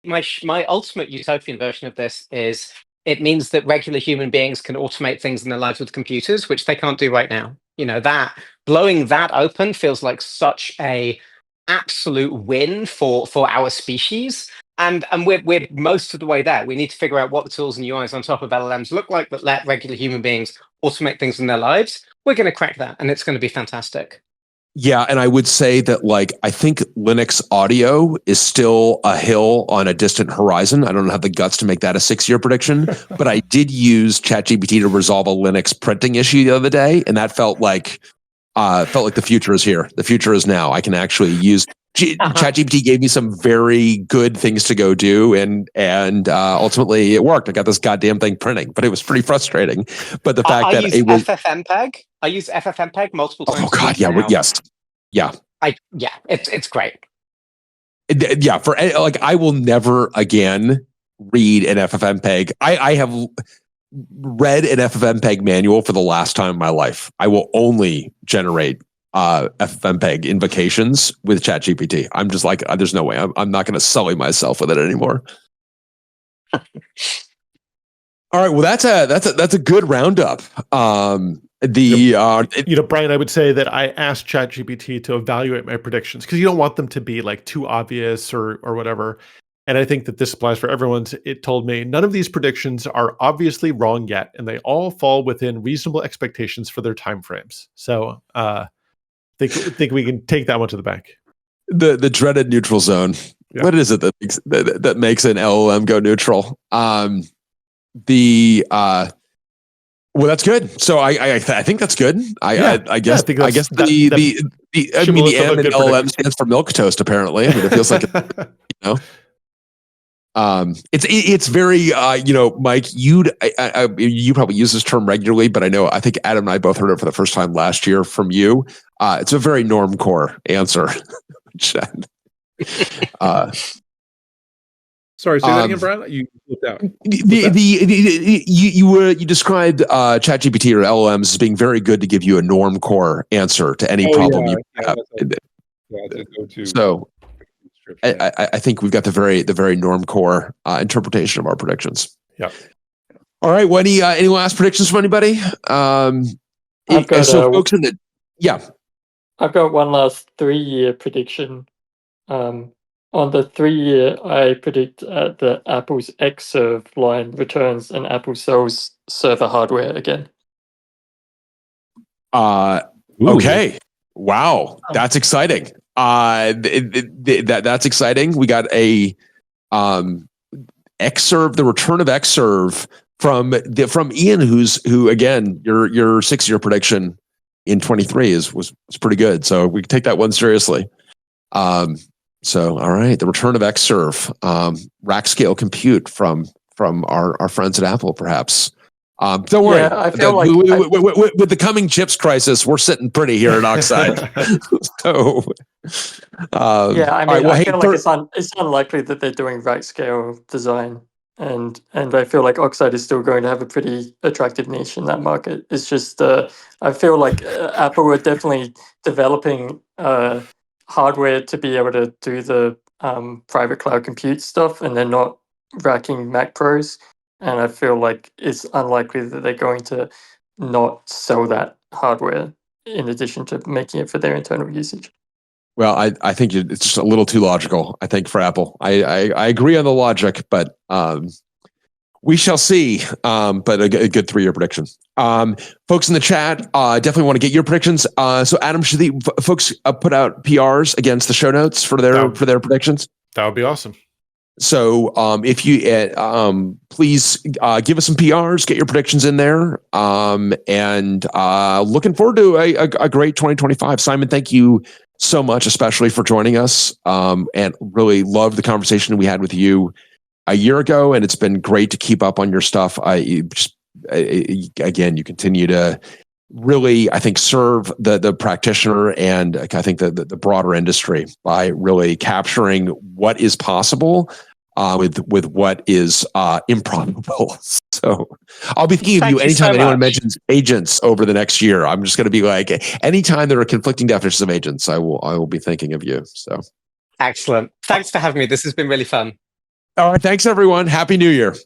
S1: My ultimate utopian version of this is it means that regular human beings can automate things in their lives with computers, which they can't do right now. That blowing that open feels like such a absolute win for our species. And we're most of the way there. We need to figure out what the tools and UIs on top of LLMs look like that let regular human beings automate things in their lives. We're going to crack that, and it's going to be fantastic.
S2: Yeah, and I would say that I think Linux audio is still a hill on a distant horizon. I don't have the guts to make that a 6-year prediction, but I did use ChatGPT to resolve a Linux printing issue the other day, and that felt like the future is here. The future is now. I can actually use ChatGPT gave me some very good things to go do, and ultimately it worked. I got this goddamn thing printing, but it was pretty frustrating. But the fact that it was
S1: FFmpeg. I use FFmpeg multiple times.
S2: Oh God, yeah, yes, yeah.
S1: It's great.
S2: Yeah, I will never again read an FFmpeg. I have read an FFmpeg manual for the last time in my life. I will only generate FFmpeg invocations with ChatGPT. I'm just like, there's no way. I'm not going to sully myself with it anymore. All right. Well, that's a good roundup.
S4: Brian, I would say that I asked ChatGPT to evaluate my predictions because you don't want them to be like too obvious or whatever. And I think that this applies for everyone. It told me none of these predictions are obviously wrong yet, and they all fall within reasonable expectations for their timeframes. So think we can take that one to the bank.
S2: The dreaded neutral zone. Yeah. What is it that makes an LLM go neutral? Well, that's good. So I think that's good. I guess the M in LLM stands for milk toast. Apparently, I mean, it feels like it's very Mike. You probably use this term regularly, but I think Adam and I both heard it for the first time last year from you. It's a very normcore answer.
S5: Sorry, say that again, Brian. You flipped out.
S2: You described ChatGPT or LLMs as being very good to give you a normcore answer to any problem you have. So I think we've got the very normcore interpretation of our predictions.
S4: Yeah.
S2: All right. Well, any last predictions from anybody? Folks in the
S7: I've got one last 3-year prediction. On the 3-year, I predict that Apple's Xserve line returns and Apple sells server hardware again.
S2: Okay. Wow. That's exciting. That's exciting. We got a Xserve, the return of Xserve from Ian, who again, your 6-year prediction in 23 was pretty good. So we can take that one seriously. So, all right, the return of Xserve, rack scale compute from our friends at Apple, perhaps. Don't worry.
S7: Yeah, I feel
S2: with the coming chips crisis, we're sitting pretty here at Oxide. So,
S7: I feel like it's unlikely that they're doing rack scale design, and I feel like Oxide is still going to have a pretty attractive niche in that market. It's just I feel like Apple are definitely developing hardware to be able to do the private cloud compute stuff, and they're not racking Mac Pros. And I feel like it's unlikely that they're going to not sell that hardware in addition to making it for their internal usage.
S2: Well, I think it's just a little too logical, I think, for Apple. I agree on the logic, but we shall see. But a good 3-year prediction. Folks in the chat definitely want to get your predictions. So Adam, should the folks put out PRs against the show notes for their predictions?
S4: That would be awesome.
S2: So if you please give us some PRs, get your predictions in there, and looking forward to a great 2025. Simon, thank you so much, especially for joining us, and really loved the conversation we had with you a year ago, and it's been great to keep up on your stuff. Again, you continue to really, I think, serve the practitioner and I think the broader industry by really capturing what is possible with what is improbable. So I'll be thinking of you anytime anyone mentions agents over the next year. I'm just going to be like, anytime there are conflicting definitions of agents, I will be thinking of you. So
S1: excellent. Thanks for having me. This has been really fun.
S2: All right. Thanks, everyone. Happy New Year.